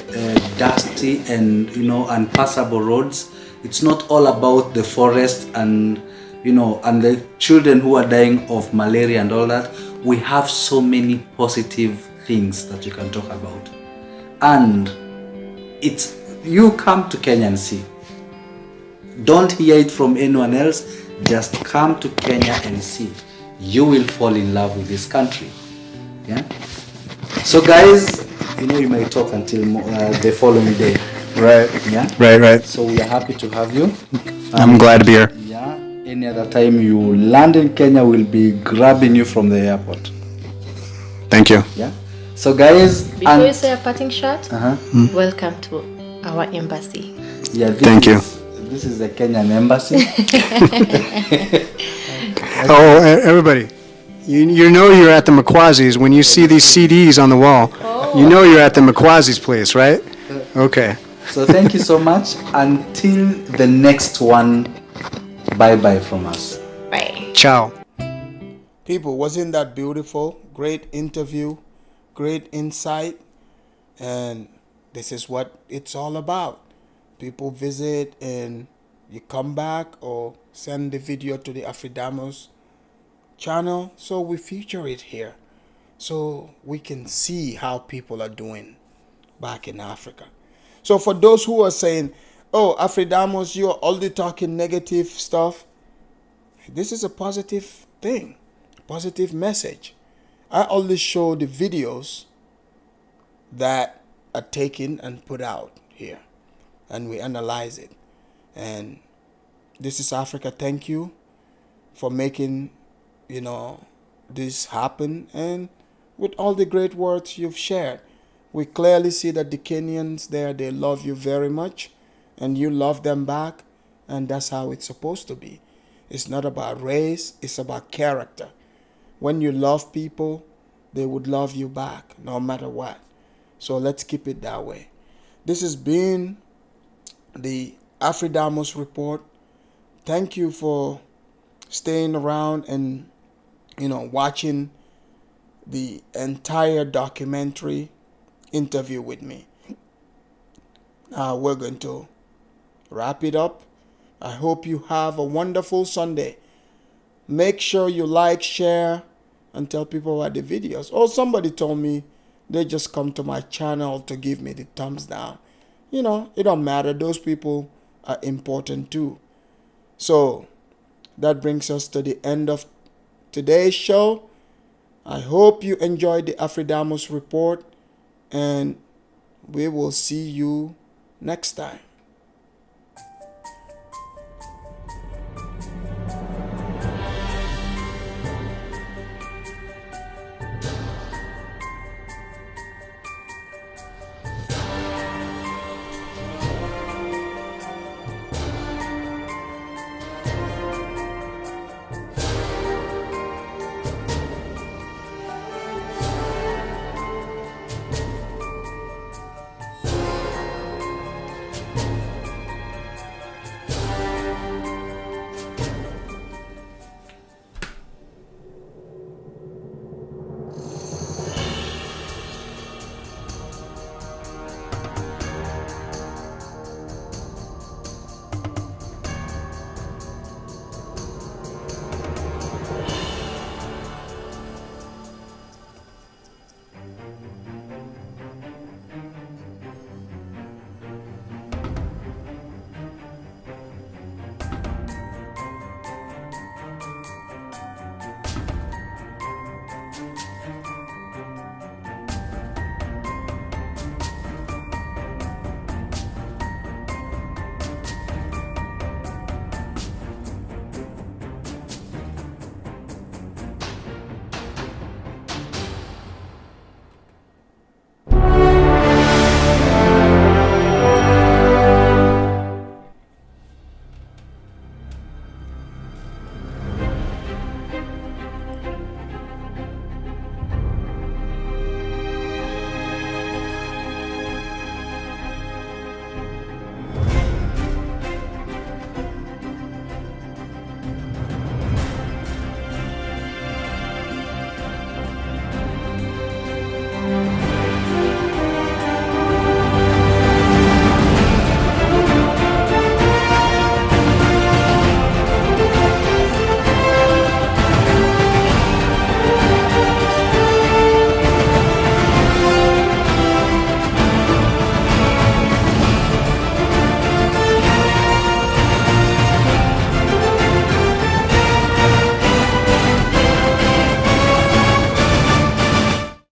dusty and unpassable roads. It's not all about the forest and and the children who are dying of malaria and all that. We have so many positive things that you can talk about. And you come to Kenya and see. Don't hear it from anyone else. Just come to Kenya and see. You will fall in love with this country. Yeah. So guys, you may talk until the following day. Right. Yeah. Right. So we are happy to have you. I'm glad to be here. Yeah. Any other time you land in Kenya, we'll be grabbing you from the airport. Thank you. Yeah. So guys, Before you say a parting shot, uh-huh. welcome to our embassy. Yeah. Thank you. This is the Kenyan embassy. Everybody, you know you're at the Makwazi's when you see these CDs on the wall. You know you're at the Makwazi's place, right? Okay. So thank you so much. Until the next one, bye-bye from us. Bye. Ciao. People, wasn't that beautiful? Great interview, great insight, and this is what it's all about. People visit and you come back or send the video to the Afridamos channel, so we feature it here so we can see how people are doing back in Africa. So for those who are saying, oh, Afridamos, you're only talking negative stuff, this is a positive thing, positive message. I only show the videos that are taken and put out here, and we analyze it. And this is Africa. Thank you for making, this happen, and with all the great words you've shared. We clearly see that the Kenyans there, they love you very much, and you love them back, and that's how it's supposed to be. It's not about race, it's about character. When you love people, they would love you back, no matter what. So let's keep it that way. This has been the Afridamos Report. Thank you for staying around and, watching the entire documentary interview with me. Now we're going to wrap it up. I hope you have a wonderful Sunday. Make sure you like, share, and tell people about the videos. Oh, somebody told me they just come to my channel to give me the thumbs down. It don't matter. Those people are important too. So that brings us to the end of today's show. I hope you enjoyed the Afridamos Report, and we will see you next time.